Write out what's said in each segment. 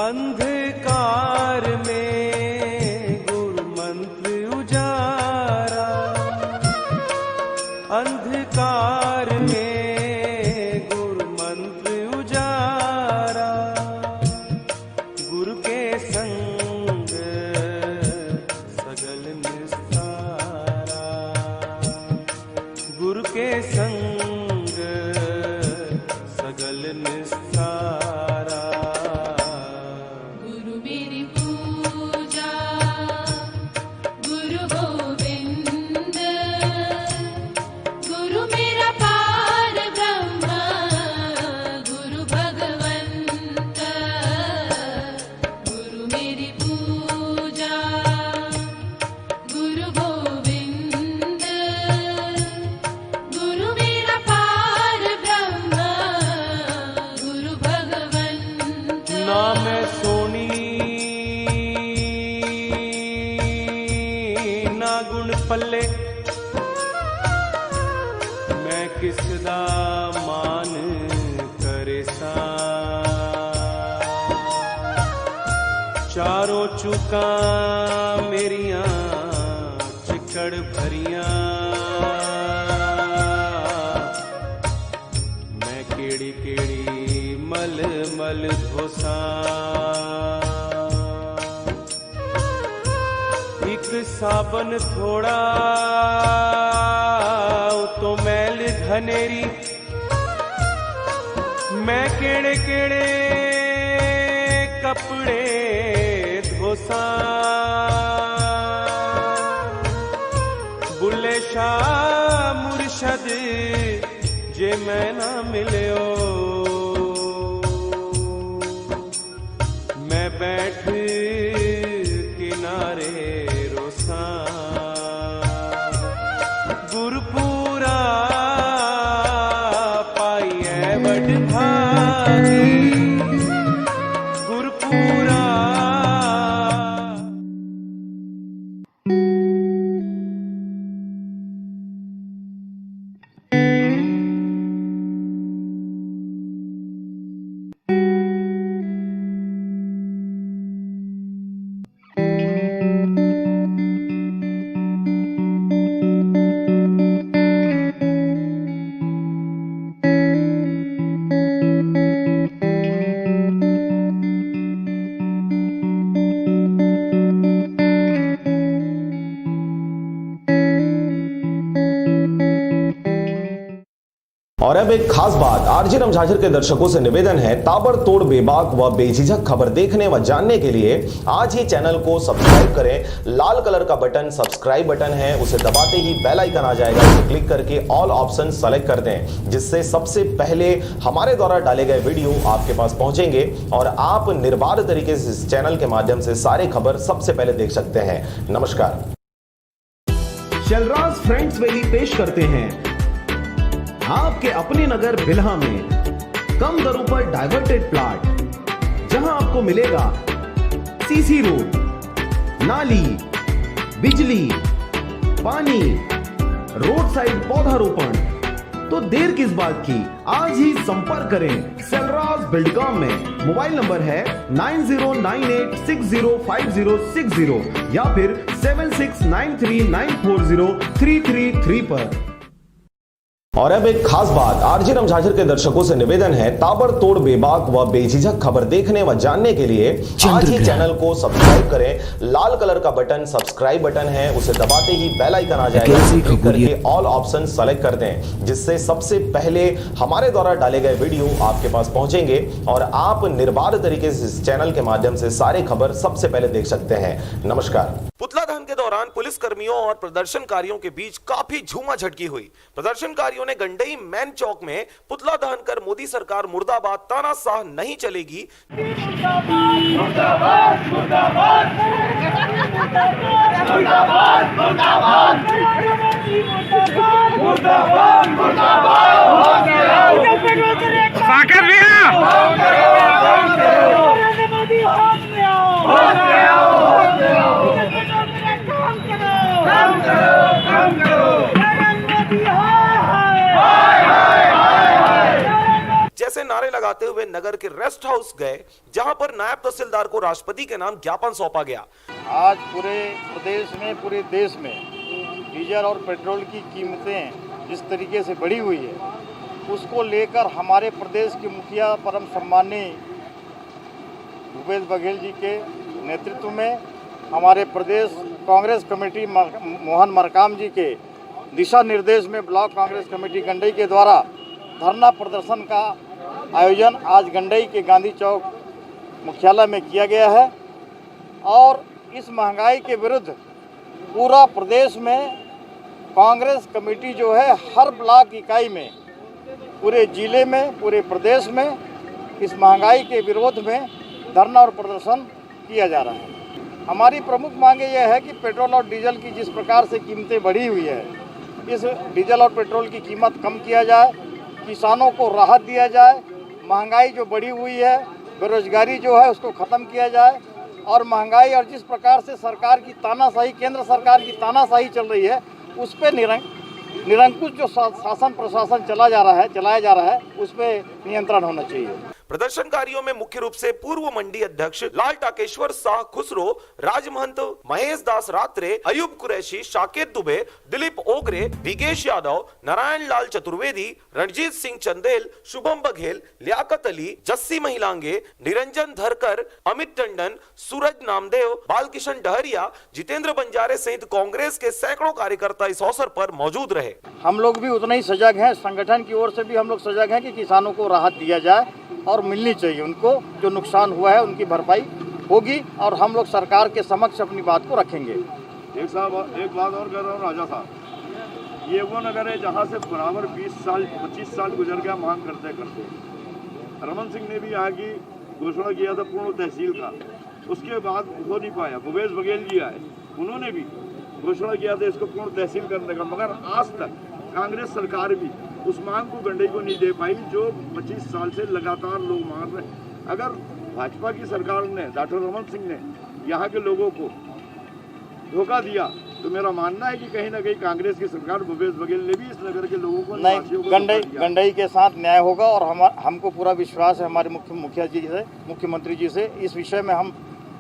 अंधकार में गुरु मंत्र उजारा, अंधकार में गुरु मंत्र उजारा, गुरु के संग सगल निस्तारा, गुरु के संग सगल निस्तारा। ना मैं सोनी ना गुण पल्ले, मैं किस दा मान करे सा, चारों चुका मेरिया चिकड़ भरिया, मैं केड़ी केड़ी मल मल धोसा, एक साबन थोड़ा तो मैल घनेरी, मैं केड़े केड़े कपड़े धोसा, बुल्ले शाह मुर्शद जे मैं ना मिलियो, मैं बैठ किनारे रोसा, गुरपुरा पाइए बड़ भागी, गुरपुरा। और अब एक खास बात, आरजे रमझांझर के दर्शकों से निवेदन है, ताबड़तोड़ बेबाक व बेझिझक खबर देखने व जानने के लिए आज ही चैनल को सब्सक्राइब करें। लाल कलर का बटन सब्सक्राइब बटन है, उसे दबाते ही बेल आइकन आ जाएगा, उसे क्लिक करके ऑल ऑप्शन सेलेक्ट कर दें, जिससे सबसे पहले हमारे द्वारा डाले गए वीडियो आपके पास पहुंचेंगे और आप निर्बाध तरीके से इस चैनल के माध्यम से सारे खबर सबसे पहले देख सकते हैं। नमस्कार। शलराज फ्रेंड्स वैली पेश करते हैं आपके अपने नगर बिल्हा में कम दरों पर डाइवर्टेड प्लॉट, जहां आपको मिलेगा सीसी रोड, नाली, बिजली, पानी, रोड साइड पौधारोपण। तो देर किस बात की, आज ही संपर्क करें शलराज बिल्डकॉम में। मोबाइल नंबर है 9098605060 या फिर 7693940333 पर। और अब एक खास बात, आरजे रमझांझर के दर्शकों से निवेदन है, ताबड़तोड़ बेबाक व बेझिझक खबर देखने व जानने के लिए आज ही चैनल को सब्सक्राइब करें। लाल कलर का बटन सब्सक्राइब बटन है, उसे दबाते ही बेल आइकन आ जाएगा, क्लिक करके ऑल ऑप्शन सेलेक्ट कर दें, जिससे सबसे पहले हमारे द्वारा डाले गए वीडियो आपके पास पहुंचेंगे और आप निर्बाध तरीके से इस चैनल के माध्यम से सारे खबर सबसे पहले देख सकते हैं। नमस्कार। पुतला दहन के दौरान पुलिस कर्मियों और प्रदर्शनकारियों के बीच काफी झूमाझटकी हुई। प्रदर्शनकारियों ने गंडई मैन चौक में पुतला दहन कर मोदी सरकार मुर्दाबाद, तानाशाह नहीं चलेगी जैसे नारे लगाते हुए नगर के रेस्ट हाउस गए, जहां पर नायब तहसीलदार को राष्ट्रपति के नाम ज्ञापन सौंपा गया। आज पूरे प्रदेश में, पूरे देश में डीजल और पेट्रोल की कीमतें जिस तरीके से बढ़ी हुई है, उसको लेकर हमारे प्रदेश के मुखिया परम सम्माननीय भूपेश बघेल जी के नेतृत्व में हमारे प्रदेश कांग्रेस कमेटी मोहन मरकाम जी के दिशा निर्देश में ब्लॉक कांग्रेस कमेटी गंडई के द्वारा धरना प्रदर्शन का आयोजन आज गंडई के गांधी चौक मुख्यालय में किया गया है। और इस महंगाई के विरुद्ध पूरा प्रदेश में कांग्रेस कमेटी जो है हर ब्लॉक इकाई में, पूरे जिले में, पूरे प्रदेश में इस महंगाई के विरोध में धरना और प्रदर्शन किया जा रहा है। हमारी प्रमुख मांगे यह है कि पेट्रोल और डीजल की जिस प्रकार से कीमतें बढ़ी हुई है, इस डीजल और पेट्रोल की कीमत कम किया जाए, किसानों को राहत दिया जाए, महंगाई जो बढ़ी हुई है, बेरोजगारी जो है उसको ख़त्म किया जाए। और महंगाई और जिस प्रकार से सरकार की तानाशाही, केंद्र सरकार की तानाशाही चल रही है, उस पर निरंकुश जो शासन प्रशासन चलाया जा रहा है, उस पर नियंत्रण होना चाहिए। प्रदर्शनकारियों में मुख्य रूप से पूर्व मंडी अध्यक्ष लाल टाकेश्वर शाह खुसरो, राजमहंत महेश दास रात्रे, अयूब कुरैशी, शाकिर दुबे, दिलीप ओगरे, विकेश यादव, नारायण लाल चतुर्वेदी, रणजीत सिंह चंदेल, शुभम बघेल, लियाकत अली, जस्सी महिलांगे, निरंजन धरकर, अमित टंडन, सूरज नामदेव, बालकिशन डहरिया, जितेंद्र बंजारे सहित कांग्रेस के सैकड़ों कार्यकर्ता इस अवसर पर मौजूद रहे। हम लोग भी उतना ही सजग हैं, संगठन की ओर से भी हम लोग सजग हैं कि किसानों को राहत दिया जाए और मिलनी चाहिए। उनको जो नुकसान हुआ है उनकी भरपाई होगी और हम लोग सरकार के समक्ष अपनी बात को रखेंगे। एक बात और कह रहा हूँ राजा साहब, ये वो नगर है जहाँ से बराबर 25 साल गुजर गया मांग करते करते। रमन सिंह ने भी यहाँ की घोषणा किया था पूर्ण तहसील का, उसके बाद हो नहीं पाया। भूपेश बघेल जी आए, उन्होंने भी घोषणा किया था इसको पूर्ण तहसील करने का, मगर आज तक कांग्रेस सरकार भी उस मांग को गंडई को नहीं दे पाई जो 25 साल से लगातार लोग मांग रहे हैं। अगर भाजपा की सरकार ने, डॉक्टर रमन सिंह ने यहाँ के लोगों को धोखा दिया, तो मेरा मानना है कि कहीं ना कहीं कांग्रेस की सरकार, भूपेश बघेल ने भी इस नगर के लोगों को नहीं, गंडई के साथ न्याय होगा। और हमको पूरा विश्वास है हमारे मुख्यमंत्री जी से इस विषय में हम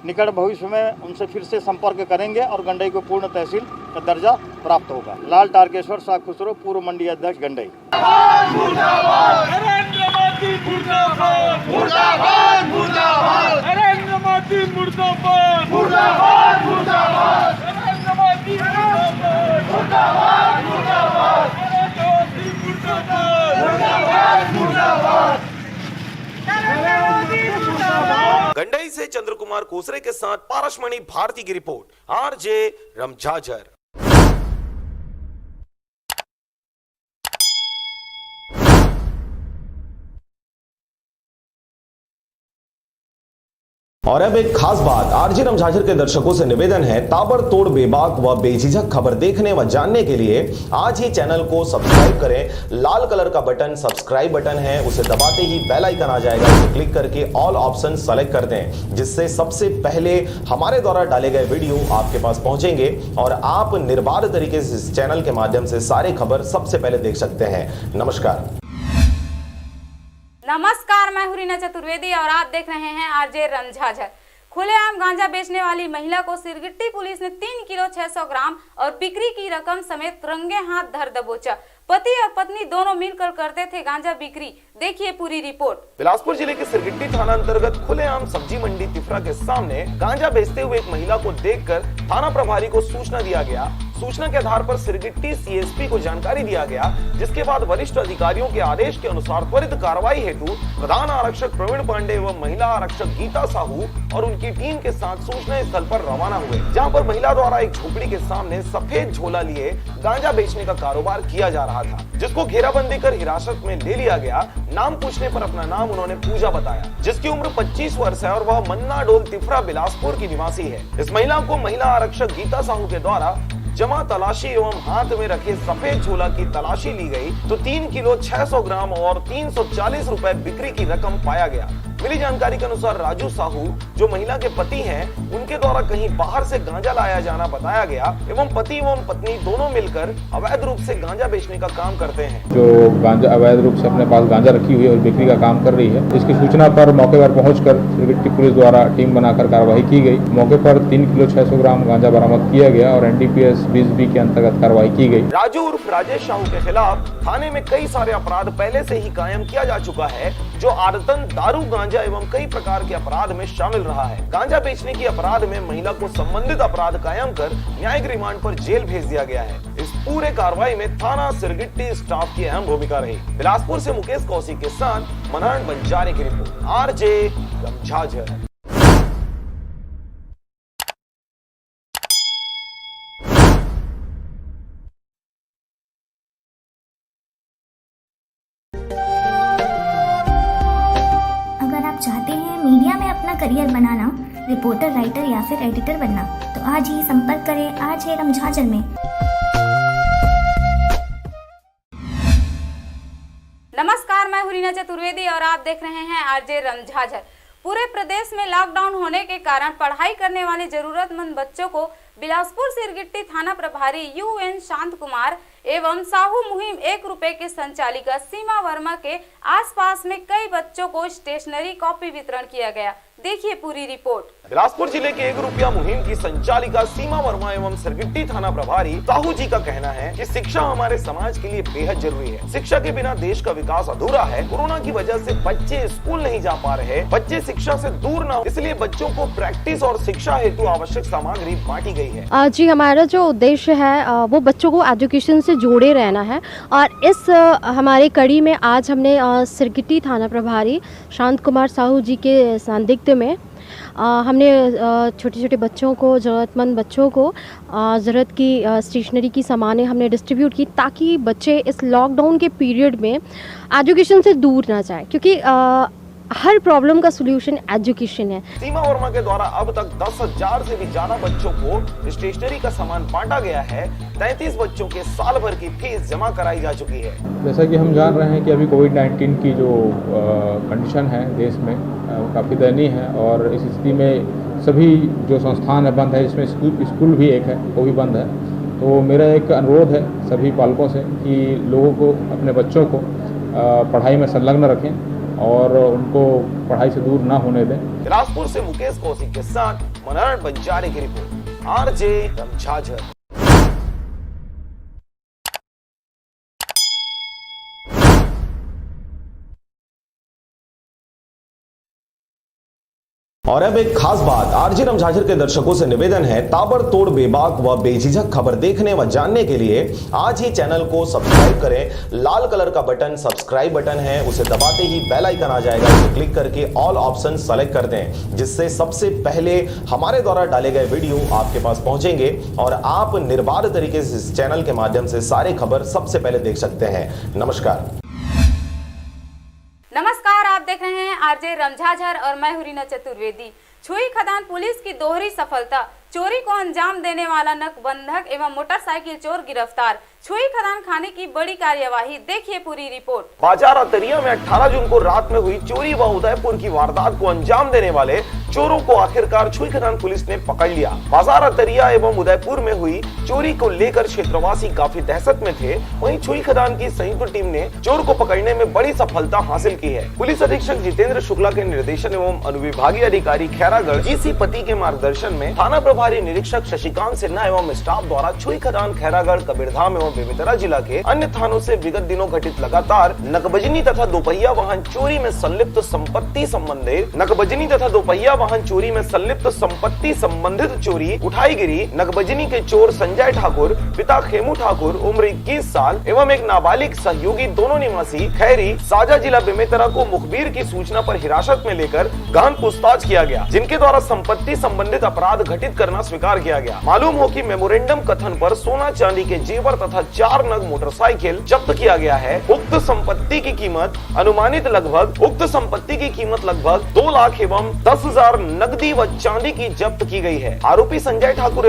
निकट भविष्य में उनसे फिर से संपर्क करेंगे और गंडई को पूर्ण तहसील का दर्जा प्राप्त होगा। लाल टारकेश्वर शाह खुसरो, पूर्व मंडी अध्यक्ष गंडई। नरेंद्र मोदी मुर्दाबाद, मुर्दाबाद, मुर्दाबाद। नरेंद्र मोदी मुर्दाबाद, मुर्दाबाद, मुर्दाबाद। नरेंद्र मोदी मुर्दाबाद, मुर्दाबाद, मुर्दाबाद। नरेंद्र मोदी मुर्दाबाद, मुर्दाबाद, मुर्दाबाद। गंडई से चंद्र कुमार कोसरे के साथ पारसमणि भारती की रिपोर्ट, आरजे रमझाझर। और अब एक खास बात, आरजे रमझाझर के दर्शकों से निवेदन है, ताबड़तोड़ बेबाक व बेझिझक खबर देखने व जानने के लिए आज ही चैनल को सब्सक्राइब करें। लाल कलर का बटन सब्सक्राइब बटन है, उसे दबाते ही बेल आइकन आ जाएगा, उसे क्लिक करके ऑल ऑप्शन सेलेक्ट कर दें, जिससे सबसे पहले हमारे द्वारा डाले गए वीडियो आपके पास पहुंचेंगे और आप निर्बाध तरीके से इस चैनल के माध्यम से सारी खबर सबसे पहले देख सकते हैं। नमस्कार। नमस्कार, मैं हूं रीना चतुर्वेदी और आप देख रहे हैं आरजे रमझाझर। खुलेआम गांजा बेचने वाली महिला को सिरगिट्टी पुलिस ने 3 किलो 600 ग्राम और बिक्री की रकम समेत रंगे हाथ धर दबोचा। पति और पत्नी दोनों मिलकर करते थे गांजा बिक्री। देखिए पूरी रिपोर्ट। बिलासपुर जिले के सिरगिट्टी थाना अंतर्गत खुलेआम सब्जी मंडी तिफरा के सामने गांजा बेचते हुए एक महिला को देखकर थाना प्रभारी को सूचना दिया गया। सूचना के आधार पर सिरगिट्टी सीएसपी को जानकारी दिया गया, जिसके बाद वरिष्ठ अधिकारियों के आदेश के अनुसार त्वरित कार्रवाई हेतु प्रधान आरक्षक प्रवीण पांडे एवं महिला आरक्षक गीता साहू और उनकी टीम के साथ सूचना स्थल पर रवाना हुए, जहां पर महिला द्वारा एक झोपड़ी के सामने सफेद झोला लिए गांजा बेचने का कारोबार किया जा रहा था, जिसको घेराबंदी कर हिरासत में ले लिया गया। नाम पूछने पर अपना नाम उन्होंने पूजा बताया, जिसकी उम्र 25 वर्ष है और वह मन्ना डोल तिफरा बिलासपुर की निवासी है। इस महिला को महिला आरक्षक गीता साहू के द्वारा जमा तलाशी एवं हाथ में रखे सफेद झोला की तलाशी ली गई तो 3 किलो 600 ग्राम और 340 रुपए बिक्री की रकम पाया गया। मिली जानकारी के अनुसार राजू साहू जो महिला के पति हैं, उनके द्वारा कहीं बाहर से गांजा लाया जाना बताया गया एवं पति एवं पत्नी दोनों मिलकर अवैध रूप से गांजा बेचने का काम करते हैं। जो गांजा अवैध रूप से अपने पास गांजा रखी हुई है और बिक्री का काम कर रही है, इसकी सूचना पर मौके पर पहुंचकर सिरगिट्टी पुलिस द्वारा टीम बनाकर कार्रवाई की गई। मौके पर 3 किलो 600 ग्राम गांजा बरामद किया गया और NDPS 20B के अंतर्गत कार्रवाई की गई। राजू उर्फ राजेश साहू के खिलाफ थाने में कई सारे अपराध पहले से ही कायम किया जा चुका है, जो आदतन दारू, गांजा एवं कई प्रकार के अपराध में शामिल रहा है। गांजा बेचने की अपराध में महिला को संबंधित अपराध कायम कर न्यायिक रिमांड पर जेल भेज दिया गया है। इस पूरे कार्रवाई में थाना सिरगिट्टी स्टाफ की अहम भूमिका रही। बिलासपुर से मुकेश कौशिक के साथ मनोहर बंजारे की रिपोर्ट, RJ रमझाझर। चाहते हैं मीडिया में अपना करियर बनाना, रिपोर्टर, राइटर या फिर एडिटर बनना, तो आज ही संपर्क करें RJ रमझाझर में। नमस्कार, मैं हूं रीना चतुर्वेदी और आप देख रहे हैं RJ रमझाझर। पूरे प्रदेश में लॉकडाउन होने के कारण पढ़ाई करने वाले जरूरतमंद बच्चों को बिलासपुर सिरगिट्टी थाना प्रभारी UN शांत कुमार एवं साहू मुहिम 1 रुपए के संचालिका सीमा वर्मा के आसपास में कई बच्चों को स्टेशनरी कॉपी वितरण किया गया। देखिए पूरी रिपोर्ट। बिलासपुर जिले के 1 रुपया मुहिम की संचालिका सीमा वर्मा एवं सिरगिट्टी थाना प्रभारी साहू जी का कहना है कि शिक्षा हमारे समाज के लिए बेहद जरूरी है। शिक्षा के बिना देश का विकास अधूरा है। कोरोना की वजह से बच्चे स्कूल नहीं जा पा रहे, बच्चे शिक्षा से दूर न हो, इसलिए बच्चों को प्रैक्टिस और शिक्षा हेतु आवश्यक सामग्री बांटी गई है। जी, हमारा जो उद्देश्य है वो बच्चों को एजुकेशन से जोड़े रहना है और इस हमारे कड़ी में आज हमने सिरगिट्टी थाना प्रभारी शांत कुमार साहू जी के सानिध्य में हमने छोटे छोटे बच्चों को, ज़रूरतमंद बच्चों को ज़रूरत की स्टेशनरी की सामानें हमने डिस्ट्रीब्यूट की, ताकि बच्चे इस लॉकडाउन के पीरियड में एजुकेशन से दूर ना जाए, क्योंकि हर प्रॉब्लम का सलूशन एजुकेशन है। सीमा वर्मा के द्वारा अब तक 10,000 से भी ज्यादा बच्चों को स्टेशनरी का सामान बांटा गया है। 33 बच्चों के साल भर की फीस जमा कराई जा चुकी है। जैसा कि हम जान रहे हैं कि अभी कोविड-19 की जो कंडीशन है देश में काफ़ी दयनीय है और इस स्थिति में सभी जो संस्थान है बंद है, जिसमें स्कूल भी एक है, वो भी बंद है। तो मेरा एक अनुरोध है सभी पालकों से कि लोगों को, अपने बच्चों को पढ़ाई में संलग्न रखें और उनको पढ़ाई से दूर ना होने दें। बिलासपुर से मुकेश कौशिक के साथ मनोहर बंजारे की रिपोर्ट, RJ रमझाझर। और अब एक खास बात, RJ रमझाझर के दर्शकों से निवेदन है, ताबड़तोड़ बेबाक व बेझिझक खबर देखने व जानने के लिए आज ही चैनल को सब्सक्राइब करें। लाल कलर का बटन सब्सक्राइब बटन है, उसे दबाते ही बेल आइकन आ जाएगा, उसे क्लिक करके ऑल ऑप्शन सेलेक्ट कर दें, जिससे सबसे पहले हमारे द्वारा डाले गए वीडियो आपके पास पहुंचेंगे और आप निर्बाध तरीके से इस चैनल के माध्यम से सारी खबर सबसे पहले देख सकते हैं। नमस्कार। नमस्कार, आप देख रहे हैं RJ रमझाझर और मैं हूं रीना चतुर्वेदी। छुई खदान पुलिस की दोहरी सफलता, चोरी को अंजाम देने वाला नकबंधक एवं मोटरसाइकिल चोर गिरफ्तार। छुई खदान खाने की बड़ी कार्यवाही, देखिए पूरी रिपोर्ट। बाजार अतरिया में 18 जून को रात में हुई चोरी व उदयपुर की वारदात को अंजाम देने वाले चोरों को आखिरकार छुई खदान पुलिस ने पकड़ लिया। बाजार अतरिया एवं उदयपुर में हुई चोरी को लेकर क्षेत्रवासी काफी दहशत में थे। वहीं छुई खदान की संयुक्त टीम ने चोर को पकड़ने में बड़ी सफलता हासिल की है। पुलिस अधीक्षक जितेंद्र शुक्ला के निर्देशन एवं अनुविभागीय अधिकारी खैरागढ़ GC पति के मार्गदर्शन में थाना प्रभारी निरीक्षक शशिकांत सिन्हा एवं स्टाफ द्वारा छुई खदान, खैरागढ़, कबीरधाम एवं बेमेतरा जिला के अन्य थानों से विगत दिनों घटित लगातार नकबजनी तथा दोपहिया वाहन चोरी में संलिप्त संपत्ति संबंधित चोरी उठाई गिरी। नकबजनी के चोर संजय ठाकुर, पिता खेमू ठाकुर, उम्र 21 साल एवं एक नाबालिग सहयोगी, दोनों निवासी खैरी, साजा, जिला बेमेतरा को मुखबिर की सूचना पर हिरासत में लेकर गहन पूछताछ किया गया, जिनके द्वारा संपत्ति संबंधित अपराध घटित करना स्वीकार किया गया। मालूम हो कि मेमोरेंडम कथन पर सोना चांदी के जेवर तथा 4 नग मोटरसाइकिल जब्त किया गया है। उक्त संपत्ति की कीमत लगभग 2 लाख एवं 10,000 हजार नकदी व चांदी की जब्त की गई है। आरोपी संजय ठाकुर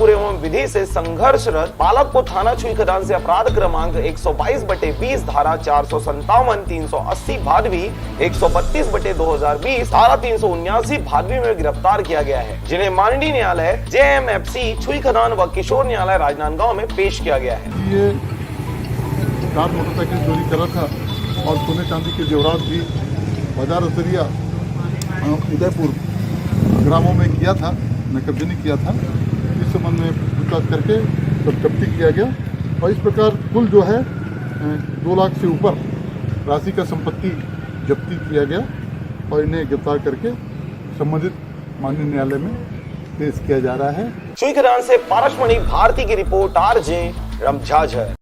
एवं विधि से संघर्षरत बालक को थाना छुईखदान से अपराध क्रमांक 122/20 धारा 457 380 भादवी 132/2020 धारा 379 भादवी में गिरफ्तार किया गया है, जिन्हें माननीय न्यायालय JMFC छुईखदान व किशोर न्यायालय राजनांदगांव में पेश किया गया है। ये कार मोटरसाइकिल चोरी कर रहा था और सोने चांदी के जेवरात भी बाजार असरिया उदयपुर ग्रामों में किया था, न कब्जे नहीं किया था। इस संबंध में पूछताछ करके सब जब्ती किया गया और इस प्रकार कुल जो है 2 लाख से ऊपर राशि का संपत्ति जब्ती किया गया और इन्हें गिरफ्तार करके संबंधित माननीय न्यायालय में पेश किया जा रहा है। छुईखदान से पारसमणि भारती की report RJ Ramjhajhar.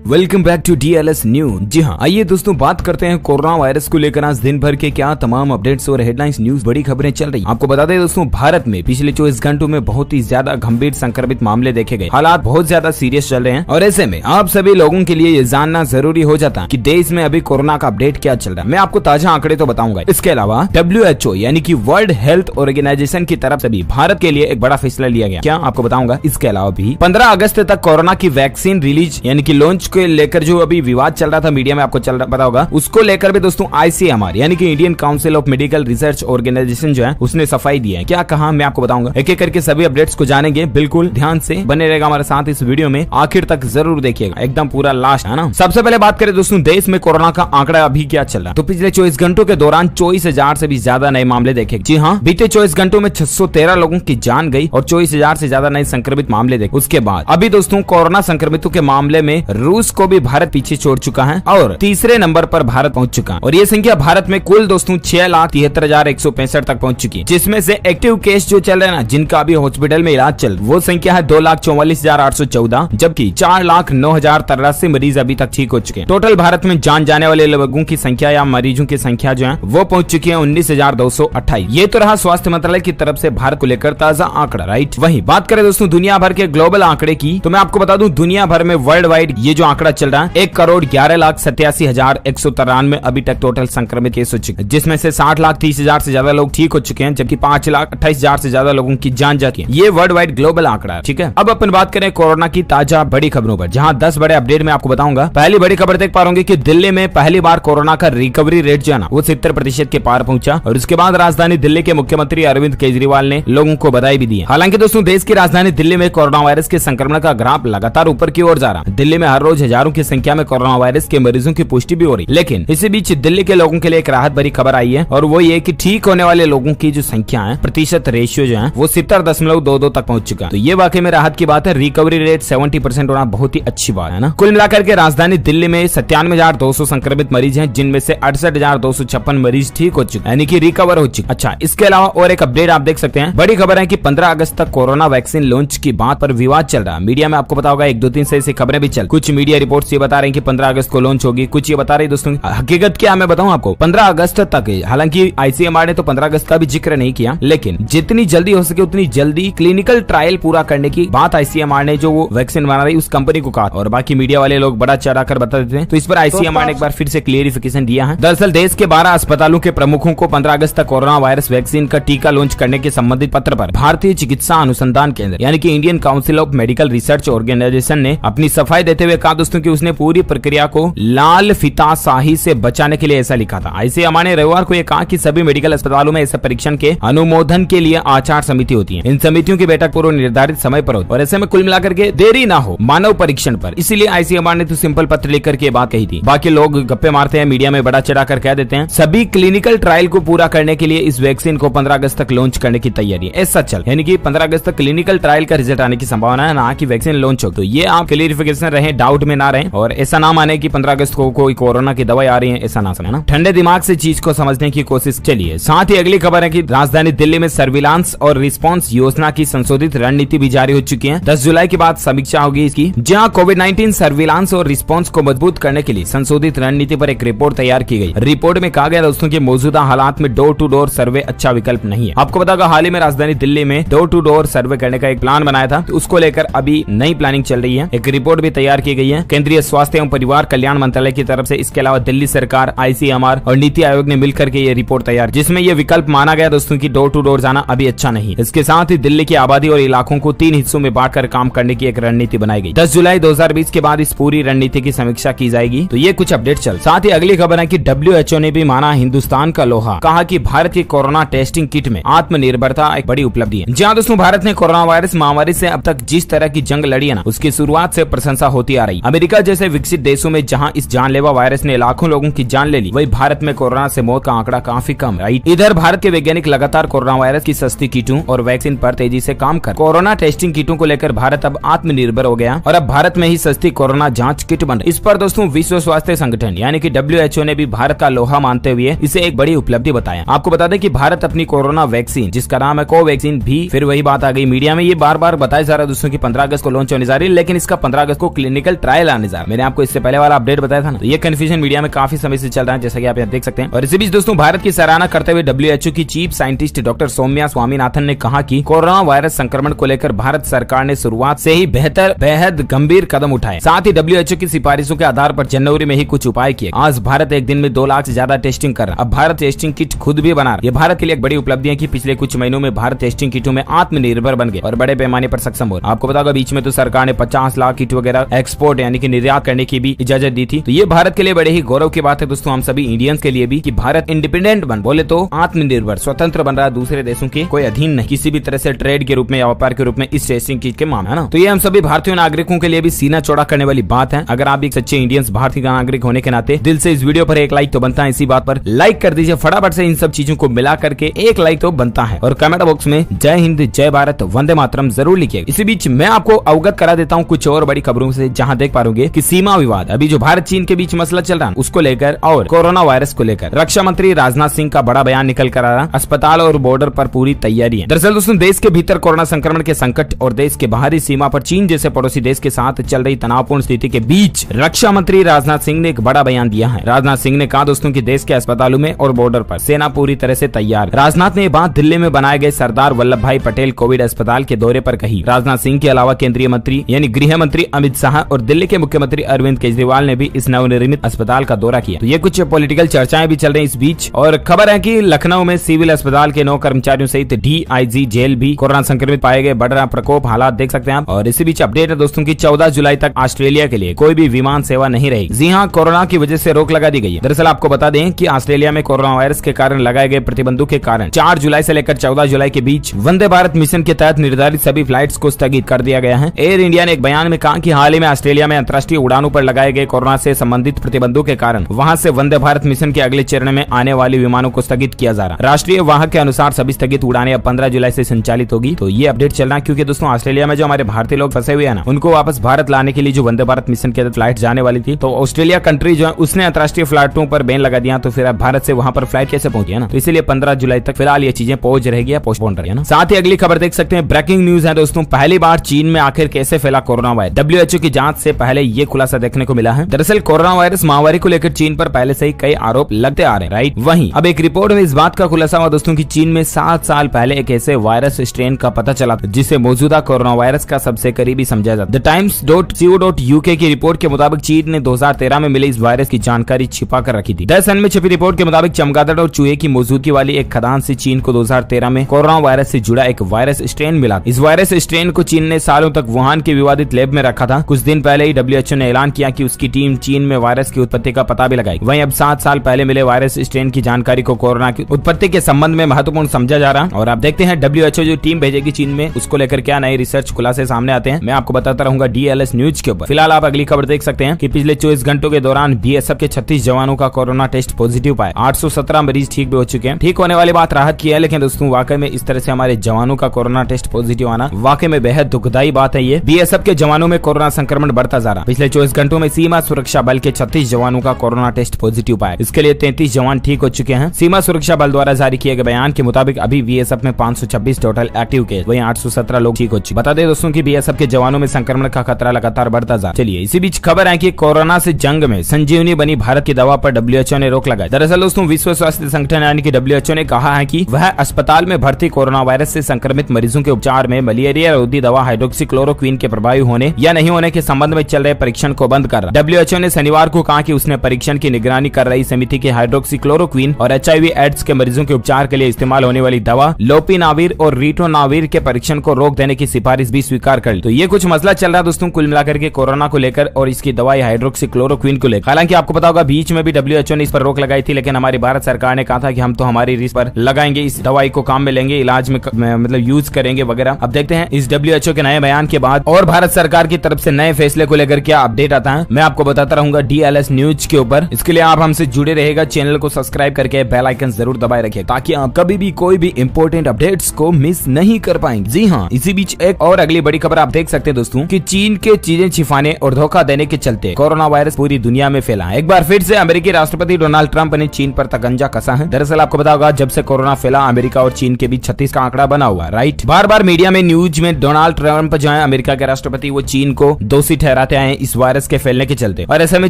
Welcome back to DLS news. जी हाँ, आइए दोस्तों बात करते हैं कोरोना वायरस को लेकर आज दिन भर के क्या तमाम अपडेट्स और हेडलाइंस न्यूज बड़ी खबरें चल रही। आपको बता दें दोस्तों, भारत में पिछले 24 घंटों में बहुत ही ज्यादा गंभीर संक्रमित मामले देखे गए। हालात बहुत ज्यादा सीरियस चल रहे हैं और ऐसे में आप सभी लोगों के लिए ये जानना जरूरी हो जाता है कि देश में अभी कोरोना का अपडेट क्या चल रहा है। मैं आपको ताजा आंकड़े तो बताऊंगा। इसके अलावा WHO यानी कि वर्ल्ड हेल्थ ऑर्गेनाइजेशन की तरफ से भी भारत के लिए एक बड़ा फैसला लिया गया, क्या आपको बताऊंगा। इसके अलावा भी 15 अगस्त तक कोरोना की वैक्सीन रिलीज यानी कि लॉन्च को लेकर जो अभी विवाद चल रहा था मीडिया में, आपको पता होगा, उसको लेकर भी दोस्तों ICMR यानी कि Indian council of medical research organization जो है उसने सफाई दी है। क्या कहा मैं आपको बताऊंगा, एक एक करके सभी अपडेट्स को जानेंगे। बिल्कुल ध्यान से बने रहेगा हमारे साथ इस वीडियो में, आखिर तक जरूर देखिएगा, एकदम पूरा लास्ट, है ना। सबसे पहले बात करें दोस्तों देश में कोरोना का आंकड़ा अभी क्या चल रहा है, तो पिछले 24 घंटों के दौरान 24,000 से भी ज्यादा नए मामले देखे। जी हाँ, बीते 24 घंटों में 613 लोगों की जान गई और 24,000 से ज्यादा नए संक्रमित मामले देखे। उसके बाद अभी दोस्तों कोरोना संक्रमितों के मामले में रूस को भी भारत पीछे छोड़ चुका है और तीसरे नंबर पर भारत पहुंच चुका है और ये संख्या भारत में कुल दोस्तों 6,73,165 तक पहुंच चुकी है, जिसमें से एक्टिव केस जो चल रहे हैं ना, जिनका अभी हॉस्पिटल में इलाज चल, वो संख्या है 2,44,814, जबकि 4,09,083 मरीज अभी तक ठीक हो चुके हैं। टोटल भारत में जान जाने वाले लोगों की संख्या या मरीजों की संख्या जो है वो पहुंच चुकी है 19,228। ये तो रहा स्वास्थ्य मंत्रालय की तरफ से भारत को लेकर ताजा आंकड़ा, राइट। वहीं बात करें दोस्तों दुनिया भर के ग्लोबल आंकड़े की, तो मैं आपको बता दूं दुनिया भर में वर्ल्ड वाइड ये जो आंकड़ा चल रहा है 1,11,87,193 अभी तक टोटल संक्रमित केस हो चुके हैं, जिसमें से 60,30,000 से ज्यादा लोग ठीक हो चुके हैं, जबकि 5,28,000 से ज्यादा लोगों की जान जा चुकी है। ये वर्ल्ड वाइड ग्लोबल आंकड़ा है, ठीक है। अब अपन बात करें कोरोना की ताजा बड़ी खबरों पर, जहां 10 बड़े अपडेट में आपको बताऊंगा। पहली बड़ी खबर देख पा रहे कि दिल्ली में पहली बार कोरोना का रिकवरी रेट जो है ना वो 70% के पार पहुंचा और उसके बाद राजधानी दिल्ली के मुख्यमंत्री अरविंद केजरीवाल ने लोगों को बधाई भी दी। हालांकि दोस्तों देश की राजधानी दिल्ली में कोरोना वायरस के संक्रमण का ग्राफ लगातार ऊपर की ओर जा रहा है। दिल्ली में हर रोज हजारों की संख्या में कोरोना वायरस के मरीजों की पुष्टि भी हो रही, लेकिन इसी बीच दिल्ली के लोगों के लिए एक राहत भरी खबर आई है और वो ये कि ठीक होने वाले लोगों की जो संख्या है, प्रतिशत रेशियो जो है वो 70.22 तक पहुंच चुका है। तो ये वाकई में राहत की बात है। रिकवरी रेट 70% होना बहुत ही अच्छी बात है ना। कुल मिलाकर के राजधानी दिल्ली में 97,200 संक्रमित मरीज हैं, जिनमें से 68,256 मरीज ठीक हो चुके यानी कि रिकवर हो चुके। अच्छा, इसके अलावा और एक अपडेट आप देख सकते हैं। बड़ी खबर है कि 15 अगस्त तक कोरोना वैक्सीन लॉन्च की बात पर विवाद चल रहा है। मीडिया में आपको पता होगा 1-2-3 से ऐसी खबरें भी चल, कुछ मीडिया रिपोर्ट्स ये बता रहे हैं कि 15 अगस्त को लॉन्च होगी, कुछ ये बता रही दोस्तों। हकीकत क्या मैं बताऊं आपको, 15 अगस्त तक। हालांकि ICMR ने तो 15 अगस्त का भी जिक्र नहीं किया, लेकिन जितनी जल्दी हो सके उतनी जल्दी क्लिनिकल ट्रायल पूरा करने की बात ICMR ने जो वो वैक्सीन बना रही उस कंपनी को कहा और बाकी मीडिया वाले लोग बड़ा चढ़ाकर बता देते हैं। तो इस पर ICMR ने एक बार फिर से क्लियरिफिकेशन दिया है। दरअसल देश के 12 अस्पतालों के प्रमुखों को 15 अगस्त तक कोरोना वायरस वैक्सीन का टीका लॉन्च करने के संबंधित पत्र पर भारतीय चिकित्सा अनुसंधान केंद्र यानी कि Indian council of medical research organization ने अपनी सफाई देते हुए कहा दोस्तों कि उसने पूरी प्रक्रिया को लाल फीताशाही से बचाने के लिए ऐसा लिखा था। ICMR ने रविवार को यह कहा कि सभी मेडिकल अस्पतालों में ऐसे परीक्षण के अनुमोदन के लिए आचार समिति होती है। इन समितियों की बैठक पूर्व निर्धारित समय पर होती और ऐसे में कुल मिलाकर के देरी ना हो मानव परीक्षण पर, इसीलिए ICMR ने तो सिंपल पत्र लिखकर के बात कही थी। बाकी लोग गप्पे मारते हैं, मीडिया में बड़ा चढ़ाकर कह देते हैं। सभी क्लिनिकल ट्रायल को पूरा करने के लिए इस वैक्सीन को 15 अगस्त तक लॉन्च करने की तैयारी है। ऐसा चल यानी कि 15 अगस्त तक क्लिनिकल ट्रायल का रिजल्ट आने की संभावना है, ना कि वैक्सीन लॉन्च हो। तो ये आप क्लियरिफिकेशन रहे, डाउट में ना रहें और ऐसा ना माने कि 15 अगस्त को कोई कोरोना की दवाई आ रही है, ऐसा ना समझे ना। ठंडे दिमाग से चीज को समझने की कोशिश चलिए। साथ ही अगली खबर है कि राजधानी दिल्ली में सर्विलांस और रिस्पांस योजना की संशोधित रणनीति भी जारी हो चुकी है। 10 जुलाई के बाद समीक्षा होगी इसकी, जहां कोविड-19 सर्विलांस और रिस्पांस को मजबूत करने के लिए संशोधित रणनीति पर एक रिपोर्ट तैयार की गई। रिपोर्ट में कहा गया दोस्तों कि मौजूदा हालात में डोर टू डोर सर्वे अच्छा विकल्प नहीं है। आपको पता होगा हाल ही में राजधानी दिल्ली में डोर टू डोर सर्वे करने का एक प्लान बनाया था, तो उसको लेकर अभी नई प्लानिंग चल रही है। एक रिपोर्ट भी तैयार की गई है केंद्रीय स्वास्थ्य एवं परिवार कल्याण मंत्रालय की तरफ से। इसके अलावा दिल्ली सरकार, ICMR और नीति आयोग ने मिलकर के ये रिपोर्ट तैयार, जिसमें ये विकल्प माना गया दोस्तों की डोर टू डोर जाना अभी अच्छा नहीं। इसके साथ ही दिल्ली की आबादी और इलाकों को 3 हिस्सों में बांटकर काम करने की एक रणनीति बनाई गई। 10 जुलाई 2020 के बाद इस पूरी रणनीति की समीक्षा की जाएगी। तो ये कुछ अपडेट चल। साथ ही अगली खबर है कि WHO ने भी माना हिंदुस्तान का लोहा, कहा कि भारत की कोरोना टेस्टिंग किट में आत्मनिर्भरता एक बड़ी उपलब्धि है। जहां दोस्तों भारत ने कोरोना वायरस महामारी से अब तक जिस तरह की जंग लड़ी है ना, उसकी शुरुआत से प्रशंसा होती आ रही। अमेरिका जैसे विकसित देशों में जहां इस जानलेवा वायरस ने लाखों लोगों की जान ले ली, वही भारत में कोरोना से मौत का आंकड़ा काफी कम है। इधर भारत के वैज्ञानिक लगातार कोरोना वायरस की सस्ती किटों और वैक्सीन पर तेजी से काम कर कोरोना टेस्टिंग किटों को लेकर भारत अब आत्मनिर्भर हो गया और अब भारत में ही सस्ती कोरोना जांच किट बन रही। इस पर दोस्तों विश्व स्वास्थ्य संगठन यानी कि WHO ने भी भारत का लोहा मानते हुए इसे एक बड़ी उपलब्धि बताया। आपको बता दें कि भारत अपनी कोरोना वैक्सीन, जिसका नाम है कोवैक्सीन, भी फिर वही बात आ गई मीडिया में, ये बार बार बताया जा रहा है दोस्तों की 15 अगस्त को लॉन्च होने जा रही है, लेकिन इसका 15 अगस्त को क्लिनिकल ट्रायल आने जा रहा है। मैंने आपको इससे पहले वाला अपडेट बताया था ना, तो ये कंफ्यूजन मीडिया में काफी समय से चल रहा है, जैसा कि आप यहाँ देख सकते हैं। और इसी बीच दोस्तों भारत की सराहना करते हुए WHO की chief scientist doctor Soumya Swaminathan ने कहा कि कोरोना वायरस संक्रमण को लेकर भारत सरकार ने शुरुआत से ही बेहद गंभीर कदम उठाए। साथ ही WHO की सिफारिशों के आधार पर जनवरी में ही कुछ उपाय किए। आज भारत एक दिन में 2 लाख से ज्यादा टेस्टिंग कर रहा है। अब भारत टेस्टिंग किट खुद भी बना रहा है। ये भारत के लिए एक बड़ी उपलब्धि है कि पिछले कुछ महीनों में भारत टेस्टिंग किटों में आत्मनिर्भर बन गए और बड़े पैमाने पर सक्षम हो। आपको पता होगा बीच में तो सरकार ने 50 लाख किट वगैरह एक्सपोर्ट यानी कि निर्यात करने की भी इजाजत दी थी। तो ये भारत के लिए बड़े ही गौरव की बात है दोस्तों, हम सभी इंडियंस के लिए भी, कि भारत इंडिपेंडेंट बन, बोले तो आत्मनिर्भर, स्वतंत्र बन रहा है, दूसरे देशों के कोई अधीन नहीं, किसी भी तरह से ट्रेड के रूप में या व्यापार के रूप में इस टेस्टिंग किट के मामले है ना। तो ये हम सभी भारतीय नागरिकों के लिए भी सीना चौड़ा करने वाली बात है। अगर आप एक सच्चे इंडियंस, भारतीय नागरिक होने के नाते दिल से इस वीडियो पर एक लाइक तो बनता है। इसी बात पर लाइक कर दीजिए फटाफट से, इन सब चीजों को मिला करके एक लाइक तो बनता है। और कमेंट बॉक्स में जय हिंद, जय भारत, वंदे मातरम जरूर लिखिए। इसी बीच मैं आपको अवगत करा देता हूँ कुछ और बड़ी खबरों से, जहाँ देख पाओगे कि सीमा विवाद, अभी जो भारत चीन के बीच मसला चल रहा है उसको लेकर और कोरोना वायरस को लेकर रक्षा मंत्री राजनाथ सिंह का बड़ा बयान निकल कर आ रहा। अस्पताल और बॉर्डर पर पूरी तैयारी है। दरअसल दोस्तों देश के भीतर कोरोना संक्रमण के संकट और देश के बाहरी सीमा पर चीन जैसे पड़ोसी देश के साथ चल रही तनावपूर्ण स्थिति के बीच रक्षा मंत्री राजनाथ सिंह ने एक बड़ा बयान दिया है। राजनाथ सिंह ने कहा दोस्तों कि देश के अस्पतालों में और बॉर्डर पर सेना पूरी तरह से तैयार। राजनाथ ने ये बात दिल्ली में बनाए गए सरदार वल्लभ भाई पटेल कोविड अस्पताल के दौरे पर कही। राजनाथ सिंह के अलावा केंद्रीय मंत्री यानी गृह मंत्री अमित शाह और दिल्ली के मुख्यमंत्री अरविंद केजरीवाल ने भी इस नवनिर्मित अस्पताल का दौरा किया। तो ये कुछ पॉलिटिकल चर्चाएं भी चल रही इस बीच। और खबर है कि लखनऊ में सिविल अस्पताल के 9 कर्मचारियों सहित DIG जेल भी कोरोना संक्रमित पाए गए। बढ़ रहा प्रकोप, हालात देख सकते हैं आप। और इसी बीच अपडेट है दोस्तों की 14 जुलाई तक ऑस्ट्रेलिया के लिए कोई भी विमान सेवा नहीं रहेगी। जी हाँ, कोरोना की वजह से रोक लगा दी गई है। दरअसल आपको बता दें कि ऑस्ट्रेलिया में कोरोना वायरस के कारण लगाए गए प्रतिबंधों के कारण 4 जुलाई से लेकर 14 जुलाई के बीच वंदे भारत मिशन के तहत निर्धारित सभी फ्लाइट्स को स्थगित कर दिया गया है। एयर इंडिया ने एक बयान में कहा कि हाल ही में ऑस्ट्रेलिया में अंतर्राष्ट्रीय उड़ानों पर लगाए गए कोरोना से संबंधित प्रतिबंधों के कारण वहां से वंदे भारत मिशन के अगले चरण में आने वाले विमानों को स्थगित किया जा रहा है। राष्ट्रीय वाहक के अनुसार सभी स्थगित उड़ानें अब 15 जुलाई से संचालित होगी। तो ये अपडेट चल रहा है क्योंकि दोस्तों ऑस्ट्रेलिया में जो हमारे भारतीय लोग फंसे हुए हैं ना, उनको वापस भारत लाने के लिए जो वंदे भारत मिशन के तहत फ्लाइट जाने वाली थी, तो ऑस्ट्रेलिया कंट्री जो है उसने अंतर्राष्ट्रीय फ्लाइटों पर बैन लगा दिया। तो फिर अब भारत से वहां पर फ्लाइट कैसे पहुंची है ना, तो इसलिए 15 जुलाई तक फिलहाल ये चीजें पहुंच रहेगी या पोस्टपोन रहेगी ना। साथ ही अगली खबर देख सकते हैं, ब्रेकिंग न्यूज है दोस्तों, पहली बार चीन में आखिर कैसे फैला कोरोना वायरस। WHO की जांच से पहले ये खुलासा देखने को मिला है। दरअसल कोरोना वायरस महामारी को लेकर चीन पर पहले से ही कई आरोप लगते आ रहे हैं, राइट। वहीं अब एक रिपोर्ट में इस बात का खुलासा हुआ दोस्तों कि चीन में 7 साल पहले एक ऐसे वायरस स्ट्रेन का पता चला जिसे मौजूदा कोरोना वायरस का सबसे करीबी समझा जाता है। TheTimes.co.uk की रिपोर्ट के मुताबिक चीन ने 2013 में मिले इस वायरस की जानकारी छिपा कर रखी थी। द सन में छपी रिपोर्ट के मुताबिक चमगादड़ और चूहे की मौजूदगी वाली एक खदान से चीन को 2013 में कोरोना वायरस से जुड़ा एक वायरस स्ट्रेन मिला। इस वायरस स्ट्रेन को चीन ने सालों तक वुहान के विवादित लैब में रखा था। कुछ दिन पहले ही WHO ने ऐलान किया कि उसकी टीम चीन में वायरस की उत्पत्ति का पता भी लगाई। वहीं अब 7 साल पहले मिले वायरस स्ट्रेन की जानकारी को कोरोना की उत्पत्ति के संबंध में महत्वपूर्ण समझा जा रहा। और आप देखते हैं WHO जो टीम भेजेगी चीन में, उसको लेकर क्या नए रिसर्च खुलासे सामने आते हैं, मैं आपको बताता रहूंगा DLS न्यूज के ऊपर। फिलहाल आप अगली खबर देख सकते हैं कि पिछले 24 घंटों के दौरान BSF के 36 जवानों का कोरोना टेस्ट पॉजिटिव पाया। 817 मरीज ठीक भी हो चुके हैं। ठीक होने वाली बात राहत की है, लेकिन दोस्तों वाकई में इस तरह से हमारे जवानों का कोरोना टेस्ट पॉजिटिव आना वाकई में बेहद दुखदायी बात है। ये BSF के जवानों में कोरोना संक्रमण बढ़ता हजारा। पिछले 24 घंटों में सीमा सुरक्षा बल के 36 जवानों का कोरोना टेस्ट पॉजिटिव पाया। इसके लिए 33 जवान ठीक हो चुके हैं। सीमा सुरक्षा बल द्वारा जारी किए गए बयान के मुताबिक अभी बीएसएफ में 526 टोटल एक्टिव केस, वहीं 817 लोग ठीक हो चुके। बता दें दोस्तों कि बीएसएफ के जवानों में संक्रमण का खतरा लगातार बढ़ता जा। चलिए इसी बीच खबर है कि कोरोना से जंग में संजीवनी बनी भारत की दवा पर डब्ल्यूएचओ ने रोक लगाई। दरअसल दोस्तों विश्व स्वास्थ्य संगठन यानी कि डब्ल्यूएचओ ने कहा है कि वह अस्पताल में भर्ती कोरोना वायरस से संक्रमित मरीजों के उपचार में मलेरिया रोधी दवा हाइड्रोक्सीक्लोरोक्वीन के प्रभावी होने या नहीं होने के संबंध में चल रहे परीक्षण को बंद कर रहा। डब्ल्यूएचओ ने शनिवार को कहा कि उसने परीक्षण की निगरानी कर रही समिति के हाइड्रोक्सीक्लोरोक्वीन और एचआईवी एड्स के मरीजों के उपचार के लिए इस्तेमाल होने वाली दवा लोपिनाविर और रिटोनाविर के परीक्षण को रोक देने की सिफारिश भी स्वीकार कर ली। तो ये कुछ मसला चल रहा है दोस्तों कुल मिलाकर के कोरोना को लेकर और इसकी दवाई हाइड्रोक्सीक्लोरोक्वीन को लेकर। हालांकि आपको पता होगा बीच में भी डब्ल्यूएचओ ने इस पर रोक लगाई थी, लेकिन हमारी भारत सरकार ने कहा था कि हम तो हमारी रिस्क पर लगाएंगे, इस दवाई को काम में लेंगे, इलाज में मतलब यूज करेंगे वगैरह। अब देखते हैं इस डब्ल्यूएचओ के नए बयान के बाद और भारत सरकार की तरफ से नए फैसले को लेकर क्या अपडेट आता है, मैं आपको बताता रहूंगा डीएलएस न्यूज के ऊपर। इसके लिए आप हमसे जुड़े रहेगा, चैनल को सब्सक्राइब करके बेल आइकन जरूर दबाए रखिए ताकि आप कभी भी कोई भी इंपॉर्टेंट अपडेट्स को मिस नहीं कर पाएंगे। जी हाँ, इसी बीच एक और अगली बड़ी खबर आप देख सकते हैं दोस्तों कि चीन के चीजें छिपाने और धोखा देने के चलते कोरोना वायरस पूरी दुनिया में फैला है। एक बार फिर से अमेरिकी राष्ट्रपति डोनाल्ड ट्रंप ने चीन पर तकंजा कसा है। दरअसल आपको पता होगा जब से कोरोना फैला अमेरिका और चीन के बीच 36 का आंकड़ा बना हुआ है, राइट। बार बार मीडिया में न्यूज में डोनाल्ड ट्रंप जो है अमेरिका के राष्ट्रपति वो चीन को दोषी ठहराते आए इस वायरस के फैलने के चलते, और ऐसे में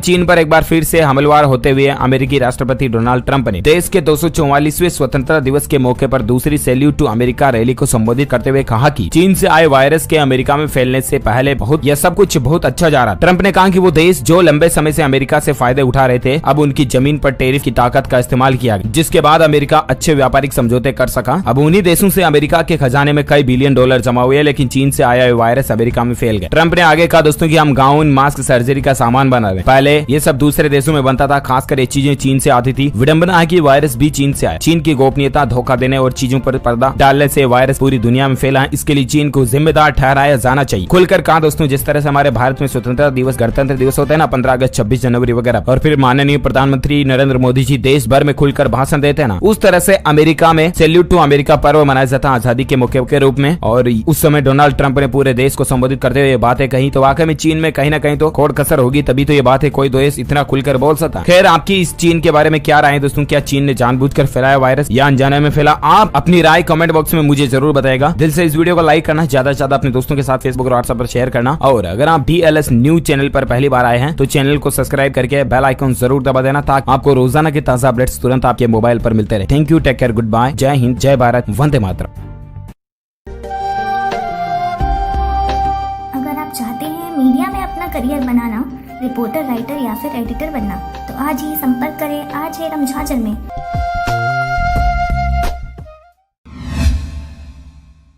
चीन पर एक बार फिर से हमलावर होते हुए अमेरिकी राष्ट्रपति डोनाल्ड ट्रंप ने देश के 244वें स्वतंत्रता दिवस के मौके पर दूसरी सैल्यूट टू अमेरिका रैली को संबोधित करते हुए कहा कि चीन से आए वायरस के अमेरिका में फैलने से पहले यह सब कुछ बहुत अच्छा जा रहा। ट्रंप ने कहा कि वो देश जो लंबे समय से अमेरिका से फायदे उठा रहे थे अब उनकी जमीन पर टैरिफ की ताकत का इस्तेमाल किया गया, जिसके बाद अमेरिका अच्छे व्यापारिक समझौते कर सका। अब उन्हीं देशों से अमेरिका के खजाने में कई बिलियन डॉलर जमा हुए, लेकिन चीन से आया वायरस अमेरिका में फैल गया। ट्रंप ने आगे कहा दोस्तों कि हम गाउन, मास्क, सर्जरी का सामान बना रहे, पहले ये सब दूसरे देशों में बनता था, खासकर ये चीजें चीन से आती थी। विडंबना है कि वायरस भी चीन से आया। चीन की गोपनीयता, धोखा देने और चीजों पर पर्दा डालने से वायरस पूरी दुनिया में फैला है। इसके लिए चीन को जिम्मेदार ठहराया जाना चाहिए। खुलकर कहा दोस्तों, जिस तरह से हमारे भारत में स्वतंत्रता दिवस, गणतंत्र दिवस होता है ना, 15 अगस्त, 26 जनवरी वगैरह, और फिर माननीय प्रधानमंत्री नरेंद्र मोदी जी देश भर में खुलकर भाषण देते हैं ना, उस तरह से अमेरिका में सैल्यूट टू अमेरिका पर्व मनाया जाता है आजादी के मौके के रूप में। और उस समय डोनाल्ड ट्रंप ने पूरे देश को संबोधित करते हुए बातें कही, तो वाकई में चीन में कहीं ना कहीं तो खोड़ कसर होगी, तभी तो ये बात है कोई देश इतना खुलकर बोल सकता। खैर, आपकी इस चीन के बारे में क्या राय है दोस्तों? क्या चीन ने जानबूझकर फैलाया वायरस या अनजाने में फैला? आप अपनी राय कमेंट बॉक्स में मुझे जरूर बताएगा। दिल से इस वीडियो को लाइक करना, ज्यादा से ज्यादा अपने दोस्तों के साथ फेसबुक और व्हाट्सएप पर शेयर करना, और अगर आप डीएलएस न्यूज चैनल पर पहली बार आए हैं तो चैनल को सब्सक्राइब करके बेल आइकन जरूर दबा देना ताकि आपको रोजाना के ताजा अपडेट्स तुरंत आपके मोबाइल पर मिलते रहे। Thank you, take care, good bye, जय हिंद, जय भारत, वंदे मातरम। अगर आप चाहते हैं मीडिया में अपना करियर बनाना, रिपोर्टर, राइटर या फिर एडिटर बनना, तो आज ही संपर्क करें आरजे रमझाझर में।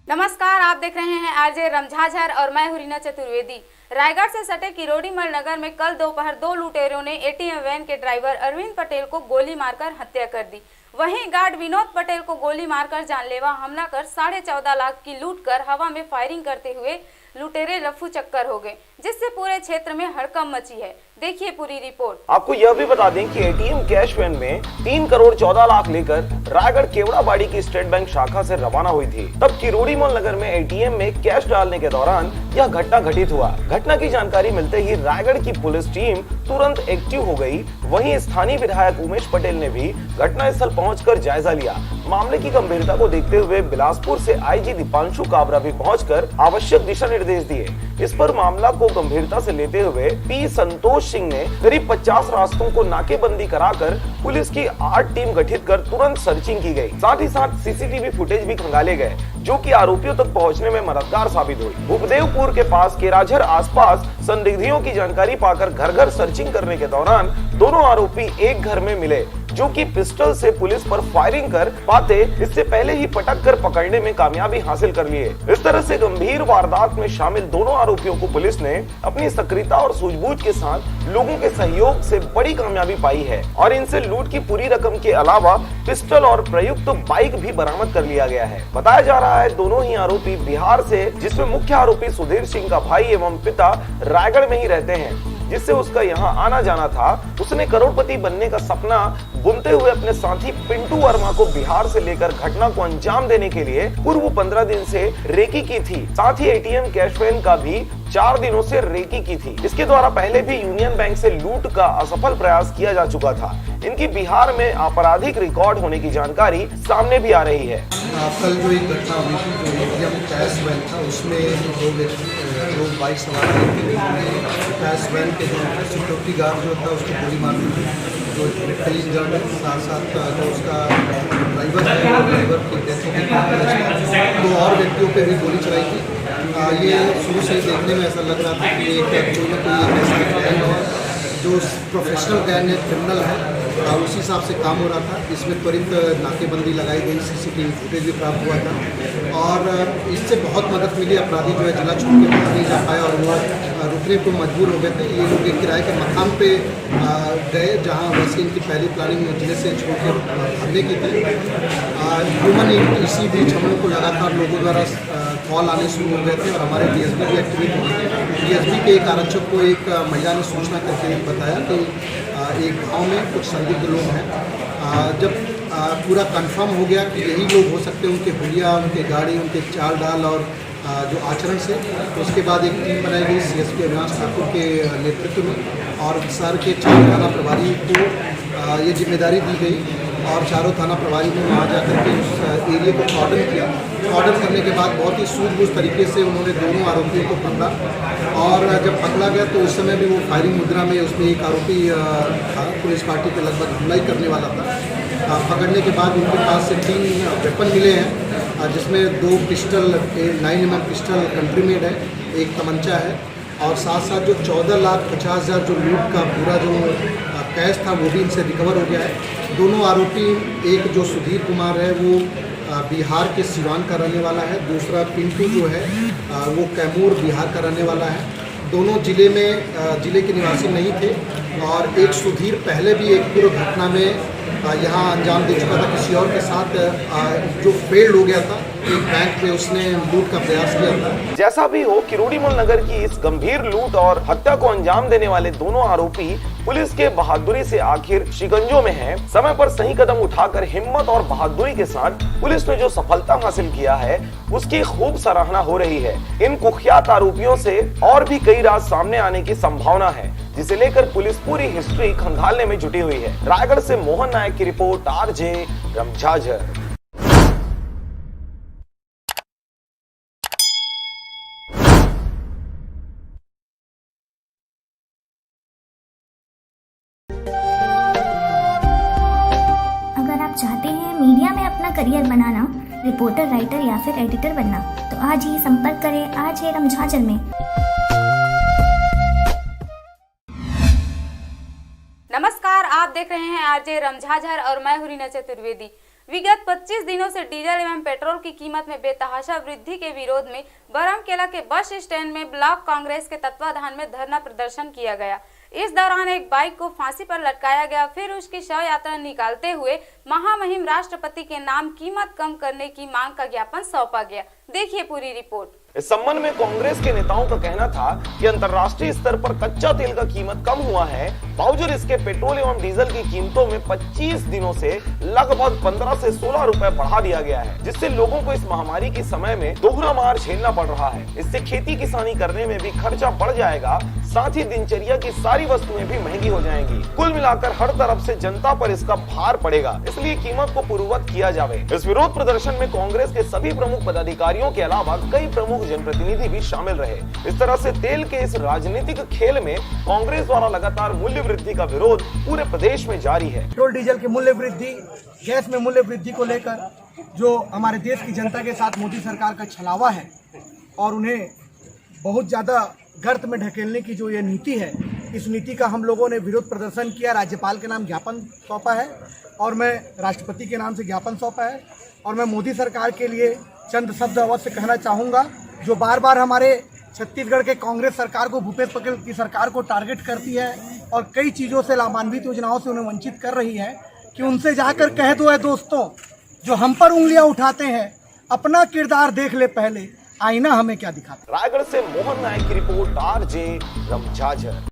नमस्कार, आप देख रहे हैं आरजे रमझाझर और मैं हूं रीना चतुर्वेदी। रायगढ़ से सटे किरोड़ीमल नगर में कल दोपहर 2 लुटेरों ने एटीएम वैन के ड्राइवर अरविंद पटेल को गोली मारकर हत्या कर दी। वहीं गार्ड विनोद पटेल को गोली मारकर जानलेवा हमला कर 14.5 लाख की लूट कर हवा में फायरिंग करते हुए लुटेरे रफू चक्कर हो गए, जिससे पूरे क्षेत्र में हड़कंप मची है। देखिए पूरी रिपोर्ट। आपको यह भी बता दें कि एटीएम कैश वैन में 3 करोड़ 14 लाख लेकर रायगढ़ केवड़ाबाड़ी की स्टेट बैंक शाखा से रवाना हुई थी। तब किरोड़ीमल नगर में एटीएम में कैश डालने के दौरान यह घटना घटित हुआ। घटना की जानकारी मिलते ही रायगढ़ की पुलिस टीम तुरंत एक्टिव हो गई। वहीं स्थानीय विधायक उमेश पटेल ने भी घटनास्थल पहुंचकर जायजा लिया। मामले की गंभीरता को देखते हुए बिलासपुर से आईजी दीपांशु काबरा भी पहुंचकर आवश्यक दिशा निर्देश दिए। इस पर मामला को गंभीरता से लेते हुए पी संतोष सिंह ने करीब 50 रास्तों को नाकेबंदी कराकर पुलिस की 8 टीम गठित कर तुरंत सर्चिंग की गई। साथ ही साथ सीसीटीवी फुटेज भी खंगाले गए, जो कि आरोपियों तक पहुंचने में मददगार साबित हुई। भूपदेवपुर के पास केराझर आसपास संदिग्धियों की जानकारी पाकर घर घर सर्चिंग करने के दौरान दोनों आरोपी एक घर में मिले, जो कि पिस्टल से पुलिस पर फायरिंग कर पाते इससे पहले ही पटक कर पकड़ने में कामयाबी हासिल कर लिए। इस तरह से गंभीर वारदात में शामिल दोनों आरोपियों को पुलिस ने अपनी सक्रियता और सूझबूझ के साथ लोगों के सहयोग से बड़ी कामयाबी पाई है और इनसे लूट की पूरी रकम के अलावा पिस्टल और प्रयुक्त बाइक भी बरामद कर लिया गया है। बताया जा रहा है दोनों ही आरोपी बिहार से, जिसमें मुख्य आरोपी सुधीर सिंह का भाई एवं पिता रायगढ़ में ही रहते हैं, जिससे उसका यहाँ आना जाना था। उसने करोड़पति बनने का सपना बुनते हुए अपने साथी पिंटू वर्मा को बिहार से लेकर घटना को अंजाम देने के लिए पूर्व 15 दिन से रेकी की थी। साथ ही एटीएम कैश वैन का भी 4 दिनों से रेकी की थी। इसके द्वारा पहले भी यूनियन बैंक से लूट का असफल प्रयास किया जा चुका था। इनकी बिहार में आपराधिक रिकॉर्ड होने की जानकारी सामने भी आ रही है। कल जो एक घटना हुई थी, जो एटीएम कैश वैन था, उसमें दो बाइक सवार कैश वैन के जो सिक्योरिटी गार्ड जो था उसको गोली मार दी, जो कई इंजर्ड है। साथ साथ जो उसका ड्राइवर है, ड्राइवर की डेथ हो गई। 2 और व्यक्तियों पे भी गोली चलाई थी। ये शुरू से देखने में ऐसा लग रहा था कि एक कोई ना कोई एक ऐसा गैंग है जो प्रोफेशनल गैंग है, क्रिमिनल है, उसी हिसाब से काम हो रहा था। इसमें त्वरित नाकेबंदी लगाई गई, सीसीटीवी फुटेज भी प्राप्त हुआ था और इससे बहुत मदद मिली। अपराधी जो है जिला छोड़ के बाहर नहीं जा पाया और वो रुकने को मजबूर हो गए थे। ये लोग एक किराए के मकान पे गए जहाँ वैसे इनकी पहली प्लानिंग जिले से छोड़ के भागने की थी। ह्यूमन इसी बीच हम लोग को लगातार लोगों द्वारा कॉल आने शुरू हो गए थे और हमारे डीएसपी भी एक्टिवेट हो गए थे। डीएसपी के एक आरक्षक को एक महिला ने सूचना करके बताया कि एक गांव में कुछ संदिग्ध लोग हैं। जब पूरा कंफर्म हो गया कि यही लोग हो सकते हैं, उनके हुलिया, उनके गाड़ी, उनके चाल डाल और जो आचरण से, तो उसके बाद एक टीम बनाई गई सीएसपी अविनाश ठाकुर के नेतृत्व में और शहर के 4 थाना प्रभारी को ये जिम्मेदारी दी गई और चारों थाना प्रभारी ने वहाँ जाकर के उस एरिया को कॉर्डन किया। कॉर्डन करने के बाद बहुत ही सूझबूझ तरीके से उन्होंने दोनों आरोपियों को पकड़ा और जब पकड़ा गया तो उस समय भी वो फायरिंग मुद्रा में, उसमें एक आरोपी पुलिस पार्टी पे लगभग हमला ही करने वाला था। पकड़ने के बाद उनके पास से 3 वेपन मिले हैं, जिसमें 2 pistol 9mm pistol country made है, एक तमंचा है और साथ साथ जो 14,50,000 जो लूट का पूरा जो कैश था वो भी इनसे रिकवर हो गया है। दोनों आरोपी, एक जो सुधीर कुमार है वो बिहार के सिवान का रहने वाला है, दूसरा पिंटू जो है वो कैमूर बिहार का रहने वाला है। दोनों जिले के निवासी नहीं थे और एक सुधीर पहले भी एक पूर्व घटना में यहाँ अंजाम दे चुका था किसी और के साथ, जो फेल्ड हो गया था। एक बैंक में उसने लूट का प्रयास किया था। जैसा भी हो, किरोड़ीमल नगर की इस गंभीर लूट और हत्या को अंजाम देने वाले दोनों आरोपी पुलिस के बहादुरी से आखिर शिकंजों में हैं। समय पर सही कदम उठाकर हिम्मत और बहादुरी के साथ पुलिस ने जो सफलता हासिल किया है उसकी खूब सराहना हो रही है। इन कुख्यात आरोपियों से और भी कई राज सामने आने की संभावना है, जिसे लेकर पुलिस पूरी हिस्ट्री खंगालने में जुटी हुई है। रायगढ़ से मोहन नायक की रिपोर्ट, आरजे रमझाझर। अगर आप चाहते हैं मीडिया में अपना करियर बनाना, रिपोर्टर, राइटर या फिर एडिटर बनना, तो आज ही संपर्क करें आरजे रमझाझर में। नमस्कार, आप देख रहे हैं आरजे रमझाझर और मैं हूं रीना चतुर्वेदी। विगत 25 दिनों से डीजल एवं पेट्रोल की कीमत में बेतहाशा वृद्धि के विरोध में बरमकेला के बस स्टैंड में ब्लॉक कांग्रेस के तत्वाधान में धरना प्रदर्शन किया गया। इस दौरान एक बाइक को फांसी पर लटकाया गया, फिर उसकी शव यात्रा निकालते हुए महामहिम राष्ट्रपति के नाम कीमत कम करने की मांग का ज्ञापन सौंपा गया। देखिए पूरी रिपोर्ट। इस संबंध में कांग्रेस के नेताओं का कहना था कि अंतर्राष्ट्रीय स्तर पर कच्चा तेल का कीमत कम हुआ है, बावजूद इसके पेट्रोल एवं डीजल की कीमतों में 25 दिनों से लगभग 15 से 16 रुपए बढ़ा दिया गया है, जिससे लोगों को इस महामारी के समय में दोहरा मार झेलना पड़ रहा है। इससे खेती किसानी करने में भी खर्चा बढ़ जाएगा, साथ ही दिनचर्या की सारी वस्तुएं भी महंगी हो जाएंगी। कुल मिलाकर हर तरफ से जनता पर इसका भार पड़ेगा, इसलिए कीमत को पूर्ववत किया जाए। इस विरोध प्रदर्शन में कांग्रेस के सभी प्रमुख पदाधिकारियों के अलावा कई प्रमुख जनप्रतिनिधि भी शामिल रहे। इस तरह से तेल के इस राजनीतिक खेल में कांग्रेस द्वारा लगातार मूल्य वृद्धि का विरोध पूरे प्रदेश में जारी है। पेट्रोल डीजल की मूल्य वृद्धि, गैस में मूल्य वृद्धि को लेकर जो हमारे देश की जनता के साथ मोदी सरकार का छलावा है और उन्हें बहुत ज्यादा गर्त में ढकेलने की जो ये नीति है, इस नीति का हम लोगों ने विरोध प्रदर्शन किया। राज्यपाल के नाम ज्ञापन सौंपा है और मैं राष्ट्रपति के नाम से ज्ञापन सौंपा है और मैं मोदी सरकार के लिए चंद शब्द अवश्य कहना चाहूँगा, जो बार बार हमारे छत्तीसगढ़ के कांग्रेस सरकार को, भूपेश बघेल की सरकार को टारगेट करती है और कई चीज़ों से, लाभान्वित योजनाओं से उन्हें वंचित कर रही है, कि उनसे जाकर कह दो है दोस्तों, जो हम पर उंगलियां उठाते हैं, अपना किरदार देख ले पहले, आईना हमें क्या दिखाता। रायगढ़ से मोहन नायक की रिपोर्ट, आरजे रमझाझर।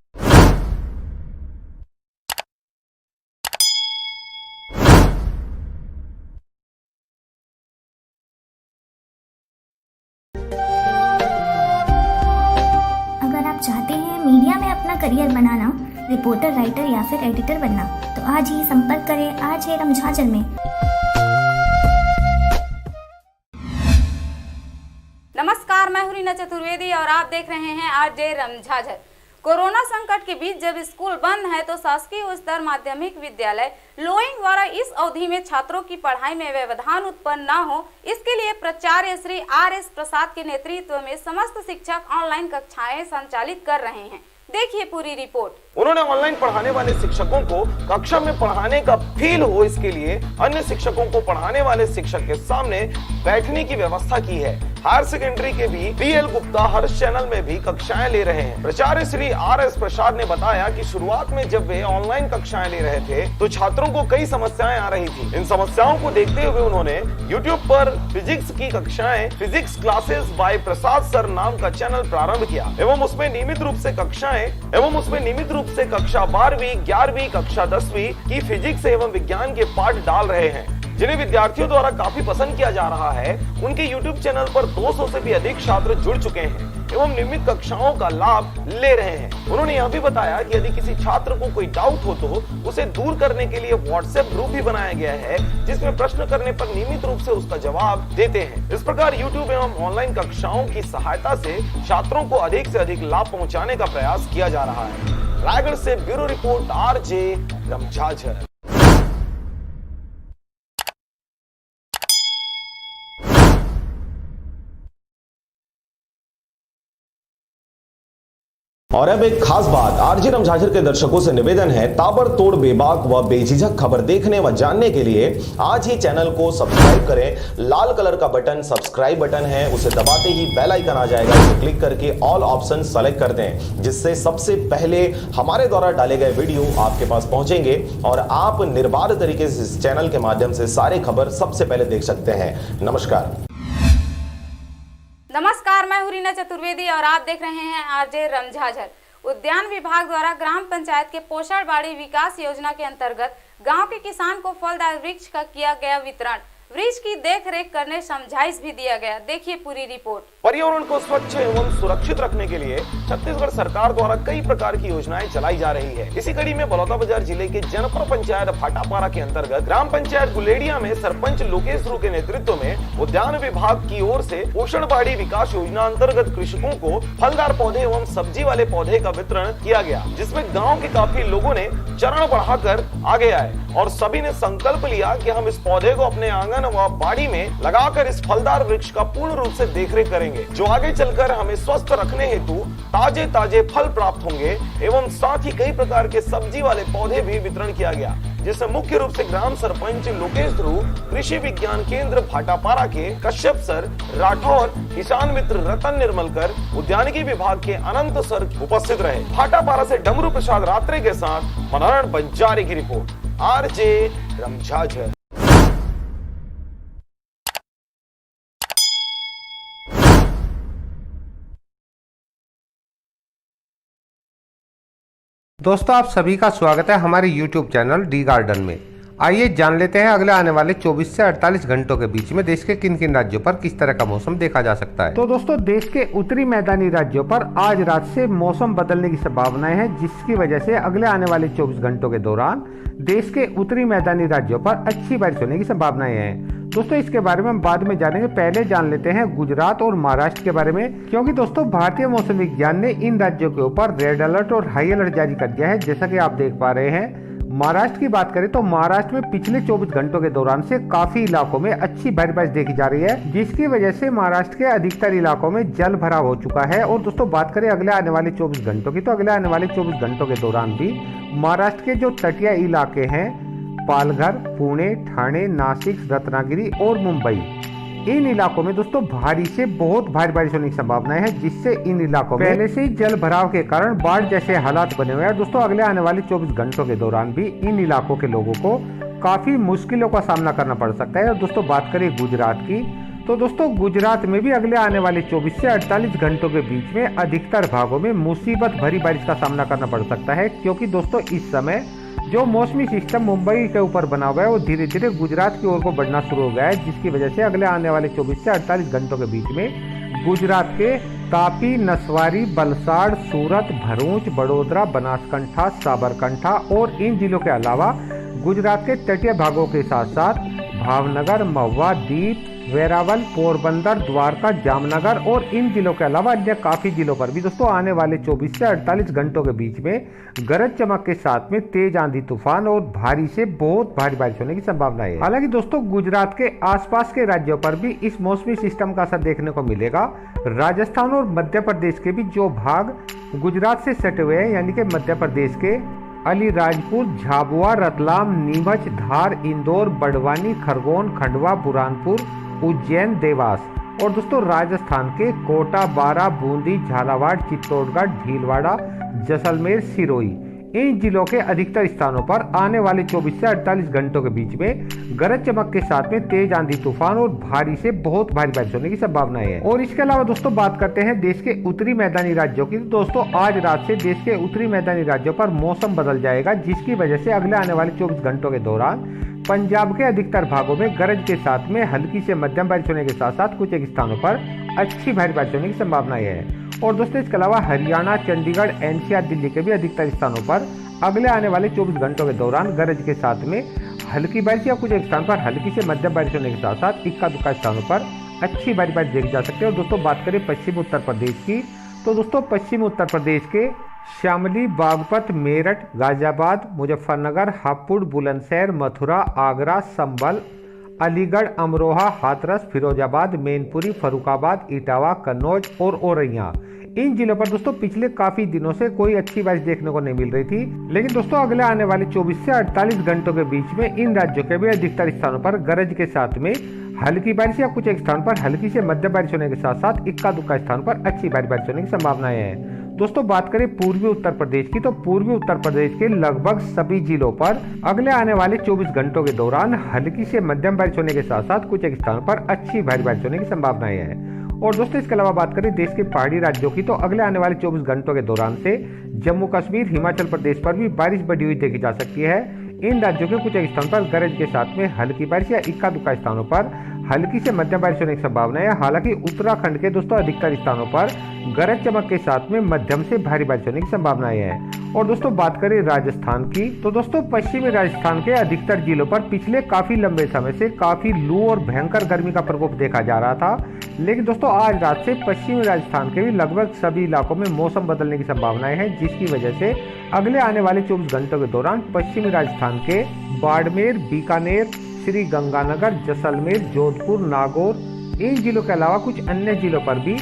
मीडिया में अपना करियर बनाना, रिपोर्टर, राइटर या फिर एडिटर बनना, तो आज ही संपर्क करें आज है रमझाझर में। नमस्कार, मैं हूं रीना चतुर्वेदी और आप देख रहे हैं आरजे रमझाझर। कोरोना संकट के बीच जब स्कूल बंद है तो शासकीय उच्चतर माध्यमिक विद्यालय लोइंग द्वारा इस अवधि में छात्रों की पढ़ाई में व्यवधान उत्पन्न न हो, इसके लिए प्राचार्य श्री RS प्रसाद के नेतृत्व में समस्त शिक्षक ऑनलाइन कक्षाएं संचालित कर रहे हैं। देखिए पूरी रिपोर्ट। उन्होंने ऑनलाइन पढ़ाने वाले शिक्षकों को कक्षा में पढ़ाने का फील हो, इसके लिए अन्य शिक्षकों को पढ़ाने वाले शिक्षक के सामने बैठने की व्यवस्था की है। हायर सेकेंडरी के भी PL गुप्ता हर्ष चैनल में भी कक्षाएं ले रहे हैं। प्राचार्य श्री RS प्रसाद ने बताया कि शुरुआत में जब वे ऑनलाइन कक्षाएं ले रहे थे तो छात्रों को कई समस्याएं आ रही थी। इन समस्याओं को देखते हुए उन्होंने YouTube पर फिजिक्स की कक्षाएं, फिजिक्स क्लासेस बाय प्रसाद सर नाम का चैनल प्रारंभ किया एवं उसमें नियमित रूप से कक्षा 12वीं, 11वीं, कक्षा 10वीं की फिजिक्स एवं विज्ञान के पाठ डाल रहे हैं, जिन्हें विद्यार्थियों द्वारा काफी पसंद किया जा रहा है। उनके YouTube चैनल पर 200 से भी अधिक छात्र जुड़ चुके हैं एवं नियमित कक्षाओं का लाभ ले रहे हैं। उन्होंने यह भी बताया कि यदि किसी छात्र को कोई डाउट हो तो उसे दूर करने के लिए WhatsApp ग्रुप भी बनाया गया है, जिसमें प्रश्न करने पर नियमित रूप से उसका जवाब देते हैं। इस प्रकार YouTube एवं ऑनलाइन कक्षाओं की सहायता से छात्रों को अधिक से अधिक लाभ पहुँचाने का प्रयास किया जा रहा है। रायगढ़ से ब्यूरो रिपोर्ट RJ रमझाझर। और अब एक खास बात, आरजे रमझाझर के दर्शकों से निवेदन है, ताबड़तोड़ बेबाक व बेझिझक खबर देखने व जानने के लिए आज ही चैनल को सब्सक्राइब करें। लाल कलर का बटन सब्सक्राइब बटन है, उसे दबाते ही बेल आइकन आ जाएगा, उसे क्लिक करके ऑल ऑप्शन सेलेक्ट कर दें, जिससे सबसे पहले हमारे द्वारा डाले गए वीडियो आपके पास पहुंचेंगे और आप निर्बाध तरीके से इस चैनल के माध्यम से सारे खबर सबसे पहले देख सकते हैं। नमस्कार। नमस्कार, मैं हूं रीना चतुर्वेदी और आप देख रहे हैं आरजे रमझाझर। उद्यान विभाग द्वारा ग्राम पंचायत के पोषण बाड़ी विकास योजना के अंतर्गत गांव के किसान को फलदार वृक्ष का किया गया वितरण। वृक्ष की देख रेख करने समझाइश भी दिया गया। देखिए पूरी रिपोर्ट। पर्यावरण को स्वच्छ एवं सुरक्षित रखने के लिए छत्तीसगढ़ सरकार द्वारा कई प्रकार की योजनाएं चलाई जा रही है। इसी कड़ी में बलौदाबाजार जिले के जनपद पंचायत भाटापारा के अंतर्गत ग्राम पंचायत गुलेडिया में सरपंच लोकेश रू के नेतृत्व में उद्यान विभाग की ओर से पोषण बाड़ी विकास योजना अंतर्गत कृषकों को फलदार पौधे एवं सब्जी वाले पौधे का वितरण किया गया, जिसमें गाँव के काफी लोगों ने चरण बढ़ाकर आगे आए और सभी ने संकल्प लिया कि हम इस पौधे को अपने आंगन व बाड़ी में लगाकर इस फलदार वृक्ष का पूर्ण रूप से देखरेख करेंगे, जो आगे चलकर हमें स्वस्थ रखने हेतु ताजे ताजे फल प्राप्त होंगे। एवं साथ ही कई प्रकार के सब्जी वाले पौधे भी वितरण किया गया, जिसमें मुख्य रूप से ग्राम सरपंच लोकेश ध्रुव, कृषि विज्ञान केंद्र भाटापारा के कश्यप सर, राठौर, किसान मित्र रतन निर्मलकर, उद्यानिकी विभाग के अनंत सर उपस्थित रहे। भाटापारा से डमरू प्रसाद रात्रे के साथ मनोहर बंजारे की रिपोर्ट, RJ रमझाझर। दोस्तों, आप सभी का स्वागत है हमारे YouTube चैनल डी गार्डन में। आइए जान लेते हैं अगले आने वाले 24 से 48 घंटों के बीच में देश के किन किन राज्यों पर किस तरह का मौसम देखा जा सकता है। तो दोस्तों, देश के उत्तरी मैदानी राज्यों पर आज रात से मौसम बदलने की संभावनाएं हैं, जिसकी वजह से अगले आने वाले 24 घंटों के दौरान देश के उत्तरी मैदानी राज्यों पर अच्छी बारिश होने की संभावनाएं हैं। दोस्तों, इसके बारे में हम बाद में जानेंगे। पहले जान लेते हैं गुजरात और महाराष्ट्र के बारे में, क्योंकि दोस्तों भारतीय मौसम विज्ञान ने इन राज्यों के ऊपर रेड अलर्ट और हाई अलर्ट जारी कर दिया है। जैसा कि आप देख पा रहे हैं, महाराष्ट्र की बात करें तो महाराष्ट्र में पिछले 24 घंटों के दौरान से काफी इलाकों में अच्छी भारी बारिश देखी जा रही है, जिसकी वजह से महाराष्ट्र के अधिकतर इलाकों में जल भराव हो चुका है। और दोस्तों बात करें अगले आने वाले 24 घंटों की, तो अगले आने वाले 24 घंटों के दौरान भी महाराष्ट्र के जो तटीय इलाके हैं, पालघर, पुणे, ठाणे, नासिक, रत्नागिरी और मुंबई, इन इलाकों में दोस्तों भारी से बहुत भारी बारिश होने की संभावना है, जिससे इन इलाकों में पहले से ही जल भराव के कारण बाढ़ जैसे हालात बने हुए हैं। दोस्तों अगले आने वाले 24 घंटों के दौरान भी इन इलाकों के लोगों को काफी मुश्किलों का सामना करना पड़ सकता है। और दोस्तों बात करें गुजरात की, तो दोस्तों गुजरात में भी अगले आने वाले 24 से 48 घंटों के बीच में अधिकतर भागों में मुसीबत भरी बारिश का सामना करना पड़ सकता है, क्योंकि दोस्तों इस समय जो मौसमी सिस्टम मुंबई के ऊपर बना हुआ है वो धीरे धीरे गुजरात की ओर को बढ़ना शुरू हो गया है, जिसकी वजह से अगले आने वाले 24 से 48 घंटों के बीच में गुजरात के तापी, नसवारी, वलसाड़, सूरत, भरूच, बड़ोदरा, बनासकांठा, साबरकांठा और इन जिलों के अलावा गुजरात के तटीय भागों के साथ साथ भावनगर, महुआ, दीप, वेरावल, पोरबंदर, द्वारका, जामनगर और इन जिलों के अलावा अन्य काफी जिलों पर भी दोस्तों आने वाले 24 से 48 घंटों के बीच में गरज चमक के साथ में तेज आंधी तूफान और भारी से बहुत भारी बारिश होने की संभावना है। हालांकि दोस्तों गुजरात के आसपास के राज्यों पर भी इस मौसमी सिस्टम का असर देखने को मिलेगा। राजस्थान और मध्य प्रदेश के भी जो भाग गुजरात से सटे हुए हैं यानी कि मध्य प्रदेश के अलीराजपुर, झाबुआ, रतलाम, नीमच, धार, इंदौर, बड़वानी, खरगोन, खंडवा, बुरहानपुर, उज्जैन, देवास और दोस्तों राजस्थान के कोटा, बारा, बूंदी, झालावाड़, चित्तौड़गढ़, भीलवाड़ा, जैसलमेर, सिरोही इन जिलों के अधिकतर स्थानों पर आने वाले 24 से 48 घंटों के बीच में गरज चमक के साथ में तेज आंधी तूफान और भारी से बहुत भारी बारिश होने की संभावना है। और इसके अलावा दोस्तों बात करते हैं देश के उत्तरी मैदानी राज्यों की। दोस्तों आज रात से देश के उत्तरी मैदानी राज्यों पर मौसम बदल जाएगा, जिसकी वजह से अगले आने वाले 24 घंटों के दौरान पंजाब के अधिकतर भागों में गरज के साथ में हल्की से मध्यम बारिश होने के साथ साथ कुछ एक स्थानों पर अच्छी भारी बारिश होने की संभावना है। और दोस्तों इसके अलावा हरियाणा, चंडीगढ़, एनसीआर, दिल्ली के भी अधिकतर स्थानों पर अगले आने वाले 24 घंटों के दौरान गरज के साथ में हल्की बारिश या कुछ एक स्थान पर हल्की से मध्यम बारिश होने के साथ साथ इक्का दुक्का स्थानों पर अच्छी भारी बारिश देखी जा सकती है। और दोस्तों बात करें पश्चिमी उत्तर प्रदेश की, तो दोस्तों पश्चिमी उत्तर प्रदेश के शामली, बागपत, मेरठ, गाजियाबाद, मुजफ्फरनगर, हापुड़, बुलंदशहर, मथुरा, आगरा, संभल, अलीगढ़, अमरोहा, हाथरस, फिरोजाबाद, मैनपुरी, फर्रुखाबाद, इटावा, कन्नौज और औरैया इन जिलों पर दोस्तों पिछले काफी दिनों से कोई अच्छी बारिश देखने को नहीं मिल रही थी। लेकिन दोस्तों अगले आने वाले 24 से 48 घंटों के बीच में इन राज्यों के भी अधिकतर स्थानों पर गरज के साथ में हल्की बारिश या कुछ एक स्थान पर हल्की से मध्यम बारिश होने के साथ साथ इक्का दुक्का स्थान पर अच्छी भारी बारिश होने की संभावनाएं हैं। दोस्तों बात करें पूर्वी उत्तर प्रदेश की, तो पूर्वी उत्तर प्रदेश के लगभग सभी जिलों पर अगले आने वाले 24 घंटों के दौरान हल्की से मध्यम बारिश होने के साथ साथ कुछ एक स्थान पर अच्छी भारी बारिश होने की संभावनाएं हैं। और दोस्तों इसके अलावा बात करें देश के पहाड़ी राज्यों की, तो अगले आने वाले 24 घंटों के दौरान से जम्मू कश्मीर, हिमाचल प्रदेश पर भी बारिश बढ़ी हुई देखी जा सकती है। इन राज्यों के कुछ एक स्थान पर गरज के साथ में हल्की बारिश या इक्का दुक्का स्थानों पर हल्की से मध्यम बारिश होने की संभावना है। हालांकि उत्तराखंड के दोस्तों अधिकतर स्थानों पर गरज चमक के साथ में मध्यम से भारी बारिश होने की संभावनाएं हैं। और दोस्तों बात करें राजस्थान की, तो दोस्तों पश्चिमी राजस्थान के अधिकतर जिलों पर पिछले काफी लंबे समय से काफी लू और भयंकर गर्मी का प्रकोप देखा जा रहा था। लेकिन दोस्तों आज रात से पश्चिमी राजस्थान के भी लगभग सभी इलाकों में मौसम बदलने की संभावनाएं हैं, जिसकी वजह से अगले आने वाले 24 घंटों के दौरान पश्चिमी राजस्थान के बाड़मेर, बीकानेर, श्री गंगानगर, जैसलमेर, जोधपुर, नागौर इन जिलों के अलावा कुछ अन्य जिलों पर भी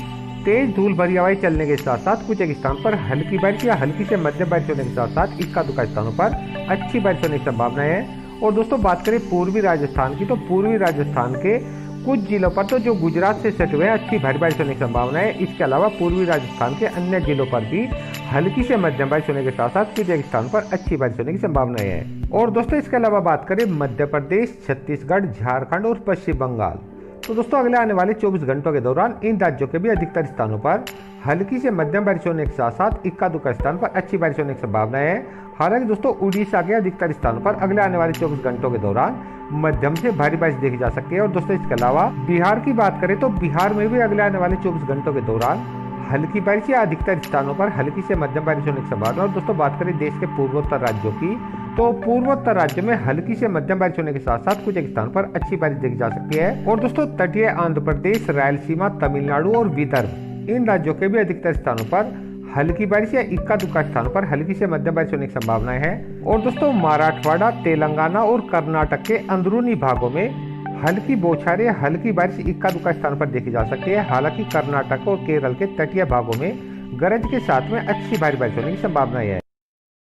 तेज धूल भरी हवाएं चलने के साथ साथ कुछ एक स्थान पर हल्की बारिश या हल्की से मध्यम बारिश होने के साथ साथ इक्का दुक्का स्थानों पर अच्छी बारिश होने की संभावना है। और दोस्तों बात करें पूर्वी राजस्थान की, तो पूर्वी राजस्थान के कुछ जिलों पर तो जो गुजरात से सटे हुए अच्छी भारी बारिश होने की संभावना है। इसके अलावा पूर्वी राजस्थान के अन्य जिलों पर भी हल्की से मध्यम बारिश होने के साथ साथ कुछ एक स्थान पर अच्छी बारिश होने की संभावना है। और दोस्तों इसके अलावा बात करें मध्य प्रदेश, छत्तीसगढ़, झारखंड और पश्चिम बंगाल, तो दोस्तों अगले आने वाले 24 घंटों के दौरान इन राज्यों के भी अधिकतर स्थानों पर हल्की से मध्यम बारिश होने के साथ साथ इक्का दुक्का स्थान पर अच्छी बारिश होने की संभावना है। हालांकि दोस्तों उड़ीसा के अधिकतर स्थानों पर अगले आने वाले 24 घंटों के दौरान मध्यम से भारी बारिश देखी जा सकती है। और दोस्तों इसके अलावा बिहार की बात करें तो बिहार में भी अगले आने वाले 24 घंटों के दौरान हल्की बारिश या अधिकतर स्थानों पर हल्की से मध्यम बारिश होने की संभावना। और दोस्तों बात करें देश के पूर्वोत्तर राज्यों की, तो पूर्वोत्तर राज्य में हल्की से मध्यम बारिश होने के साथ साथ कुछ एक स्थान पर अच्छी बारिश देखी जा सकती है। और दोस्तों तटीय आंध्र प्रदेश, रायलसीमा, तमिलनाडु और विदर्भ इन राज्यों के भी अधिकतर स्थानों पर हल्की बारिश या इक्का दुक्का स्थानों पर हल्की से मध्यम बारिश होने की संभावना है। और दोस्तों मराठवाड़ा, तेलंगाना और कर्नाटक के अंदरूनी भागों में हल्की बौछारें, हल्की बारिश इक्का दुक्का स्थान पर देखी जा सकती है। हालांकि कर्नाटक और केरल के तटीय भागों में गरज के साथ में अच्छी भारी बारिश होने की संभावना है।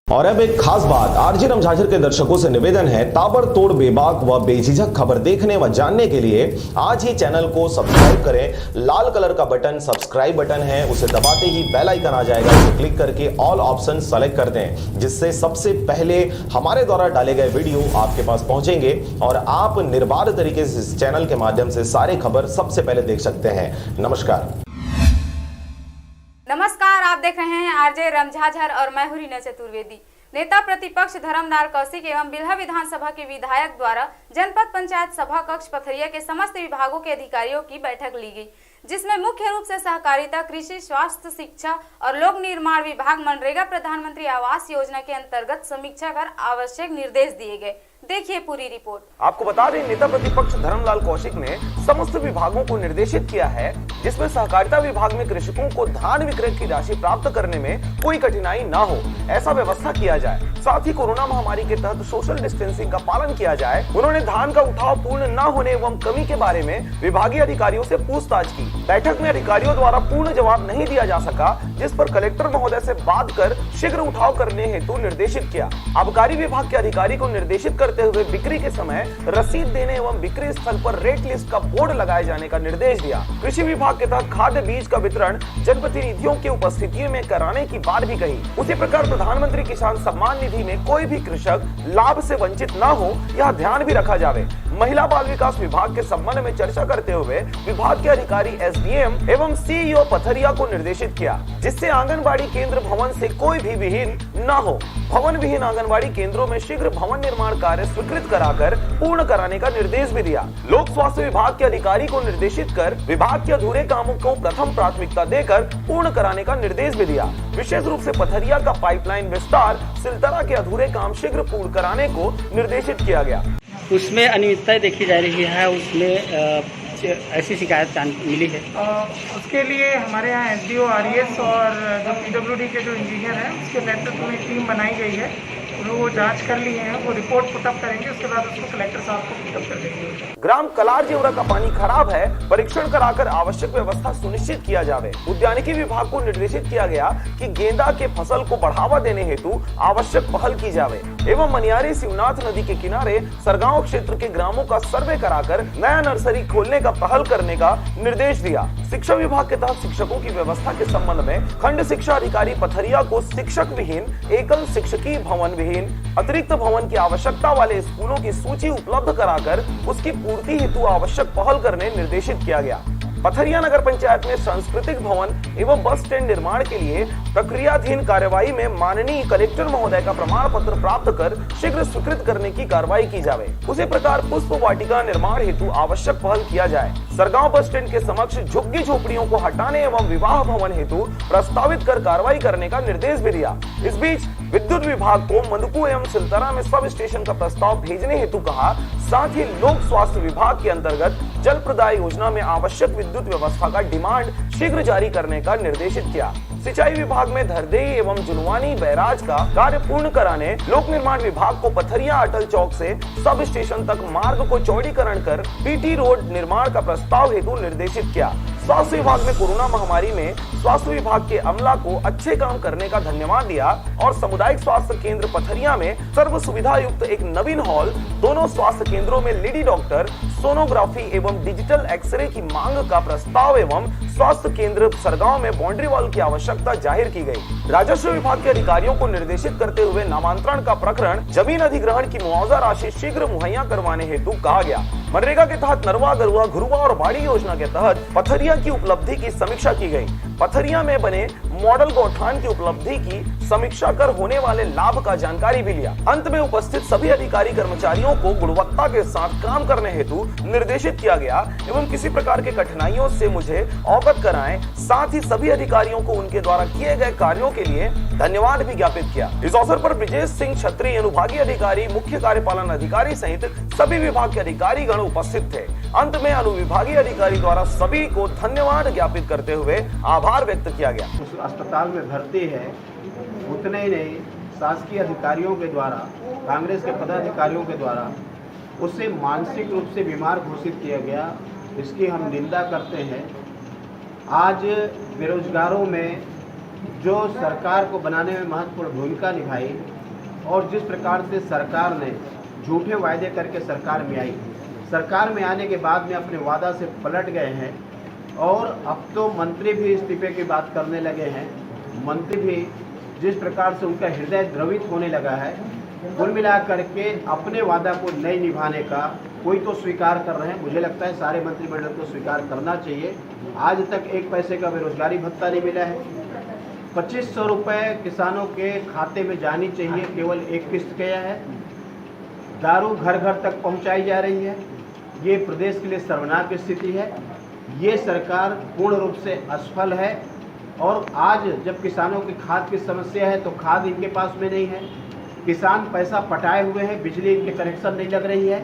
और अब एक खास बात, आरजे रमझाझर के दर्शकों से निवेदन है, ताबड़तोड़ बेबाक व बेझिझक खबर देखने व जानने के लिए आज ही चैनल को सब्सक्राइब करें। लाल कलर का बटन सब्सक्राइब बटन है, उसे दबाते ही बेल आइकन आ जाएगा, उसे क्लिक करके ऑल ऑप्शन सेलेक्ट कर दें, जिससे सबसे पहले हमारे द्वारा डाले गए वीडियो आपके पास पहुंचेंगे और आप निर्बाध तरीके से इस चैनल के माध्यम से सारे खबर सबसे पहले देख सकते हैं। नमस्कार, आप देख रहे हैं आरजे रमझाझर और मैं हूं रीना चतुर्वेदी। नेता प्रतिपक्ष धर्मनार कौशिक एवं बिल्हा विधानसभा के विधायक द्वारा जनपद पंचायत सभा कक्ष पथरिया के समस्त विभागों के अधिकारियों की बैठक ली गई, जिसमें मुख्य रूप से सहकारिता, कृषि, स्वास्थ्य, शिक्षा और लोक निर्माण विभाग, मनरेगा, प्रधानमंत्री आवास योजना के अंतर्गत समीक्षा कर आवश्यक निर्देश दिए गए। देखिए पूरी रिपोर्ट। आपको बता दें, नेता प्रतिपक्ष धर्मलाल कौशिक ने समस्त विभागों को निर्देशित किया है, जिसमें सहकारिता विभाग में कृषकों को धान विक्रय की राशि प्राप्त करने में कोई कठिनाई न हो, ऐसा व्यवस्था किया जाए। साथ ही कोरोना महामारी के तहत सोशल डिस्टेंसिंग का पालन किया जाए। उन्होंने धान का उठाव पूर्ण न होने एवं कमी के बारे में विभागीय अधिकारियों से पूछताछ की। बैठक में अधिकारियों द्वारा पूर्ण जवाब नहीं दिया जा सका, जिस पर कलेक्टर महोदय से बात कर शीघ्र उठाव करने हेतु निर्देशित किया। आबकारी विभाग के अधिकारी को निर्देशित करते हुए बिक्री के समय रसीद देने एवं बिक्री स्थल पर रेट लिस्ट का बोर्ड लगाए जाने का निर्देश दिया। कृषि विभाग के तहत खाद्य बीज का वितरण जनप्रतिनिधियों की उपस्थिति में कराने की बात भी कही। उसी प्रकार प्रधानमंत्री किसान सम्मान निधि में कोई भी कृषक लाभ से वंचित न हो, यह ध्यान भी रखा जावे। महिला बाल विकास विभाग के संबंध में चर्चा करते हुए विभाग के अधिकारी एसडीएम एवं सीईओ पथरिया को निर्देशित किया, जिससे आंगनबाड़ी केंद्र भवन से कोई भी विहीन न हो। भवन विहीन आंगनबाड़ी केंद्रों में शीघ्र भवन निर्माण कार्य स्वीकृत कराकर पूर्ण कराने का निर्देश भी दिया। लोक स्वास्थ्य विभाग के अधिकारी को निर्देशित कर विभाग के अधूरे कामों को प्रथम प्राथमिकता देकर पूर्ण कराने का निर्देश भी दिया। विशेष रूप से पथरिया का पाइपलाइन विस्तार, सिलतरा के अधूरे काम शीघ्र पूर्ण कराने को निर्देशित किया गया। उसमें अनियमितताएं देखी जा रही है, उसमें ऐसी शिकायत मिली है। उसके लिए हमारे यहाँ एसडीओ, आरईएस और जो पीडब्ल्यूडी के जो इंजीनियर हैं उसके नेतृत्व में टीम बनाई गई है। वो जांच कर लिए हैं, वो रिपोर्ट पुटअप करेंगे, उसके बाद उसको कलेक्टर साहब को पुटअप कर देंगे। ग्राम कलार जेवरा का पानी खराब है, परीक्षण कराकर आवश्यक व्यवस्था सुनिश्चित किया जावे। उद्यानिकी विभाग को निर्देशित किया गया कि गेंदा के फसल को बढ़ावा देने हेतु आवश्यक पहल की जावे एवं मनियारी शिवनाथ नदी के किनारे सरगांव क्षेत्र के ग्रामों का सर्वे कराकर नया नर्सरी खोलने का पहल करने का निर्देश दिया। शिक्षा विभाग के तहत शिक्षकों की व्यवस्था के संबंध में खंड शिक्षा अधिकारी पथरिया को शिक्षक विहीन, एकल शिक्षकीय भवन विहीन, अतिरिक्त भवन की आवश्यकता वाले स्कूलों की सूची उपलब्ध कराकर उसकी पूर्ति हेतु आवश्यक पहल करने निर्देशित किया गया। पथरिया नगर पंचायत में सांस्कृतिक भवन एवं बस स्टैंड निर्माण के लिए प्रक्रियाधीन कार्यवाही में माननीय कलेक्टर महोदय का प्रमाण पत्र प्राप्त कर शीघ्र स्वीकृत करने की कार्रवाई की जावे। उसी प्रकार पुष्प वाटिका निर्माण हेतु आवश्यक पहल किया जाए। सरगांव बस स्टैंड के समक्ष झुग्गी झोपड़ियों को हटाने एवं विवाह भवन हेतु प्रस्तावित कर कार्रवाई करने का निर्देश भी दिया। इस बीच विद्युत विभाग को मधुकू एवं सिलतरा में सब स्टेशन का प्रस्ताव भेजने हेतु कहा। साथ ही लोक स्वास्थ्य विभाग के अंतर्गत जल प्रदाय योजना में आवश्यक विद्युत व्यवस्था का डिमांड शीघ्र जारी करने का निर्देशित किया। सिंचाई विभाग में धरदेई एवं जुनवानी बैराज का कार्य पूर्ण कराने, लोक निर्माण विभाग को पथरिया अटल चौक से सब स्टेशन तक मार्ग को चौड़ीकरण कर पीटी रोड निर्माण का प्रस्ताव हेतु निर्देशित किया। स्वास्थ्य विभाग में कोरोना महामारी में स्वास्थ्य विभाग के अमला को अच्छे काम करने का धन्यवाद दिया और सामुदायिक स्वास्थ्य केंद्र पथरिया में सर्व सुविधा युक्त एक नवीन हॉल, दोनों स्वास्थ्य केंद्रों में लेडी डॉक्टर, सोनोग्राफी एवं डिजिटल एक्सरे की मांग का प्रस्ताव एवं स्वास्थ्य केंद्र सरगांव में बाउंड्री वॉल की आवश्यकता जाहिर की गई। राजस्व विभाग के अधिकारियों को निर्देशित करते हुए नामांतरण का प्रकरण, जमीन अधिग्रहण की मुआवजा राशि शीघ्र मुहैया करवाने हेतु कहा गया। मनरेगा के तहत नरवा, गरुआ, घुरुआ और बाड़ी योजना के तहत पथरिया की उपलब्धि की समीक्षा की गई। पथरिया में बने मॉडल गौठान की उपलब्धि की समीक्षा कर होने वाले लाभ का जानकारी भी लिया। अंत में उपस्थित सभी अधिकारी कर्मचारियों को गुणवत्ता के साथ काम करने हेतु निर्देशित किया गया एवं किसी प्रकार के कठिनाइयों से मुझे अवगत कराएं। साथ ही सभी अधिकारियों को उनके द्वारा किए गए कार्यों के लिए धन्यवाद भी ज्ञापित किया। इस अवसर पर ब्रिजेश सिंह छत्री, अनुभागीय अधिकारी, मुख्य कार्यपालन अधिकारी सहित सभी विभाग के अधिकारी गण उपस्थित थे। अंत में अनुविभागीय अधिकारी द्वारा सभी को धन्यवाद ज्ञापित करते हुए आभार व्यक्त किया गया। उस अस्पताल में भर्ती है, उतने ही नहीं, शासकीय अधिकारियों के द्वारा, कांग्रेस के पदाधिकारियों के द्वारा उसे मानसिक रूप से बीमार घोषित किया गया। इसकी हम निंदा करते हैं। आज बेरोजगारों में जो सरकार को बनाने में महत्वपूर्ण भूमिका निभाई और जिस प्रकार से सरकार ने झूठे वायदे करके सरकार में आई, सरकार में आने के बाद में अपने वादा से पलट गए हैं और अब तो मंत्री भी इस्तीफे की बात करने लगे हैं। मंत्री भी जिस प्रकार से उनका हृदय द्रवित होने लगा है, कुल मिला करके अपने वादा को नहीं निभाने का कोई तो स्वीकार कर रहे हैं। मुझे लगता है सारे मंत्रिमंडल को स्वीकार करना चाहिए। आज तक एक पैसे का बेरोजगारी भत्ता नहीं मिला है। 2500 रुपये किसानों के खाते में जानी चाहिए, केवल एक किस्त गया है। दारू घर घर तक पहुंचाई जा रही है। ये प्रदेश के लिए शर्मनाक स्थिति है। ये सरकार पूर्ण रूप से असफल है। और आज जब किसानों की खाद की समस्या है तो खाद इनके पास में नहीं है, किसान पैसा पटाए हुए हैं, बिजली इनके कनेक्शन नहीं लग रही है।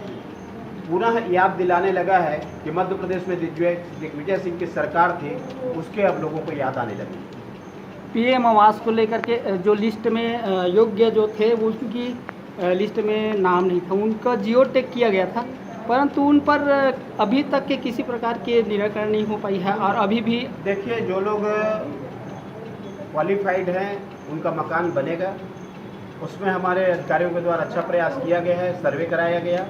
पुनः याद दिलाने लगा है कि मध्य प्रदेश में दिग्विजय सिंह की सरकार थी, उसके अब लोगों को याद आने लगी। पीएम आवास को लेकर के जो लिस्ट में योग्य जो थे वो क्योंकि लिस्ट में नाम नहीं था, उनका जियो टैग किया गया था, परंतु उन पर अभी तक के किसी प्रकार की निराकरण नहीं हो पाई है। और अभी भी देखिए, जो लोग क्वालिफाइड हैं उनका मकान बनेगा, उसमें हमारे अधिकारियों के द्वारा अच्छा प्रयास किया गया है। सर्वे कराया गया,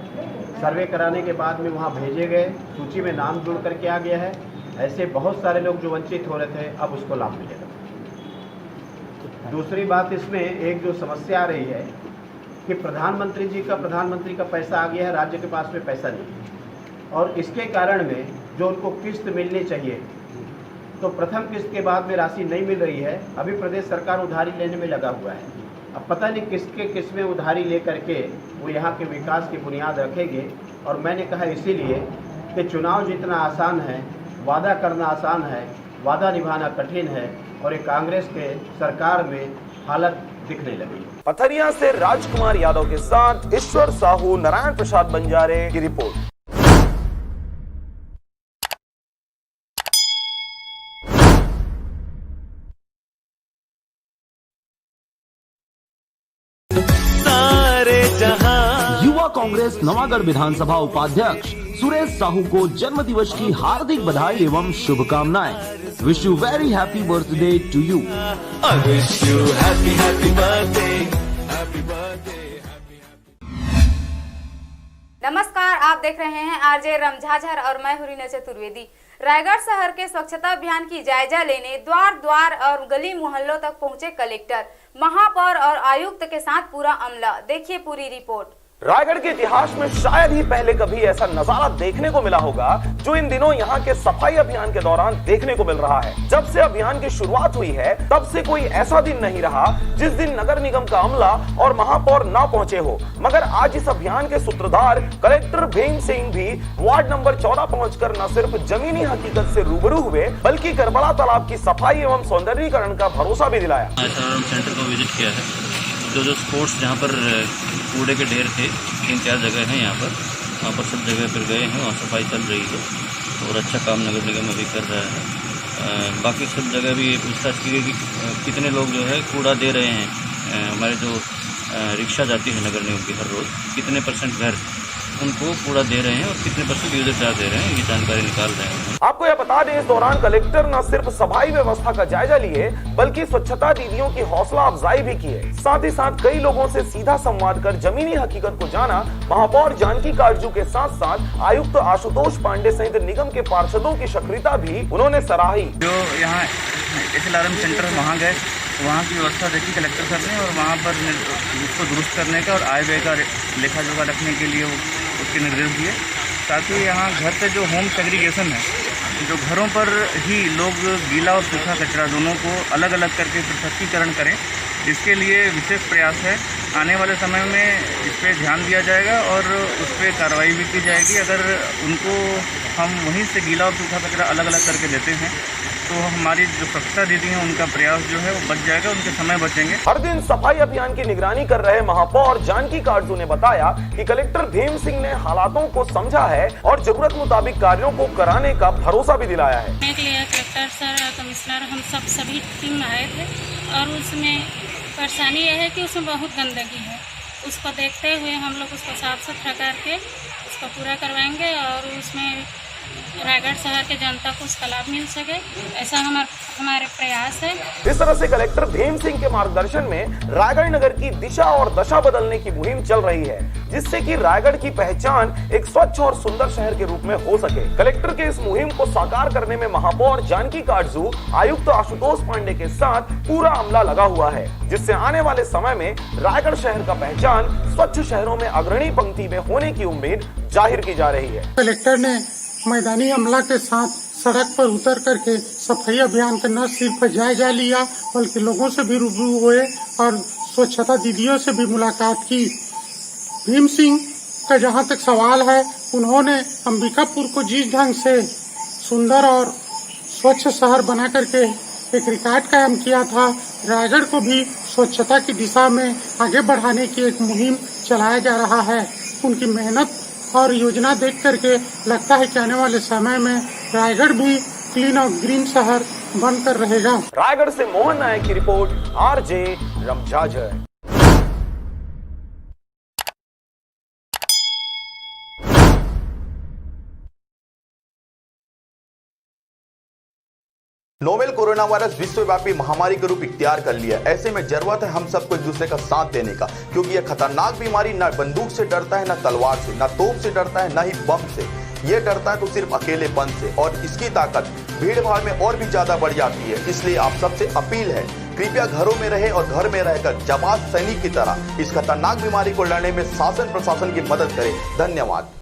सर्वे कराने के बाद में वहाँ भेजे गए, सूची में नाम जुड़ करके आ गया है। ऐसे बहुत सारे लोग जो वंचित हो रहे थे अब उसको लाभ मिलेगा। दूसरी बात, इसमें एक जो समस्या आ रही है कि प्रधानमंत्री का पैसा आ गया है, राज्य के पास में पैसा नहीं है, और इसके कारण में जो उनको किस्त मिलनी चाहिए तो प्रथम किस्त के बाद में राशि नहीं मिल रही है। अभी प्रदेश सरकार उधारी लेने में लगा हुआ है। अब पता नहीं किस में उधारी ले करके वो यहाँ के विकास की बुनियाद रखेंगे। और मैंने कहा इसीलिए कि चुनाव जीतना आसान है, वादा करना आसान है, वादा निभाना कठिन है, और ये कांग्रेस के सरकार में हालत दिखने लगी। पथरिया से राजकुमार यादव के साथ ईश्वर साहू, नारायण प्रसाद बंजारे की रिपोर्ट। युवा कांग्रेस नवागढ़ विधानसभा उपाध्यक्ष सुरेश साहू को जन्मदिवस की हार्दिक बधाई एवं शुभकामनाएं। Wish you very happy birthday to you. नमस्कार, आप देख रहे हैं आरजे रमझाझर और मैं हूं रीना चतुर्वेदी। रायगढ़ शहर के स्वच्छता अभियान की जायजा लेने द्वार द्वार और गली मोहल्लों तक पहुंचे कलेक्टर, महापौर और आयुक्त के साथ पूरा अमला। देखिए पूरी रिपोर्ट। रायगढ़ के इतिहास में शायद ही पहले कभी ऐसा नजारा देखने को मिला होगा जो इन दिनों यहाँ के सफाई अभियान के दौरान देखने को मिल रहा है। जब से अभियान की शुरुआत हुई है तब से कोई ऐसा दिन नहीं रहा जिस दिन नगर निगम का अमला और महापौर ना पहुंचे हो। मगर आज इस अभियान के सूत्रधार कलेक्टर भीम सिंह भी वार्ड नंबर 14 पहुंचकर न सिर्फ जमीनी हकीकत से रूबरू हुए बल्कि करबला तालाब की सफाई एवं सौंदर्यीकरण का भरोसा भी दिलाया। सेंटर को विजिट किया है, जो स्पोर्ट्स जहाँ पर कूड़े के ढेर थे 3-4 जगह हैं यहाँ पर, वहाँ पर सब जगह पर गए हैं, वहाँ सफाई चल रही है और अच्छा काम नगर निगम अभी कर रहा है। बाकी सब जगह भी पूछताछ की गई कि कितने लोग जो है कूड़ा दे रहे हैं। हमारे जो रिक्शा जाती है नगर निगम की हर रोज़, कितने % घर उनको कूड़ा दे रहे हैं और कितने % यूजर चार्ज दे रहे हैं, ये जानकारी निकाल रहे हैं। आपको यह बता दें, इस दौरान कलेक्टर न सिर्फ सफाई व्यवस्था का जायजा लिए बल्कि स्वच्छता दीदियों की हौसला अफजाई भी की है। साथ ही साथ कई लोगों से सीधा संवाद कर जमीनी हकीकत को जाना। महापौर जानकी काटजू के साथ साथ आयुक्त आशुतोष पांडे सहित निगम के पार्षदों की सक्रियता भी उन्होंने सराही। जो यहाँ SLRM सेंटर वहाँ गए, वहाँ की व्यवस्था देखी कलेक्टर सर ने और वहाँ पर उसको दुरुस्त करने का और आय व्यय का लेखा जोखा रखने के लिए उसके निर्देश दिए। साथ ही यहाँ घर पे जो होम सेग्रीगेशन है, जो घरों पर ही लोग गीला और सूखा कचरा दोनों को अलग अलग करके पृथक्कीकरण करें, इसके लिए विशेष प्रयास है। आने वाले समय में इस पर ध्यान दिया जाएगा और उस पर कार्रवाई भी की जाएगी। अगर उनको हम वहीं से गीला और सूखा कचरा अलग अलग करके देते हैं तो हमारी जो स्वच्छता दीदी हैं उनका प्रयास जो है वो बच जाएगा, उनके समय बचेंगे। हर दिन सफाई अभियान की निगरानी कर रहे महापौर जानकी काटजू ने बताया कि कलेक्टर भीम सिंह ने हालातों को समझा है और जरूरत मुताबिक कार्यों को कराने का भरोसा भी दिलाया है। कलेक्टर सर, कमिश्नर, हम सभी टीम आए थे और उसमें परेशानी यह है कि उसमें बहुत गंदगी है। उसको देखते हुए हम लोग उसको साफ सुथरा करके उसको पूरा करवाएंगे और उसमें रायगढ़ शहर के जनता को उसका लाभ मिल सके, ऐसा हमारे प्रयास है। इस तरह से कलेक्टर भीम सिंह के मार्गदर्शन में रायगढ़ नगर की दिशा और दशा बदलने की मुहिम चल रही है, जिससे कि रायगढ़ की पहचान एक स्वच्छ और सुंदर शहर के रूप में हो सके। कलेक्टर के इस मुहिम को साकार करने में महापौर जानकी काटजू, आयुक्त आशुतोष पांडे के साथ पूरा अमला लगा हुआ है, जिससे आने वाले समय में रायगढ़ शहर का पहचान स्वच्छ शहरों में अग्रणी पंक्ति में होने की उम्मीद जाहिर की जा रही है। कलेक्टर ने मैदानी अमला के साथ सड़क पर उतर करके सफाई अभियान का न सिर्फ जायजा लिया बल्कि लोगों से भी रूबरू हुए और स्वच्छता दीदियों से भी मुलाकात की। भीम सिंह का जहां तक सवाल है, उन्होंने अंबिकापुर को जिस ढंग से सुंदर और स्वच्छ शहर बना करके एक रिकॉर्ड कायम किया था। रायगढ़ को भी स्वच्छता की दिशा में आगे बढ़ाने की एक मुहिम चलाया जा रहा है। उनकी मेहनत और योजना देख करके लगता है कि आने वाले समय में रायगढ़ भी क्लीन और ग्रीन शहर बनकर रहेगा। रायगढ़ से मोहन नायक की report, RJ Ramjhajhar. Novel corona virus विश्वव्यापी महामारी का रूप इख्तियार कर लिया। ऐसे में जरूरत है हम सबको एक दूसरे का साथ देने का, क्योंकि यह खतरनाक बीमारी न बंदूक से डरता है, न तलवार से, न तोप से डरता है, न ही बम से। ये डरता है तो सिर्फ अकेलेपन से, और इसकी ताकत भीड़ भाड़ में और भी ज्यादा बढ़ जाती है। इसलिए आप सबसे अपील है, कृपया घरों में रहे और घर में रहकर जाबाज सैनिक की तरह इस खतरनाक बीमारी को लड़ने में शासन प्रशासन की मदद करें। धन्यवाद।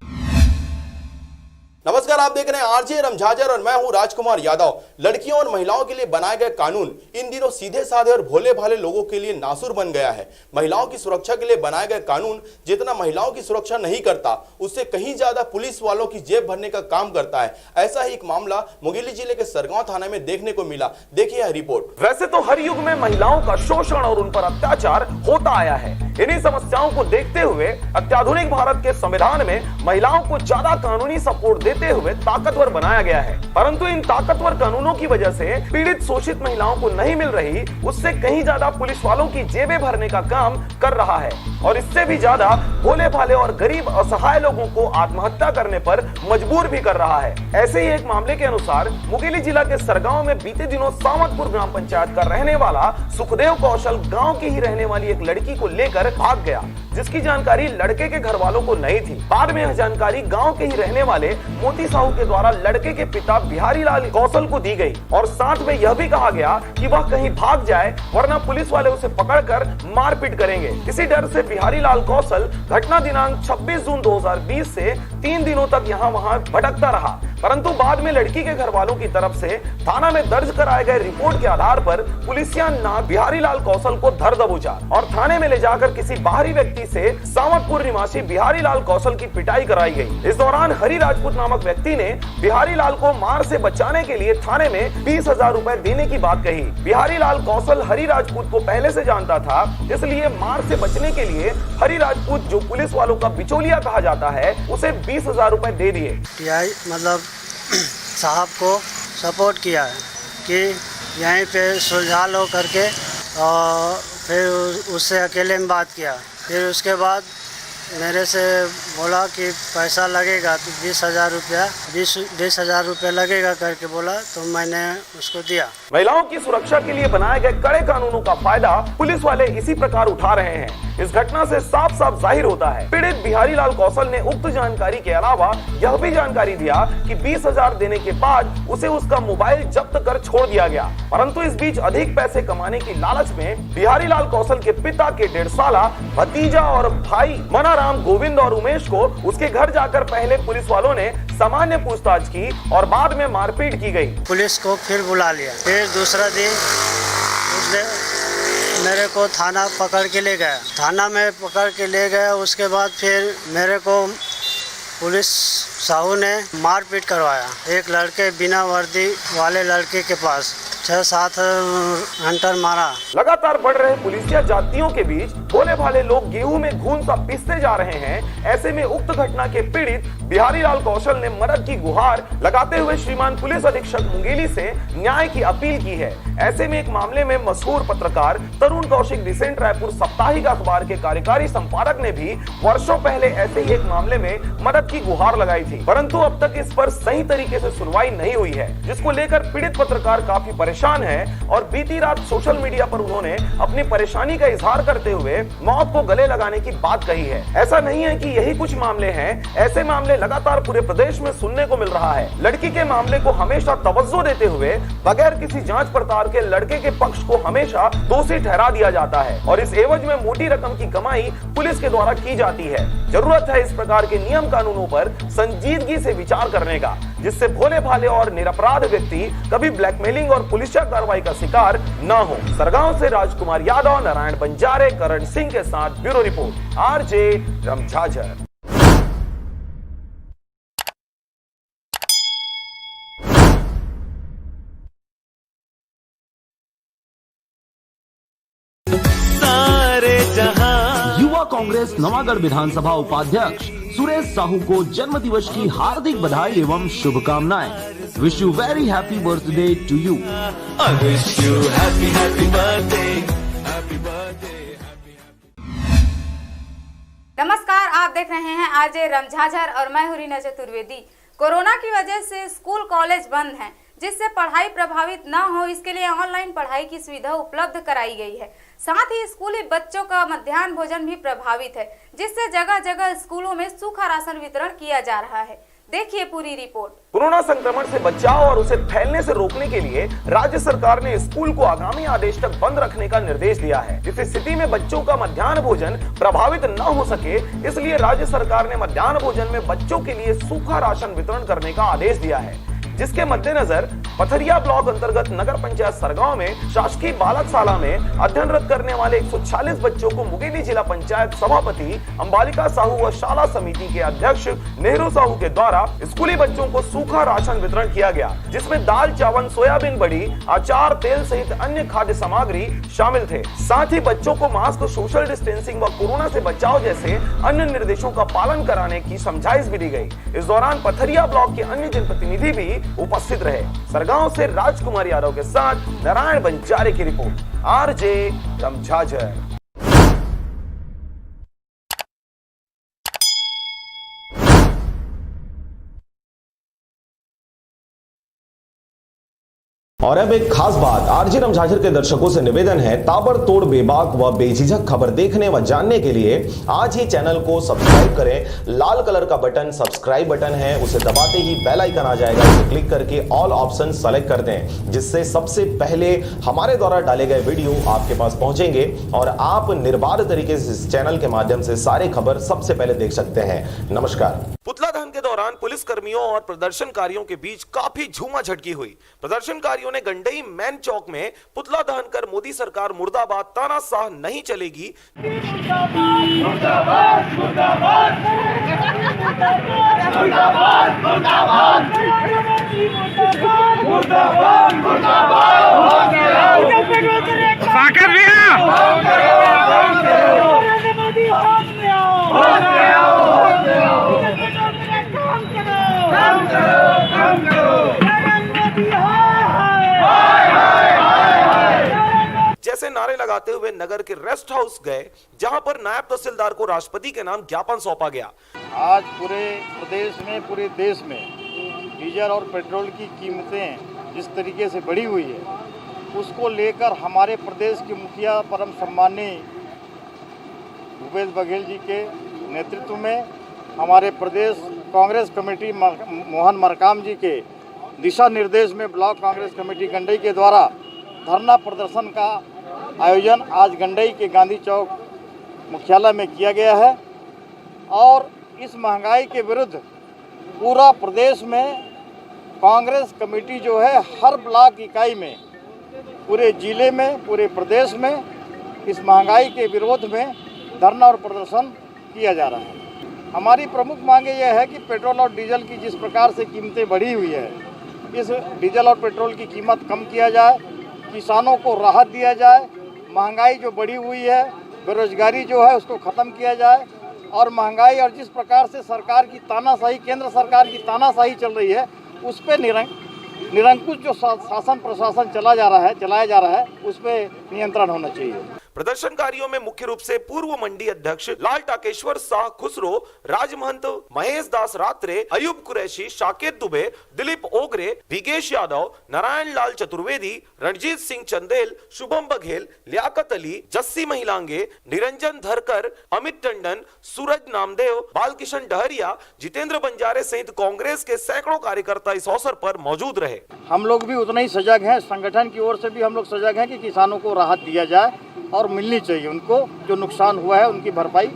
नमस्कार, आप देख रहे हैं आरजे रमझाझर और मैं हूं राजकुमार यादव। लड़कियों और महिलाओं के लिए बनाया गया कानून इन दिनों सीधे साधे और भोले भाले लोगों के लिए नासुर बन गया है। महिलाओं की सुरक्षा के लिए बनाया गया कानून जितना महिलाओं की सुरक्षा नहीं करता, उससे कहीं ज्यादा पुलिस वालों की जेब भरने का काम करता है। ऐसा ही एक मामला मुंगेली जिले के सरगांव थाना में देखने को मिला। देखिए यह रिपोर्ट। वैसे तो हर युग में महिलाओं का शोषण और उन पर अत्याचार होता आया है। इन्हीं समस्याओं को देखते हुए अत्याधुनिक भारत के संविधान में महिलाओं को ज्यादा कानूनी सपोर्ट देते हुए ताकतवर बनाया गया है। परंतु इन ताकतवर कानूनों की वजह से पीड़ित शोषित महिलाओं को नहीं मिल रही, उससे कहीं ज्यादा पुलिस वालों की जेबें भरने का काम कर रहा है, और इससे भी ज्यादा भोले भाले और गरीब असहाय लोगों को आत्महत्या करने पर मजबूर भी कर रहा है। ऐसे ही एक मामले के अनुसार मुंगेली जिला के सरगांव में बीते दिनों सामतपुर ग्राम पंचायत का रहने वाला सुखदेव कौशल गाँव की ही रहने वाली एक लड़की को लेकर भाग गया, जिसकी जानकारी लड़के के घर वालों को नहीं थी। बाद में यह जानकारी गांव के ही रहने वाले मोती साहू के द्वारा लड़के के पिता बिहारी लाल कौशल को दी गई, और साथ में यह भी कहा गया कि वह कहीं भाग जाए वरना पुलिस वाले उसे पकड़कर मारपीट करेंगे। इसी डर से बिहारी लाल कौशल घटना दिनांक 26 जून 2020 से 3 दिनों तक यहाँ वहाँ भटकता रहा। परंतु बाद में लड़की के घर वालों की तरफ से थाना में दर्ज कराए गए रिपोर्ट के आधार पर पुलिसिया नाग बिहारी लाल कौशल को धर दबोचा और थाने में ले जाकर किसी बाहरी व्यक्ति से सामतपुर निवासी बिहारी लाल कौशल की पिटाई कराई गई। इस दौरान हरि राजपूत नामक व्यक्ति ने बिहारी लाल को मार से बचाने के लिए थाने में 20,000 रुपए देने की बात कही। बिहारी लाल कौशल हरि राजपूत को पहले से जानता था, इसलिए मार से बचने के लिए हरि राजपूत, जो पुलिस वालों का बिचौलिया कहा जाता है, उसे 20,000 रुपए दे दिए। मतलब साहब को सपोर्ट किया है कि यहीं पे सुलझा लो करके, और फिर उससे अकेले में बात किया। फिर उसके बाद मेरे से बोला कि पैसा लगेगा, तो 20,000 रुपया 20,000 रुपया लगेगा करके बोला, तो मैंने उसको दिया। महिलाओं की सुरक्षा के लिए बनाए गए कड़े कानूनों का फायदा पुलिस वाले इसी प्रकार उठा रहे हैं। इस घटना से साफ साफ जाहिर होता है, पीड़ित बिहारी लाल कौशल ने उक्त जानकारी के अलावा यह भी जानकारी दिया कि 20,000 देने के बाद उसे उसका मोबाइल जब्त कर छोड़ दिया गया। परंतु इस बीच अधिक पैसे कमाने की लालच में बिहारी लाल कौशल के पिता के 1.5 साला भतीजा और भाई मनाराम, गोविंद और उमेश को उसके घर जाकर पहले पुलिस वालों ने सामान्य पूछताछ की और बाद में मारपीट की गई। पुलिस को फिर बुला लिया। फिर दूसरा दिन उसने मेरे को थाना पकड़ के ले गया। थाना में पकड़ के ले गया। उसके बाद फिर मेरे को पुलिस साहू ने मारपीट करवाया। एक लड़के बिना वर्दी वाले लड़के के पास 6-7 घंटा मारा। लगातार बढ़ रहे पुलिसिया जातियों के बीच भोले भाले लोग गेहूं में घून सा पिसते जा रहे हैं। ऐसे में उक्त घटना के पीड़ित बिहारी लाल कौशल ने मदद की गुहार लगाते हुए श्रीमान पुलिस अधीक्षक मुंगेली से न्याय की अपील की है। ऐसे में एक मामले में मशहूर पत्रकार तरुण कौशिक रिसेंट रायपुर साप्ताहिक अखबार के कार्यकारी संपादक ने भी वर्षों पहले ऐसे ही एक मामले में मदद की गुहार लगाई थी, परंतु अब तक इस पर सही तरीके से सुनवाई नहीं हुई है, जिसको लेकर पीड़ित पत्रकार काफी परेशान है। और बीती रात सोशल मीडिया पर उन्होंने अपनी परेशानी का इजहार करते हुए मौत को गले लगाने की बात कही है। ऐसा नहीं है कि यही कुछ मामले हैं, ऐसे मामले लगातार पूरे प्रदेश में सुनने को मिल रहा है। लड़की के मामले को हमेशा तवज्जो देते हुए बगैर किसी जांच पड़ताल के लड़के के पक्ष को हमेशा दोषी ठहरा दिया जाता है और इस एवज में मोटी रकम की कमाई पुलिस के द्वारा की जाती है। जरूरत है इस प्रकार के नियम कानूनों पर संजीदगी से विचार करने का, जिससे भोले भाले और निरपराध व्यक्ति कभी ब्लैकमेलिंग और पुलिसिया कार्रवाई का शिकार न हो। सरगांव से राजकुमार यादव, नारायण बंजारे, करण सिंह के साथ bureau report, RJ Ramjhajhar. Congress Navagarh विधानसभा उपाध्यक्ष सुरेश साहू को जन्म दिवस की हार्दिक बधाई एवं शुभकामनाएं। Wish you very happy birthday to you. नमस्कार, आप देख रहे हैं आरजे रमझाझर और मैं हूं रीना चतुर्वेदी। कोरोना की वजह से स्कूल कॉलेज बंद हैं, जिससे पढ़ाई प्रभावित न हो इसके लिए ऑनलाइन पढ़ाई की सुविधा उपलब्ध कराई गई है। साथ ही स्कूली बच्चों का मध्याह्न भोजन भी प्रभावित है, जिससे जगह जगह स्कूलों में सूखा राशन वितरण किया जा रहा है। देखिए पूरी रिपोर्ट। कोरोना संक्रमण से बचाव और उसे फैलने से रोकने के लिए राज्य सरकार ने स्कूल को आगामी आदेश तक बंद रखने का निर्देश दिया है। जिस स्थिति में बच्चों का मध्याह्न भोजन प्रभावित न हो सके, इसलिए राज्य सरकार ने मध्याह्न भोजन में बच्चों के लिए सूखा राशन वितरण करने का आदेश दिया है। जिसके मद्देनजर पथरिया ब्लॉक अंतर्गत नगर पंचायत सरगांव में शासकीय बालक शाला में अध्ययनरत करने वाले 140 बच्चों को मुंगेली जिला पंचायत सभापति अंबालिका साहू व शाला समिति के अध्यक्ष नेहरू साहू के द्वारा स्कूली बच्चों को सूखा राशन वितरण किया गया, जिसमें दाल, चावल, सोयाबीन बड़ी, अचार, तेल सहित अन्य खाद्य सामग्री शामिल थे। साथ ही बच्चों को मास्क, सोशल डिस्टेंसिंग व कोरोना से बचाव जैसे अन्य निर्देशों का पालन कराने की समझाइश भी दी गई। इस दौरान पथरिया ब्लॉक के अन्य जनप्रतिनिधि भी उपस्थित रहे। सरगांव से राजकुमार यादव के साथ नारायण बंजारे की रिपोर्ट, आरजे रमझाझर। और अब एक खास बात, आरजे रमझाझर के दर्शकों से निवेदन है, ताबड़तोड़ बेबाक व बेझिझक खबर देखने व जानने के लिए आज ही चैनल को सब्सक्राइब करें। लाल कलर का बटन सब्सक्राइब बटन है, उसे दबाते ही बेल आइकन आ जाएगा, उसे क्लिक करके ऑल ऑप्शन सेलेक्ट कर दें, जिससे सबसे पहले हमारे द्वारा डाले गए वीडियो आपके पास पहुंचेंगे और आप निर्बाध तरीके से इस चैनल के माध्यम से सारी खबर सबसे पहले देख सकते हैं। नमस्कार। पुतला दहन के दौरान पुलिस कर्मियों और प्रदर्शनकारियों के बीच काफी झूमाझटकी हुई। प्रदर्शनकारियों ने गंडई मैन चौक में पुतला दहन कर मोदी सरकार मुर्दाबाद, तानाशाह नहीं चलेगी जैसे नारे लगाते हुए नगर के रेस्ट हाउस गए, जहां पर नायब तहसीलदार को राष्ट्रपति के नाम ज्ञापन सौंपा गया। आज पूरे प्रदेश में, पूरे देश में डीजल और पेट्रोल की कीमतें जिस तरीके से बढ़ी हुई है, उसको लेकर हमारे प्रदेश के मुखिया परम सम्माननीय भूपेश बघेल जी के नेतृत्व में हमारे प्रदेश कांग्रेस कमेटी मोहन मरकाम जी के दिशा निर्देश में ब्लॉक कांग्रेस कमेटी गंडई के द्वारा धरना प्रदर्शन का आयोजन आज गंडई के गांधी चौक मुख्यालय में किया गया है। और इस महंगाई के विरुद्ध पूरा प्रदेश में कांग्रेस कमेटी जो है हर ब्लॉक इकाई में, पूरे जिले में, पूरे प्रदेश में इस महंगाई के विरोध में धरना और प्रदर्शन किया जा रहा है। हमारी प्रमुख मांगे यह है कि पेट्रोल और डीजल की जिस प्रकार से कीमतें बढ़ी हुई है, इस डीजल और पेट्रोल की कीमत कम किया जाए, किसानों को राहत दिया जाए, महंगाई जो बढ़ी हुई है, बेरोजगारी जो है उसको ख़त्म किया जाए, और महंगाई और जिस प्रकार से सरकार की तानाशाही, केंद्र सरकार की तानाशाही चल रही है, उस पर निरंकुश जो शासन प्रशासन चलाया जा रहा है, उस पर नियंत्रण होना चाहिए। प्रदर्शनकारियों में मुख्य रूप से पूर्व मंडी अध्यक्ष लाल टाकेश्वर शाह खुसरो, राजमहंत महेश दास रात्रे, अयूब कुरैशी, शाकेत दुबे, दिलीप ओगरे, भिगेश यादव, नारायण लाल चतुर्वेदी, रणजीत सिंह चंदेल, शुभम बघेल, लियाकत अली, जस्सी महिलांगे, निरंजन धरकर, अमित टंडन, सूरज नामदेव, बालकिशन डहरिया, जितेंद्र बंजारे सहित कांग्रेस के सैकड़ों कार्यकर्ता इस अवसर पर मौजूद रहे। हम लोग भी उतना ही सजग हैं, संगठन की ओर से भी हम लोग सजग हैं कि किसानों को राहत दिया जाए और मिलनी चाहिए, उनको जो नुकसान हुआ है उनकी भरपाई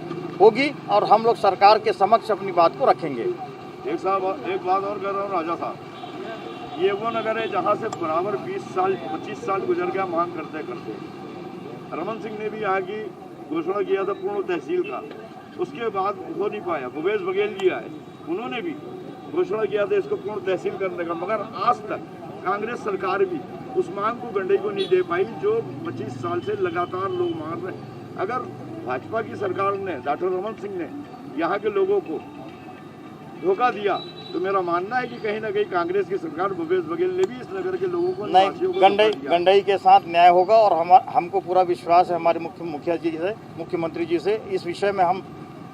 होगी, और हम लोग सरकार के समक्ष अपनी बात को रखेंगे। एक बात और कह रहा हूँ राजा साहब, ये वो नगर है जहाँ से बराबर 25 साल गुजर गया मांग करते करते। रमन सिंह ने भी यहाँ की घोषणा किया था पूर्ण तहसील का, उसके बाद हो नहीं पाया। भूपेश बघेल जी आए, उन्होंने भी घोषणा किया था इसको पूर्ण तहसील करने का, मगर आज तक कांग्रेस सरकार भी उस मांग को गंडई को नहीं दे पाई जो 25 साल से लगातार लोग मांग रहे हैं। अगर भाजपा की सरकार ने, डॉक्टर रमन सिंह ने यहाँ के लोगों को धोखा दिया, तो मेरा मानना है कि कहीं ना कहीं कांग्रेस की सरकार भूपेश बघेल ने भी इस नगर के लोगों को, निवासियों को गंडई के साथ न्याय होगा और हमको पूरा विश्वास है हमारे मुख्यमंत्री जी से। इस विषय में हम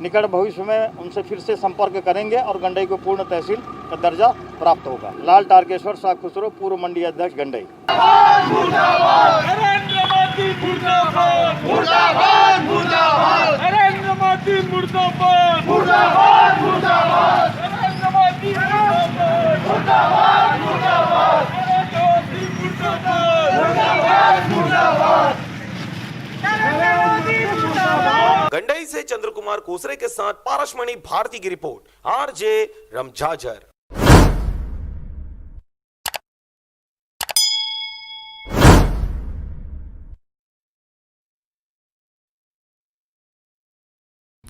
निकट भविष्य में उनसे फिर से संपर्क करेंगे और गंडई को पूर्ण तहसील का दर्जा प्राप्त होगा। लाल तारकेश्वर शाह खुसरो, पूर्व मंडी अध्यक्ष गंडई। गंडई से चंद्र कुमार कोसरे के साथ पारसमणि भारती की रिपोर्ट, आरजे रमझाझर।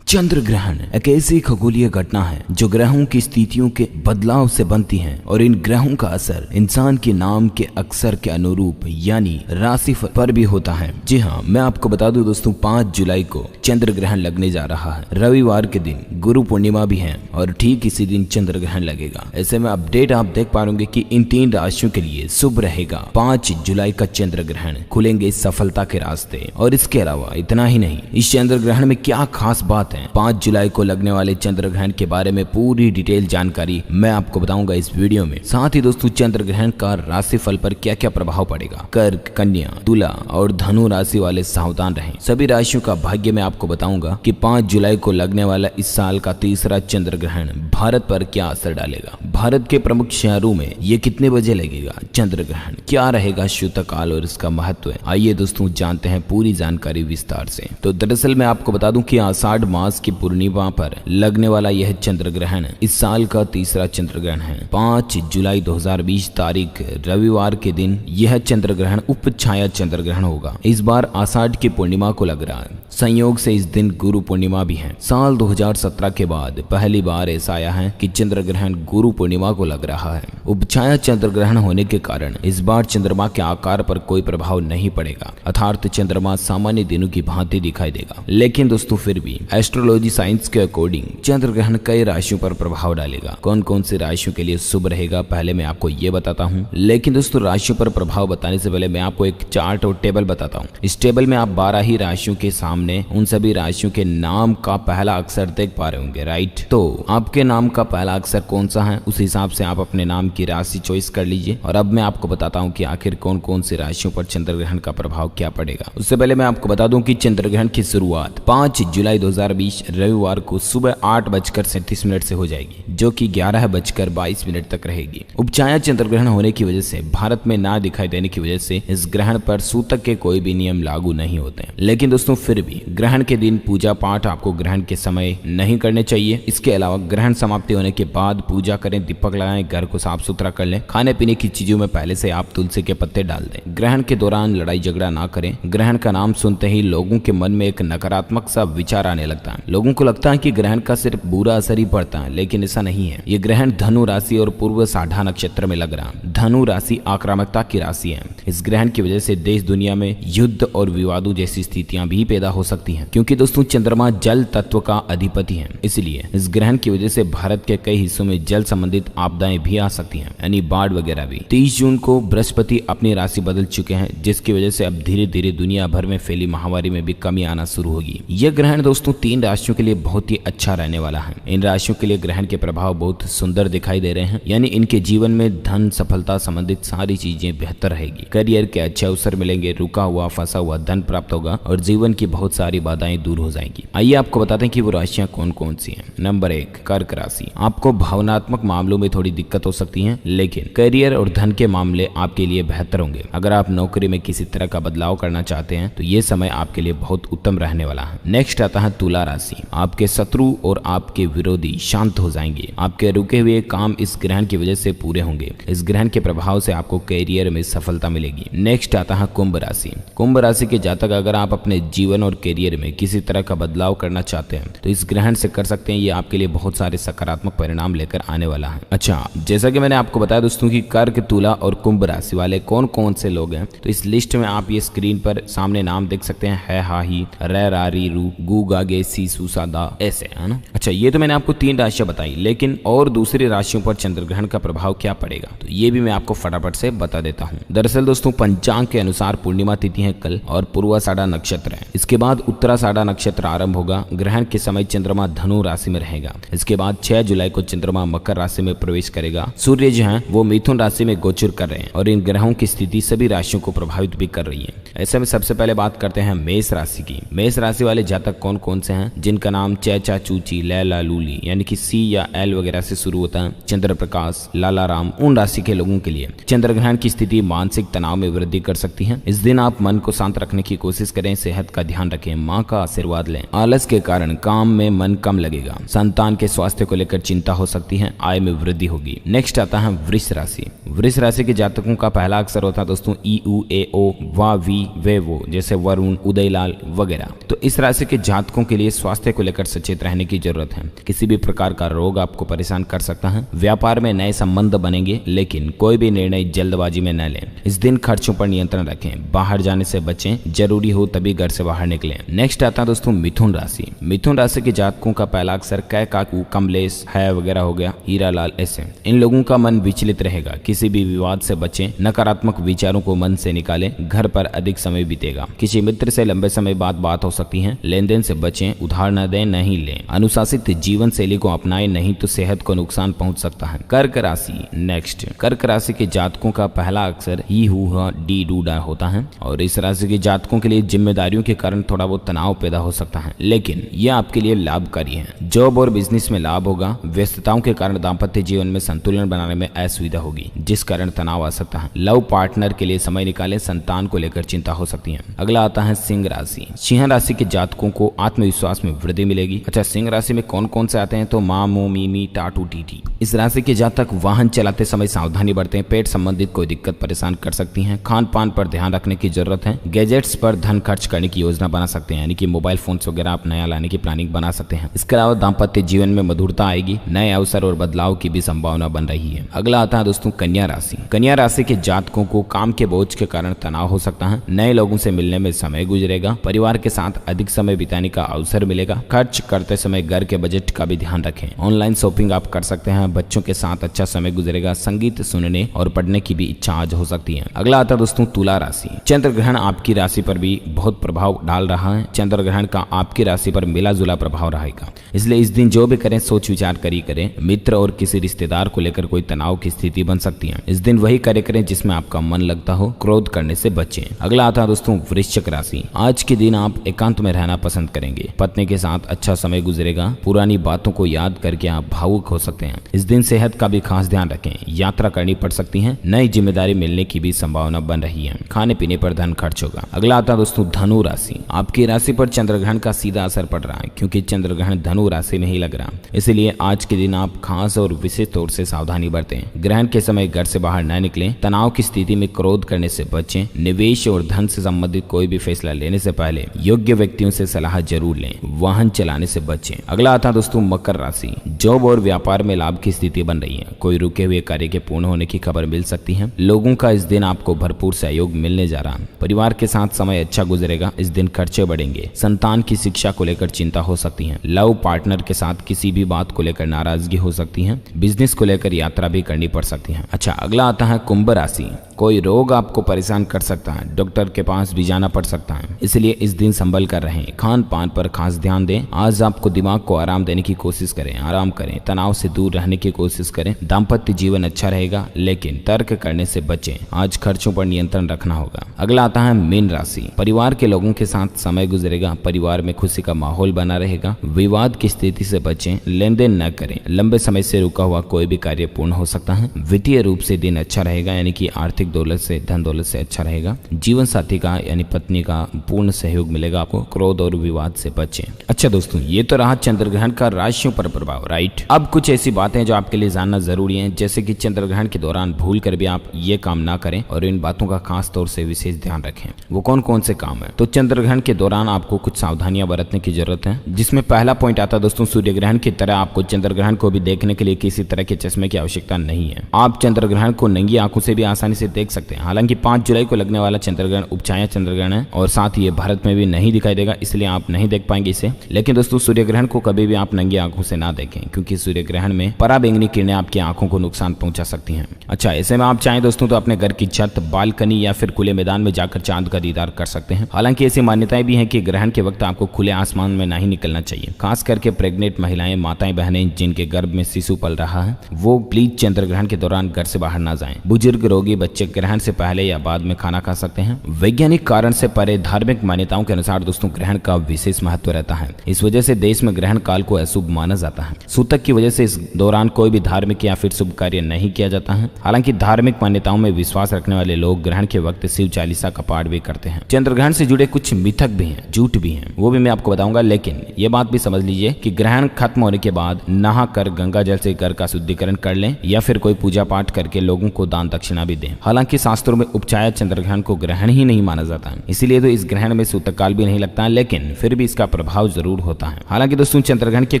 चंद्र ग्रहण एक ऐसी खगोलीय घटना है जो ग्रहों की स्थितियों के बदलाव से बनती है और इन ग्रहों का असर इंसान के नाम के अक्षर के अनुरूप यानी राशिफल पर भी होता है। जी हाँ, मैं आपको बता दूं दोस्तों, 5 जुलाई को चंद्र ग्रहण लगने जा रहा है। रविवार के दिन गुरु पूर्णिमा भी है और ठीक इसी दिन चंद्र ग्रहण लगेगा। ऐसे में अपडेट आप देख पाएंगे कि इन 3 राशियों के लिए शुभ रहेगा 5 जुलाई का चंद्र ग्रहण, खुलेंगे सफलता के रास्ते। और इसके अलावा इतना ही नहीं, इस चंद्र ग्रहण में क्या खास बात है, 5 जुलाई को लगने वाले चंद्र ग्रहण के बारे में पूरी डिटेल जानकारी मैं आपको बताऊंगा इस वीडियो में। साथ ही दोस्तों, चंद्र ग्रहण का राशिफल पर क्या क्या प्रभाव पड़ेगा। कर्क, कन्या, तुला और धनु राशि वाले सावधान रहें। सभी राशियों का भाग्य मैं आपको बताऊंगा कि 5 जुलाई को लगने वाला इस साल का तीसरा चंद्र ग्रहण भारत पर क्या असर डालेगा, भारत के प्रमुख शहरों में ये कितने बजे लगेगा चंद्र ग्रहण, क्या रहेगा शुद्ध काल और इसका महत्व। आइए दोस्तों जानते हैं पूरी जानकारी विस्तार से। तो दरअसल मैं आपको बता दूं कि आषाढ़ मास की पूर्णिमा पर लगने वाला यह चंद्र ग्रहण इस साल का तीसरा चंद्र ग्रहण है। 5 जुलाई 2020 तारीख रविवार के दिन यह चंद्र ग्रहण उप छाया चंद्र ग्रहण होगा। इस बार आषाढ़ की पूर्णिमा को लग रहा है। संयोग से इस दिन गुरु पूर्णिमा भी है। साल 2017 के बाद पहली बार ऐसा आया है कि चंद्र ग्रहण गुरु पूर्णिमा को लग रहा है। उपछाया चंद्र ग्रहण होने के कारण इस बार चंद्रमा के आकार पर कोई प्रभाव नहीं पड़ेगा, अर्थात चंद्रमा सामान्य दिनों की भांति दिखाई देगा। लेकिन दोस्तों फिर भी एस्ट्रोलॉजी साइंस के अकॉर्डिंग चंद्र ग्रहण कई राशियों पर प्रभाव डालेगा। कौन कौन सी राशियों के लिए शुभ रहेगा पहले मैं आपको ये बताता हूँ। लेकिन दोस्तों राशियों पर प्रभाव बताने से पहले मैं आपको एक चार्ट और टेबल बताता हूँ। इस टेबल में आप 12 ही राशियों के सामने उन सभी राशियों के नाम का पहला अक्षर देख पा रहे होंगे, राइट। तो आपके नाम का पहला अक्षर कौन सा है उस हिसाब से आप अपने नाम की राशि चॉइस कर लीजिए। और अब मैं आपको बताता हूँ कि आखिर कौन कौन सी राशियों पर चंद्र ग्रहण का प्रभाव क्या पड़ेगा। उससे पहले मैं आपको बता दूं कि चंद्र ग्रहण की शुरुआत 5 जुलाई 2020 रविवार को सुबह 8:37 से हो जाएगी, जो कि 11:22 तक रहेगी। उपछाया चंद्र ग्रहण होने की वजह से भारत में ना दिखाई देने की वजह से इस ग्रहण पर सूतक के कोई भी नियम लागू नहीं होते। लेकिन दोस्तों फिर भी ग्रहण के दिन पूजा पाठ आपको ग्रहण के समय नहीं करने चाहिए। इसके अलावा ग्रहण समाप्ति होने के बाद पूजा करें, दीपक लगाएं, घर को साफ सुथरा कर लें। खाने पीने की चीजों में पहले से आप तुलसी के पत्ते डाल दें। ग्रहण के दौरान लड़ाई झगड़ा ना करें। ग्रहण का नाम सुनते ही लोगों के मन में एक नकारात्मक सा विचार आने लगता है। लोगों को लगता है कि ग्रहण का सिर्फ बुरा असर ही पड़ता है, लेकिन ऐसा नहीं है। ये ग्रहण धनु राशि और पूर्व साढ़ा नक्षत्र में लग रहा है। धनु राशि आक्रामकता की राशि है। इस ग्रहण की वजह से देश दुनिया में युद्ध और विवादों जैसी स्थितियां भी पैदा हो सकती हैं, क्योंकि दोस्तों चंद्रमा जल तत्व का अधिपति है। इसलिए इस ग्रहण की वजह से भारत के कई हिस्सों में जल संबंधित आपदाएं भी आ सकती हैं, यानी बाढ़ वगैरह भी। 30 जून को बृहस्पति अपनी राशि बदल चुके हैं, जिसकी वजह से अब धीरे धीरे दुनिया भर में फैली महामारी में भी कमी आना शुरू होगी। यह ग्रहण दोस्तों 3 राशियों के लिए बहुत ही अच्छा रहने वाला है। इन राशियों के लिए ग्रहण के प्रभाव बहुत सुंदर दिखाई दे रहे हैं, यानी इनके जीवन में धन सफलता संबंधित सारी चीजें बेहतर रहेगी। करियर के अच्छे अवसर मिलेंगे, रुका हुआ फंसा हुआ धन प्राप्त होगा और जीवन की बहुत सारी बाधाएं दूर हो जाएंगी। आइए आपको बताते हैं कि वो राशियां कौन कौन सी हैं। नंबर 1 कर्क राशि। आपको भावनात्मक मामलों में थोड़ी दिक्कत हो सकती है, लेकिन करियर और धन के मामले आपके लिए बेहतर होंगे। अगर आप नौकरी में किसी तरह का बदलाव करना चाहते हैं तो ये समय आपके लिए बहुत उत्तम रहने वाला है। नेक्स्ट आता है तुला राशि। आपके शत्रु और आपके विरोधी शांत हो जाएंगे। आपके रुके हुए काम इस ग्रहण की वजह से पूरे होंगे। इस ग्रहण के प्रभाव से आपको करियर में सफलता मिलेगी। नेक्स्ट आता है कुंभ राशि। कुंभ राशि के जातक अगर आप अपने जीवन और और करियर में किसी तरह का बदलाव करना चाहते हैं तो इस ग्रहण से कर सकते हैं। ये आपके लिए बहुत सारे सकारात्मक परिणाम लेकर आने वाला है। अच्छा, जैसा कि मैंने आपको बताया दोस्तों कि कर्क, तुला और कुंभ राशि वाले कौन कौन से लोग हैं, तो इस लिस्ट में आप ये स्क्रीन पर सामने नाम देख सकते हैं, है, हा, ही, रे, रा, री, रू, गु, गा, गे, सी, सु, सा, दा, ऐसे, है ना। अच्छा, ये तो मैंने आपको 3 राशियां बताई, लेकिन और दूसरी राशियों पर चंद्रग्रहण का प्रभाव क्या पड़ेगा तो ये भी मैं आपको फटाफट से बता देता हूँ। दरअसल दोस्तों, पंचांग के अनुसार पूर्णिमा तिथि है कल और पूर्वाषाढ़ा नक्षत्र है। इसके बाद उत्तराषाढ़ा नक्षत्र आरंभ होगा। ग्रहण के समय चंद्रमा धनु राशि में रहेगा। इसके बाद 6 जुलाई को चंद्रमा मकर राशि में प्रवेश करेगा। सूर्य जो है वो मिथुन राशि में गोचर कर रहे हैं और इन ग्रहों की स्थिति सभी राशियों को प्रभावित भी कर रही है। ऐसे में सबसे पहले बात करते हैं मेष राशि की। मेष राशि वाले जातक कौन कौन से हैं जिनका नाम चैचा, चूची, लैला, लूली यानी कि सी या एल वगैरह से शुरू होता है, चंद्र प्रकाश, लाला राम, उन राशि के लोगों के लिए चंद्रग्रहण की स्थिति मानसिक तनाव में वृद्धि कर सकती है। इस दिन आप मन को शांत रखने की कोशिश करें, सेहत का ध्यान रखें, माँ का आशीर्वाद लें। आलस के कारण काम में मन कम लगेगा। संतान के स्वास्थ्य को लेकर चिंता हो सकती है। आय में वृद्धि होगी। नेक्स्ट आता है वृष राशि। वृष राशि के जातकों का पहला अक्षर होता है दोस्तों ई, उ, ए, ओ, वा, वी, वे, वो, जैसे वरुण, उदयलाल वगैरह। तो इस राशि के जातकों के लिए स्वास्थ्य को लेकर सचेत रहने की जरूरत है। किसी भी प्रकार का रोग आपको परेशान कर सकता है। व्यापार में नए संबंध बनेंगे, लेकिन कोई भी निर्णय जल्दबाजी में न लें। इस दिन खर्चों पर नियंत्रण रखें। बाहर जाने से बचें, जरूरी हो तभी घर से बाहर निकलें। नेक्स्ट आता है दोस्तों मिथुन राशि। मिथुन राशि के जातकों का पहला अक्षर कै, काकू, कमलेश, है वगैरह हो गया, हीरा लाल ऐसे। इन लोगों का मन विचलित रहेगा। किसी भी विवाद से बचें। नकारात्मक विचारों को मन से निकालें। घर पर अधिक समय बीतेगा। किसी मित्र से लंबे समय बाद बात हो सकती है। लेन देन से बचें। उधार न दें, नहीं लें। अनुशासित जीवन शैली को अपनाएं, नहीं तो सेहत को नुकसान पहुंच सकता है। कर्क राशि। नेक्स्ट, कर्क राशि के जातकों का पहला अक्षर ही, हु, हा, डी, डू, डा होता है और इस राशि के जातकों के लिए जिम्मेदारियों के कारण थोड़ा बहुत तनाव पैदा हो सकता है, लेकिन यह आपके लिए लाभकारी है। जॉब और बिजनेस में लाभ होगा। व्यस्तताओं के कारण दाम्पत्य जीवन में संतुलन बनाने में असुविधा होगी, जिस कारण तनाव आ सकता है। लव पार्टनर के लिए समय निकालें। संतान को लेकर चिंता हो सकती है। अगला आता है सिंह राशि। सिंह राशि के जातकों को आत्मविश्वास में वृद्धि मिलेगी। अच्छा, सिंह राशि में कौन कौन से आते हैं तो माँ, मो, मीमी, टाटू, टीटी। इस राशि के जातक वाहन चलाते समय सावधानी बरतें। पेट संबंधित कोई दिक्कत परेशान कर सकती है। खान पान पर ध्यान रखने की जरूरत है। गैजेट्स पर धन खर्च करने की योजना बना सकते हैं, यानी कि मोबाइल फोन्स वगैरह आप नया लाने की प्लानिंग बना सकते हैं। इसके अलावा दाम्पत्य जीवन में मधुरता आएगी। नए अवसर और बदलाव की भी संभावना बन रही है। अगला आता है दोस्तों कन्या राशि। कन्या राशि के जातकों को काम के बोझ के कारण तनाव हो सकता है। नए लोगों से मिलने में समय गुजरेगा। परिवार के साथ अधिक समय बिताने का अवसर मिलेगा। खर्च करते समय घर के बजट का भी ध्यान रखें। ऑनलाइन शॉपिंग आप कर सकते हैं। बच्चों के साथ अच्छा समय गुजरेगा। संगीत सुनने और पढ़ने की भी इच्छा आज हो सकती है। अगला आता है दोस्तों तुला राशि। चंद्र ग्रहण आपकी राशि पर भी बहुत प्रभाव डाल रहा है। चंद्र ग्रहण का आपकी राशि पर मिला जुला प्रभाव रहेगा, इसलिए इस दिन जो भी करें सोच विचार करें। मित्र और किसी रिश्तेदार को लेकर कोई तनाव की स्थिति बन सकती है। इस दिन वही कार्य करें जिसमें आपका मन लगता हो। क्रोध करने से बचें। अगला आता है दोस्तों वृश्चिक राशि। आज के दिन आप एकांत में रहना पसंद करेंगे। पत्नी के साथ अच्छा समय गुजरेगा। पुरानी बातों को याद करके आप भावुक हो सकते हैं। इस दिन सेहत का भी खास ध्यान रखें। यात्रा करनी पड़ सकती है। नई जिम्मेदारी मिलने की भी संभावना बन रही है। खाने पीने पर धन खर्च होगा। अगला आता है दोस्तों धनु राशि। आपकी राशि पर चंद्रग्रहण का सीधा असर पड़ रहा है, क्योंकि चंद्रग्रहण धनु राशि में ही लग रहा है। इसलिए आज के दिन आप खास और विशेष तौर से सावधानी बरतें। ग्रहण के समय घर से बाहर न निकलें। तनाव की स्थिति में क्रोध करने से बचें। निवेश और धन से संबंधित कोई भी फैसला लेने से पहले योग्य व्यक्तियों से सलाह जरूर लें। वाहन चलाने से बचें। अगला आता है दोस्तों मकर राशि। जॉब और व्यापार में लाभ की स्थिति बन रही है। कोई रुके हुए कार्य के पूर्ण होने की खबर मिल सकती है। लोगों का इस दिन आपको भरपूर सहयोग मिलने जा रहा है। परिवार के साथ समय अच्छा गुजरेगा। इस दिन खर्चे बढ़ेंगे। संतान की शिक्षा को लेकर चिंता हो सकती है। लव पार्टनर के साथ किसी भी बात को लेकर नाराजगी हो सकती है। बिजनेस को लेकर यात्रा भी करनी पड़ सकती है। अच्छा, अगला आता है कुंभ राशि। कोई रोग आपको परेशान कर सकता है। डॉक्टर के पास भी जाना पड़ सकता है, इसलिए इस दिन संभल कर रहें। खान पान पर खास ध्यान दें। आज आपको दिमाग को आराम देने की कोशिश करें। आराम करें। तनाव से दूर रहने की कोशिश करें। दाम्पत्य जीवन अच्छा रहेगा, लेकिन तर्क करने से बचें। आज खर्चों पर नियंत्रण रखना होगा। अगला आता है मीन राशि। परिवार के लोगों के साथ समय गुजरेगा। परिवार में खुशी का माहौल बना रहेगा। विवाद की स्थिति से बचें। लेन देन न करें। लंबे समय से रुका हुआ कोई भी कार्य पूर्ण हो सकता है। वित्तीय रूप से दिन अच्छा रहेगा, यानी कि आर्थिक दौलत से, धन दौलत से अच्छा रहेगा। जीवन साथी का यानी पत्नी का पूर्ण सहयोग मिलेगा आपको। क्रोध और विवाद से बचें। अच्छा दोस्तों, ये तो रहा चंद्रग्रहण का राशियों पर प्रभाव, राइट। अब कुछ ऐसी बातें जो आपके लिए जानना जरूरी है, जैसे कि चंद्रग्रहण के दौरान भूल कर भी आप ये काम ना करें और इन बातों का खास तौर से विशेष ध्यान रखें। वो कौन कौन से काम है? तो चंद्रग्रहण के दौरान आपको कुछ सावधानियां बरतने की जरूरत है, जिसमें पहला पॉइंट आता है दोस्तों, सूर्य ग्रहण की तरह आपको चंद्र ग्रहण को भी देखने के लिए किसी तरह के चश्मे की आवश्यकता नहीं है। आप चंद्र ग्रहण को नंगी आंखों से भी आसानी से देख सकते हैं। हालांकि 5 जुलाई को लगने वाला चंद्र ग्रहण उपछाया चंद्र ग्रहण है और साथ ही ये भारत में भी नहीं दिखाई देगा, इसलिए आप नहीं देख पाएंगे इसे। लेकिन दोस्तों सूर्य ग्रहण को कभी भी आप नंगी आंखों से ना देखें, क्योंकि सूर्य ग्रहण में पराबैंगनी किरणें आपकी आंखों को नुकसान पहुंचा सकती हैं। अच्छा, ऐसे में आप चाहें दोस्तों तो अपने घर की छत, बालकनी या फिर खुले मैदान में जाकर चांद का दीदार कर सकते हैं। हालांकि ऐसी मान्यताएं भी हैं कि ग्रहण के वक्त आपको खुले आसमान में नहीं निकलना चाहिए। खास करके प्रेग्नेंट महिलाएं, माताएं, बहनें जिनके गर्भ में शिशु पल रहा है, वो प्लीज चंद्र ग्रहण के दौरान घर से बाहर ना जाएं। बुजुर्ग, रोगी बच्चे ग्रहण से पहले या बाद में खाना खा सकते हैं। वैज्ञानिक कारण से परे धार्मिक मान्यताओं के अनुसार दोस्तों ग्रहण का विशेष महत्व रहता है। इस वजह से देश में ग्रहण काल को अशुभ माना जाता है। सूतक की वजह से इस दौरान कोई भी धार्मिक या फिर शुभ कार्य नहीं किया जाता है। हालांकि धार्मिक मान्यताओं में विश्वास रखने वाले लोग ग्रहण के वक्त शिव चालीसा का पाठ भी करते हैं। चंद्र ग्रहण से जुड़े कुछ मिथक भी हैं, झूठ भी हैं, वो भी मैं आपको बताऊंगा। लेकिन ये बात भी समझ लीजिए कि ग्रहण खत्म होने के बाद नहा कर गंगा जल से घर का शुद्धिकरण कर लें या फिर कोई पूजा पाठ करके लोगों को दान दक्षिणा भी दें। हालांकि शास्त्रों में उपछाया चंद्र ग्रहण को ग्रहण ही नहीं माना जाता है, इसीलिए तो इस ग्रहण में सूतक काल भी नहीं लगता है, लेकिन फिर भी इसका प्रभाव जरूर होता है। हालांकि दोस्तों चंद्र ग्रहण के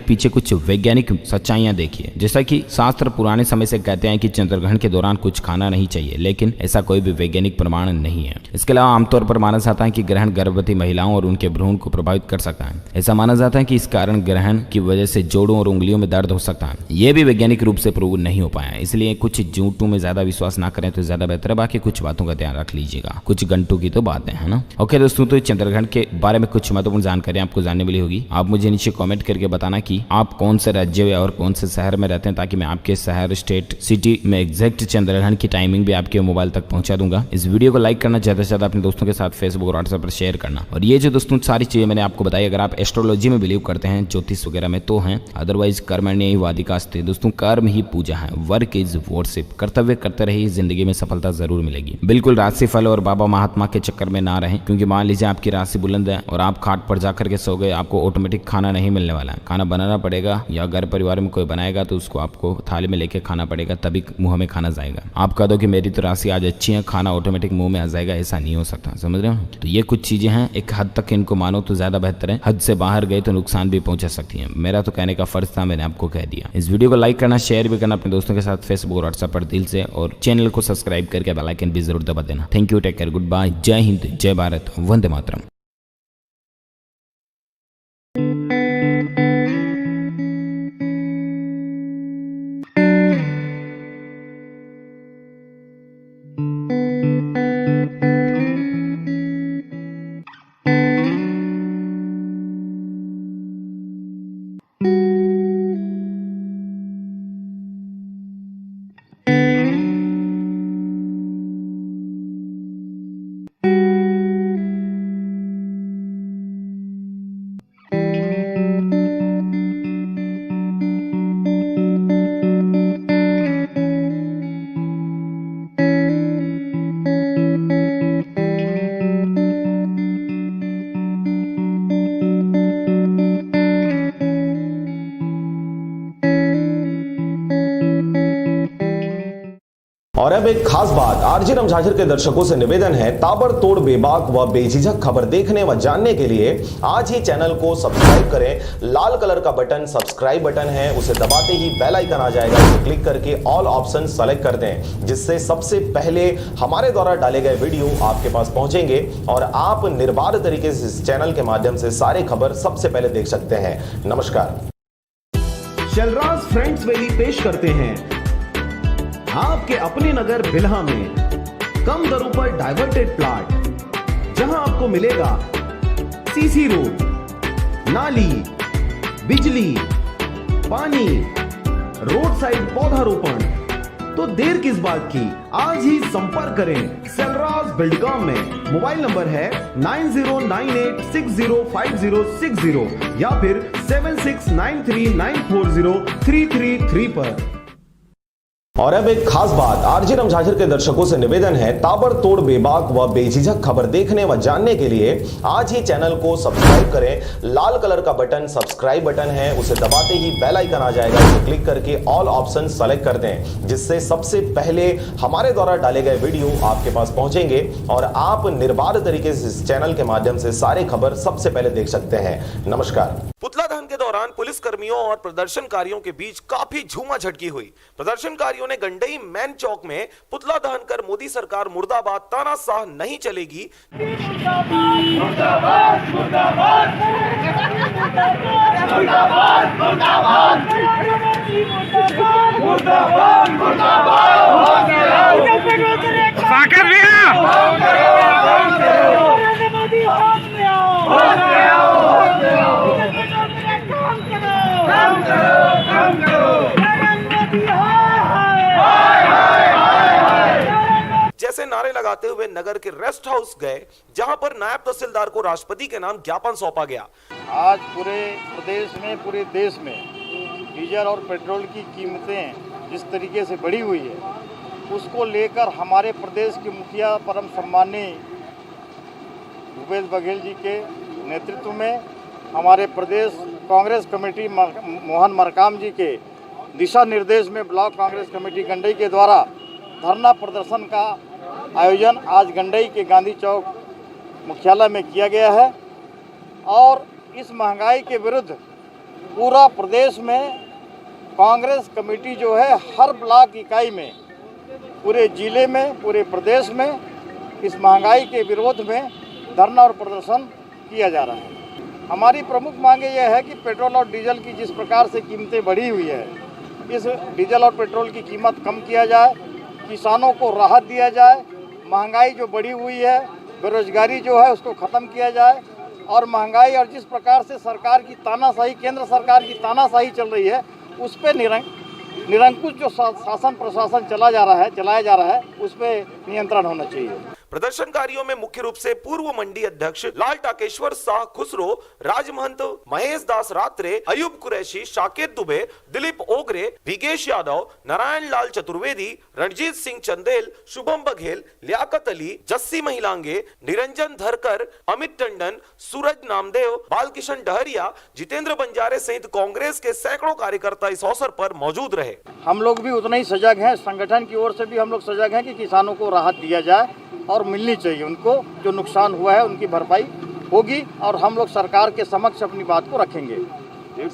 पीछे कुछ वैज्ञानिक सच्चाइयां देखिए। जैसा कि शास्त्र पुराने समय से कहते हैं कि चंद्र ग्रहण के दौरान कुछ खाना नहीं चाहिए, लेकिन ऐसा कोई भी वैज्ञानिक प्रमाण नहीं है। इसके अलावा आमतौर पर माना जाता है कि ग्रहण गर्भवती महिलाओं और उनके भ्रूण को प्रभावित कर सकता है। ऐसा माना जाता है कि इस कारण ग्रहण की वजह से जोड़ों और उंगलियों में दर्द हो सकता है। यह भी वैज्ञानिक रूप से प्रूव नहीं हो पाया, इसलिए कुछ झूठों में ज्यादा विश्वास ना करें तो ज्यादा बेहतर है। बाकी कुछ बातों का ध्यान रख लीजिएगा, कुछ घंटों की तो बातें है ना। ओके दोस्तों, तो चंद्र ग्रहण के बारे में कुछ महत्वपूर्ण जानकारी आपको जानने मिली होगी। आप मुझे नीचे कमेंट करके बताना कि आप कौन से राज्य और कौन से शहर में रहते हैं, ताकि मैं आपके शहर, स्टेट, सिटी में एग्जैक्ट चंद्र ग्रहण की टाइमिंग भी आपके मोबाइल तक पहुंचा दूंगा। इस वीडियो को लाइक करना, ज्यादा से ज्यादा अपने दोस्तों के साथ फेसबुक और व्हाट्सएप पर शेयर करना। और ये जो दोस्तों सारी चीजें मैंने आपको बताई, अगर आप एस्ट्रोलॉजी में बिलीव करते हैं, ज्योतिष वगैरह में तो हैं, अदरवाइज कर्मण्येवाधिकारस्ते दोस्तों, कर्म ही पूजा है, वर्क इज वर्शिप। कर्तव्य करते रहिए, जिंदगी में सफलता जरूर मिलेगी। बिल्कुल राशिफल और बाबा महात्मा के चक्कर में ना रहें, क्योंकि मान लीजिए आपकी राशि बुलंद है और आप खाट पर जाकर के सो गए, आपको ऑटोमेटिक खाना नहीं मिलने वाला है। खाना बनाना पड़ेगा, या घर परिवार में कोई बनाएगा तो उसको आपको थाली में लेके खाना पड़ेगा, तभी मुंह में खाना जाएगा। आप कह दो कि मेरी तो राशि आज अच्छी है, खाना ऑटोमेटिक मुंह में आ जाएगा, ऐसा नहीं हो सकता। समझ रहे हो? तो ये कुछ चीजें हैं, एक हद तक इनको मानो तो ज्यादा बेहतर है। हद से बाहर गए तो नुकसान भी पहुंचा सकती है। मेरा तो कहने का फर्ज था, मैंने आपको कह दिया। इस वीडियो को लाइक करना, शेयर भी करना अपने दोस्तों के साथ फेसबुक और व्हाट्सएप पर दिल से, और चैनल को सब्सक्राइब करके बेल आइकन भी जरूर दबा देना। Thank you, take care, good bye, जय हिंद, जय भारत, वंदे मातरम। और अब एक खास बात, आरजे रमझाझर के दर्शकों से निवेदन है, ताबड़तोड़ बेबाक व बेझिझक खबर देखने व जानने के लिए आज ही चैनल को सब्सक्राइब करें। लाल कलर का बटन सब्सक्राइब बटन है, उसे दबाते ही बेल आइकन आ जाएगा, उसे क्लिक करके ऑल ऑप्शन सेलेक्ट कर दें, जिससे सबसे पहले हमारे द्वारा डाले गए वीडियो आपके पास पहुंचेंगे और आप निर्बाध तरीके से इस चैनल के माध्यम से सारे खबर सबसे पहले देख सकते हैं। नमस्कार। शलराज फ्रेंड्स वैली पेश करते हैं आपके अपने नगर बिल्हा में कम दरों पर डाइवर्टेड प्लॉट, जहां आपको मिलेगा सीसी रोड, नाली, बिजली, पानी, रोड साइड पौधारोपण। तो देर किस बात की, आज ही संपर्क करें शलराज बिल्डकॉम में। मोबाइल नंबर है 9098605060 या फिर 7693940333 पर। और अब एक खास बात, आरजे रमझाझर के दर्शकों से निवेदन है, ताबड़तोड़ बेबाक व बेझिझक खबर देखने व जानने के लिए आज ही चैनल को सब्सक्राइब करें। लाल कलर का बटन सब्सक्राइब बटन है, उसे दबाते ही बेल आइकन आ जाएगा, उसे क्लिक करके ऑल ऑप्शन सेलेक्ट कर दें, जिससे सबसे पहले हमारे द्वारा डाले गए वीडियो आपके पास पहुंचेंगे और आप निर्बाध तरीके से इस चैनल के माध्यम से सारे खबर सबसे पहले देख सकते हैं। नमस्कार। पुतला दहन के दौरान पुलिसकर्मियों और प्रदर्शनकारियों के बीच काफी झूमाझटकी हुई। प्रदर्शनकारियों ने गंडई मैन चौक में पुतला दहन कर मोदी सरकार मुर्दाबाद, तानाशाह नहीं चलेगी जैसे नारे लगाते हुए नगर के रेस्ट हाउस गए, जहां पर नायब तहसीलदार को राष्ट्रपति के नाम ज्ञापन सौंपा गया। आज पूरे प्रदेश में, पूरे देश में डीजल और पेट्रोल की कीमतें जिस तरीके से बढ़ी हुई है, उसको लेकर हमारे प्रदेश के मुखिया परम सम्माननीय भूपेश बघेल जी के नेतृत्व में हमारे प्रदेश कांग्रेस कमेटी मोहन मरकाम जी के दिशा निर्देश में ब्लॉक कांग्रेस कमेटी गंडई के द्वारा धरना प्रदर्शन का आयोजन आज गंडई के गांधी चौक मुख्यालय में किया गया है। और इस महंगाई के विरुद्ध पूरा प्रदेश में कांग्रेस कमेटी जो है हर ब्लॉक इकाई में, पूरे जिले में, पूरे प्रदेश में इस महंगाई के विरोध में धरना और प्रदर्शन किया जा रहा है। हमारी प्रमुख मांगे यह है कि पेट्रोल और डीजल की जिस प्रकार से कीमतें बढ़ी हुई है, इस डीजल और पेट्रोल की कीमत कम किया जाए, किसानों को राहत दिया जाए, महंगाई जो बढ़ी हुई है, बेरोजगारी जो है उसको ख़त्म किया जाए और महंगाई और जिस प्रकार से सरकार की तानाशाही, केंद्र सरकार की तानाशाही चल रही है, उस पर निरंकुश जो शासन प्रशासन चलाया जा रहा है उस पर नियंत्रण होना चाहिए। प्रदर्शनकारियों में मुख्य रूप से पूर्व मंडी अध्यक्ष लाल टाकेश्वर शाह खुसरो, राजमहंत महेश दास रात्रे, अयूब कुरैशी, शाकेत दुबे, दिलीप ओगरे, विगेश यादव, नारायण लाल चतुर्वेदी, रणजीत सिंह चंदेल, शुभम बघेल, लियाकत अली, जस्सी महिलांगे, निरंजन धरकर, अमित टंडन, सूरज नामदेव, बालकिशन डहरिया, जितेंद्र बंजारे सहित कांग्रेस के सैकड़ों कार्यकर्ता इस अवसर पर मौजूद रहे। हम लोग भी उतना ही सजग हैं, संगठन की ओर से भी हम लोग सजग हैं कि किसानों को राहत दिया जाए और मिलनी चाहिए उनको, जो नुकसान हुआ है उनकी भरपाई होगी और हम लोग सरकार के समक्ष अपनी बात को रखेंगे। एक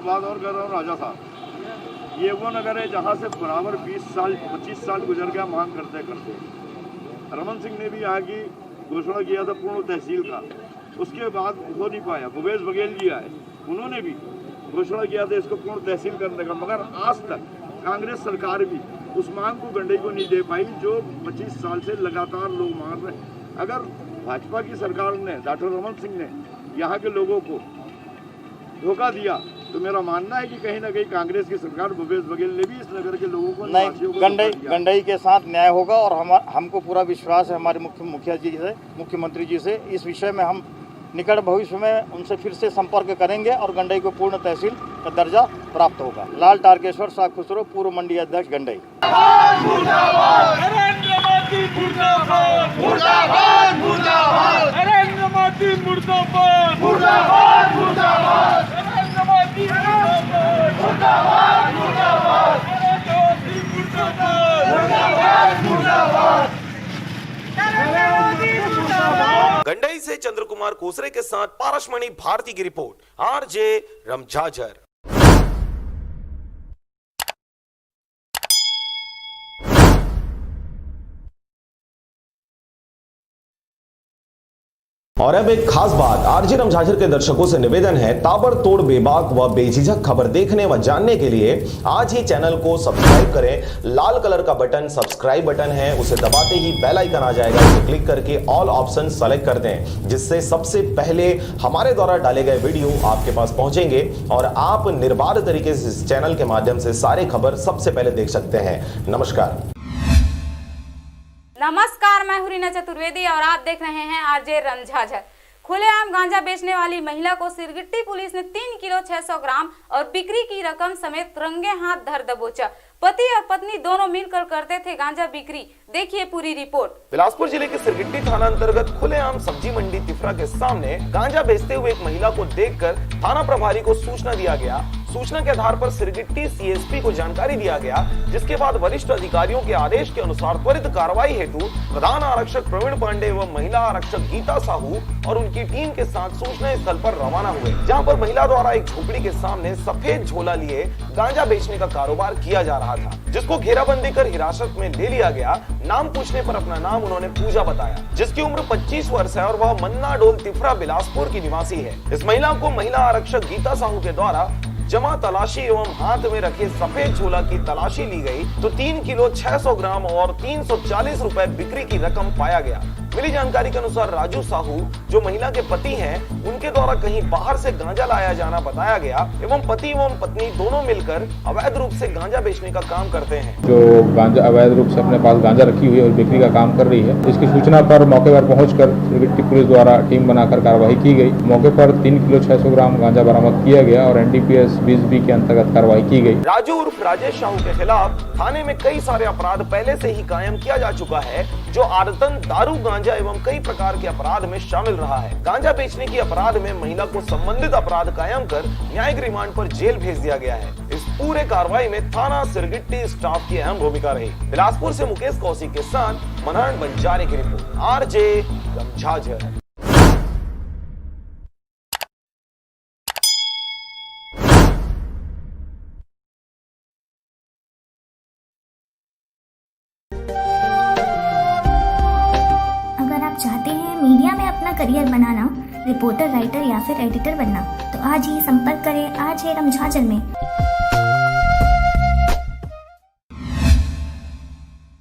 बात और कह रहा हूँ राजा साहब, ये वो नगर है जहाँ से बराबर 25 साल गुजर गया मांग करते करते। रमन सिंह ने भी यहाँ की घोषणा किया था पूर्ण तहसील का, उसके बाद हो नहीं पाया। भूपेश बघेल जी आए, उन्होंने भी घोषणा किया था इसको पूर्ण तहसील करने का, मगर आज तक कांग्रेस सरकार भी उस मांग को गंडई को नहीं दे पाई जो 25 साल से लगातार लोग मांग रहे हैं। अगर भाजपा की सरकार ने, डॉक्टर रमन सिंह ने यहाँ के लोगों को धोखा दिया, तो मेरा मानना है कि कहीं ना कहीं कांग्रेस की सरकार, भूपेश बघेल ने भी इस नगर के लोगों को नहीं, गंडई के साथ न्याय होगा और हमको पूरा विश्वास है हमारे मुख्यमंत्री जी से। इस विषय में हम निकट भविष्य में उनसे फिर से संपर्क करेंगे और गंडई को पूर्ण तहसील का दर्जा प्राप्त होगा। लाल टारकेश्वर शाह खुसरो, पूर्व मंडी अध्यक्ष गंडई। गंडई से चंद्र कुमार कोसरे के साथ पारसमणि भारती की रिपोर्ट, आरजे रमझाझर। और अब एक खास बात, आरजे रमझाझर के दर्शकों से निवेदन है, ताबड़तोड़ बेबाक व बेझिझक खबर देखने व जानने के लिए आज ही चैनल को सब्सक्राइब करें। लाल कलर का बटन सब्सक्राइब बटन है, उसे दबाते ही बेल आइकन आ जाएगा, उसे क्लिक करके ऑल ऑप्शन सेलेक्ट कर दें, जिससे सबसे पहले हमारे द्वारा डाले गए वीडियो आपके पास पहुंचेंगे और आप निर्बाध तरीके से इस चैनल के माध्यम से सारे खबर सबसे पहले देख सकते हैं। नमस्कार। नमस्कार, मैं हूं रीना चतुर्वेदी और आप देख रहे हैं आरजे रमझाझर। खुलेआम गांजा बेचने वाली महिला को सिरगिट्टी पुलिस ने 3 किलो 600 ग्राम और बिक्री की रकम समेत रंगे हाथ धर दबोचा। पति और पत्नी दोनों मिलकर करते थे गांजा बिक्री। देखिए पूरी रिपोर्ट। बिलासपुर जिले के सिरगिट्टी थाना अंतर्गत खुलेआम सब्जी मंडी तिफरा के सामने गांजा बेचते हुए एक महिला को देखकर थाना प्रभारी को सूचना दिया गया। सूचना के आधार पर सिरगिट्टी सीएसपी को जानकारी दिया गया, जिसके बाद वरिष्ठ अधिकारियों के आदेश के अनुसार त्वरित कार्रवाई हेतु प्रधान आरक्षक प्रवीण पांडे एवं महिला आरक्षक गीता साहू और उनकी टीम के साथ सूचना स्थल पर रवाना हुए, जहां पर महिला द्वारा एक झोपड़ी के सामने सफेद झोला लिए गांजा बेचने का कारोबार किया जा रहा था, जिसको घेराबंदी कर हिरासत में ले लिया गया। नाम पूछने पर अपना नाम उन्होंने पूजा बताया, जिसकी उम्र 25 वर्ष है और वह मन्ना डोल तिफरा बिलासपुर की निवासी है। इस महिला को महिला आरक्षक गीता साहू के द्वारा जमा तलाशी एवं हाथ में रखे सफेद झोला की तलाशी ली गई तो 3 किलो 600 ग्राम और 340 रुपए बिक्री की रकम पाया गया। मिली जानकारी के अनुसार राजू साहू, जो महिला के पति हैं, उनके द्वारा कहीं बाहर से गांजा लाया जाना बताया गया एवं पति एवं पत्नी दोनों मिलकर अवैध रूप से गांजा बेचने का काम करते हैं। जो गांजा अवैध रूप से अपने पास गांजा रखी हुई है और बिक्री का काम कर रही है, इसकी सूचना पर मौके पर पहुंचकर सिरगिट्टी पुलिस द्वारा टीम बनाकर कार्रवाई की गई। मौके पर 3 किलो 600 ग्राम गांजा बरामद किया गया और NDPS 20B के अंतर्गत कार्रवाई की गई। राजू उर्फ राजेश साहू के खिलाफ थाने में कई सारे अपराध पहले से ही कायम किया जा चुका है, जो आदतन दारू गांजा एवं कई प्रकार के अपराध में शामिल रहा है। गांजा बेचने की अपराध में महिला को संबंधित अपराध कायम कर न्यायिक रिमांड पर जेल भेज दिया गया है। इस पूरे कार्रवाई में थाना सिरगिट्टी स्टाफ की अहम भूमिका रही। बिलासपुर से मुकेश कौशिक के साथ मनहर बंजारे की रिपोर्ट, RJ रमझाझर। चाहते हैं मीडिया में अपना करियर बनाना, रिपोर्टर, राइटर या फिर एडिटर बनना, तो आज ही संपर्क करें RJ रमझाझर में।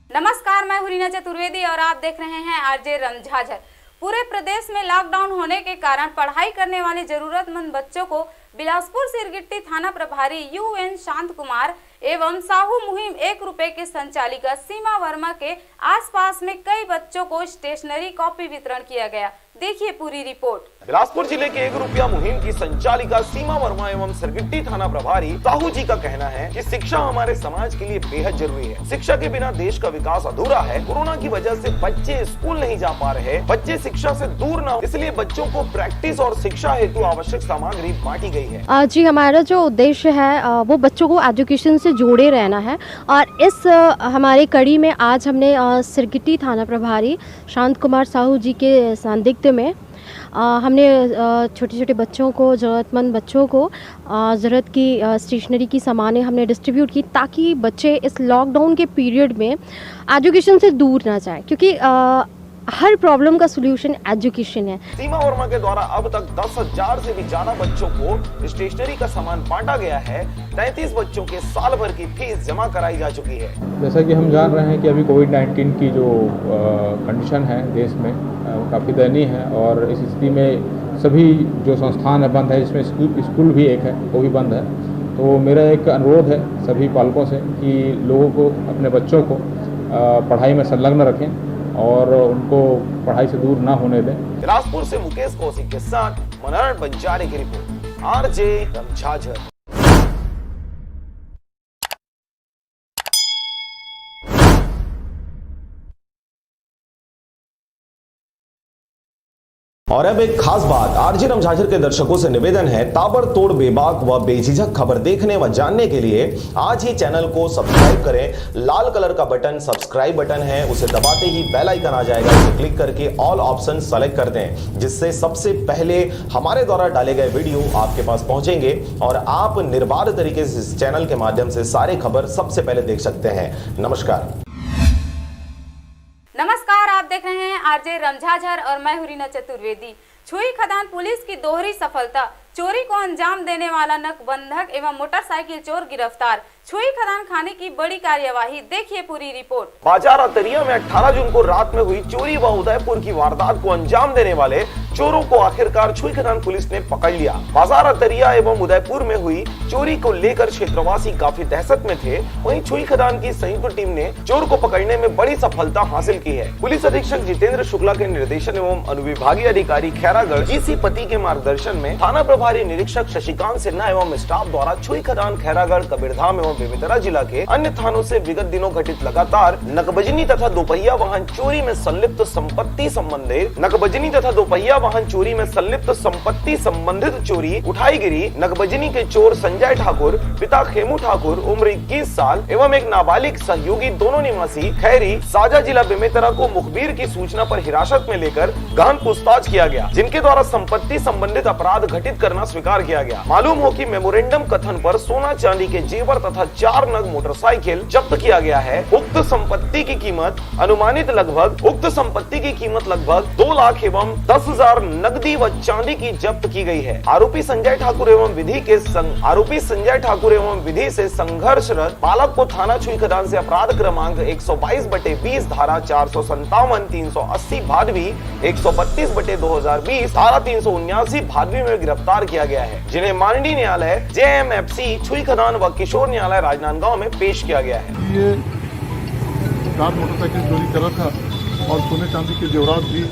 नमस्कार, मैं हुरीना चतुर्वेदी और आप देख रहे हैं RJ रमझाझर। पूरे प्रदेश में लॉकडाउन होने के कारण पढ़ाई करने वाले जरूरतमंद बच्चों को बिलासपुर सिरगिट्टी थाना प्रभारी UN शांत कुमार एवं साहू मुहिम 1 रुपए के संचालिका सीमा वर्मा के आसपास में कई बच्चों को स्टेशनरी कॉपी वितरण किया गया। देखिए पूरी रिपोर्ट। बिलासपुर जिले के 1 रुपया मुहिम की संचालिका सीमा वर्मा एवं सिरगिट्टी थाना प्रभारी साहू जी का कहना है कि शिक्षा हमारे समाज के लिए बेहद जरूरी है। शिक्षा के बिना देश का विकास अधूरा है। कोरोना की वजह से बच्चे स्कूल नहीं जा पा रहे, बच्चे शिक्षा से दूर न हो, इसलिए बच्चों को प्रैक्टिस और शिक्षा हेतु आवश्यक सामग्री बांटी गई है। जी, हमारा जो उद्देश्य है वो बच्चों को एजुकेशन से जोड़े रहना है और इस हमारे कड़ी में आज हमने सिरगिट्टी थाना प्रभारी शांत कुमार साहू जी के सानिध्य में हमने छोटे छोटे बच्चों को, ज़रूरतमंद बच्चों को ज़रूरत की स्टेशनरी की सामानें हमने डिस्ट्रीब्यूट की, ताकि बच्चे इस लॉकडाउन के पीरियड में एजुकेशन से दूर ना जाए, क्योंकि हर प्रॉब्लम का सलूशन एजुकेशन है। सीमा वर्मा के द्वारा अब तक 10,000 से भी ज्यादा बच्चों को स्टेशनरी का सामान बांटा गया है। 33 बच्चों के साल भर की फीस जमा कराई जा चुकी है। जैसा कि हम जान रहे हैं कि अभी कोविड-19 की जो कंडीशन है देश में काफ़ी दयनीय है और इस स्थिति में सभी जो संस्थान है बंद है, जिसमें स्कूल भी एक है, वो भी बंद है। तो मेरा एक अनुरोध है सभी पालकों से कि लोगों को, अपने बच्चों को पढ़ाई में संलग्न रखें और उनको पढ़ाई से दूर ना होने दें। बिलासपुर से मुकेश कौशिक के साथ मनहर बंजारे की रिपोर्ट, RJ रमझाझर। और अब एक खास बात, RJ रमझाझर के दर्शकों से निवेदन है, ताबड़तोड़ बेबाक व बेझिझक खबर देखने व जानने के लिए आज ही चैनल को सब्सक्राइब करें। लाल कलर का बटन सब्सक्राइब बटन है, उसे दबाते ही बेल आइकन आ जाएगा, उसे क्लिक करके ऑल ऑप्शन सेलेक्ट कर दें, जिससे सबसे पहले हमारे द्वारा डाले गए वीडियो आपके पास पहुंचेंगे और आप निर्बाध तरीके से इस चैनल के माध्यम से सारे खबर सबसे पहले देख सकते हैं। नमस्कार। नमस्कार, आप देख रहे हैं RJ रमझाझर और मैं हुरीना चतुर्वेदी। छुई खदान पुलिस की दोहरी सफलता, चोरी को अंजाम देने वाला नकबंधक एवं मोटरसाइकिल चोर गिरफ्तार। छुई खदान खाने की बड़ी कार्यवाही, देखिए पूरी रिपोर्ट। बाजार अतरिया में 18 जून को रात में हुई चोरी व उदयपुर की वारदात को अंजाम देने वाले चोरों को आखिरकार छुई खदान पुलिस ने पकड़ लिया। बाजार अतरिया एवं उदयपुर में हुई चोरी को लेकर क्षेत्रवासी काफी दहशत में थे। वहीं छुई खदान की संयुक्त टीम ने चोर को पकड़ने में बड़ी सफलता हासिल की है। पुलिस अधीक्षक जितेंद्र शुक्ला के निर्देशन एवं अनुविभागीय अधिकारी खैर खैरागढ़ जीसी पति के मार्गदर्शन में थाना प्रभारी निरीक्षक शशिकांत सिन्हा एवं स्टाफ द्वारा छुई खदान खैरागढ़ कबीरधाम एवं बेमेतरा जिला के अन्य थानों से विगत दिनों घटित लगातार नकबजनी तथा दोपहिया वाहन चोरी में संलिप्त संपत्ति संबंधित चोरी उठाई गिरी नकबजनी के चोर संजय ठाकुर पिता खेमू ठाकुर उम्र 21 साल एवं एक नाबालिग सहयोगी दोनों निवासी खैरी साजा जिला बेमेतरा को मुखबिर की सूचना पर हिरासत में लेकर गहन पूछताछ किया गया, जिनके द्वारा संपत्ति संबंधित अपराध घटित करना स्वीकार किया गया। मालूम हो कि मेमोरेंडम कथन पर सोना चांदी के जेवर तथा 4 नग मोटरसाइकिल जब्त किया गया है। उक्त संपत्ति की कीमत लगभग 2 लाख एवं 10,000 नकदी व चांदी की जब्त की गई है। आरोपी संजय ठाकुर एवं विधि से संघर्षरत बालक को थाना छुई खदान से अपराध क्रमांक 122/20 धारा 457 380 भादवी 132/2020 धारा 379 भादवी में गिरफ्तार किया गया है, जिन्हें माननीय न्यायालय JMFC छुई खदान व किशोर न्यायालय राजनांदगांव में पेश किया गया है। ये 4 मोटरसाइकिल चोरी करा था और सोने चांदी के जेवरात भी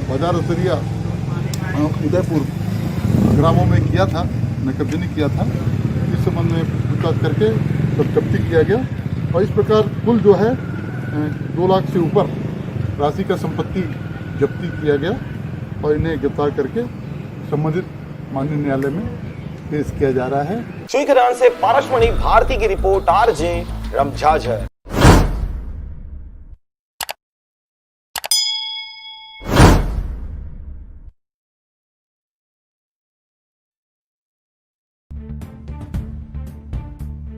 बाजार असरिया उदयपुर ग्रामों में किया था, नकबजनी किया था। इस संबंध में पूछताछ करके सब जब्ती किया गया और इस प्रकार कुल जो है 2 लाख से ऊपर राशि का संपत्ति जब्ती किया गया और इन्हें गिरफ्तार करके संबंधित माननीय न्यायालय में पेश किया जा रहा है। छुई खदान से पारसमणि भारती की report RJ Ramjhajhar.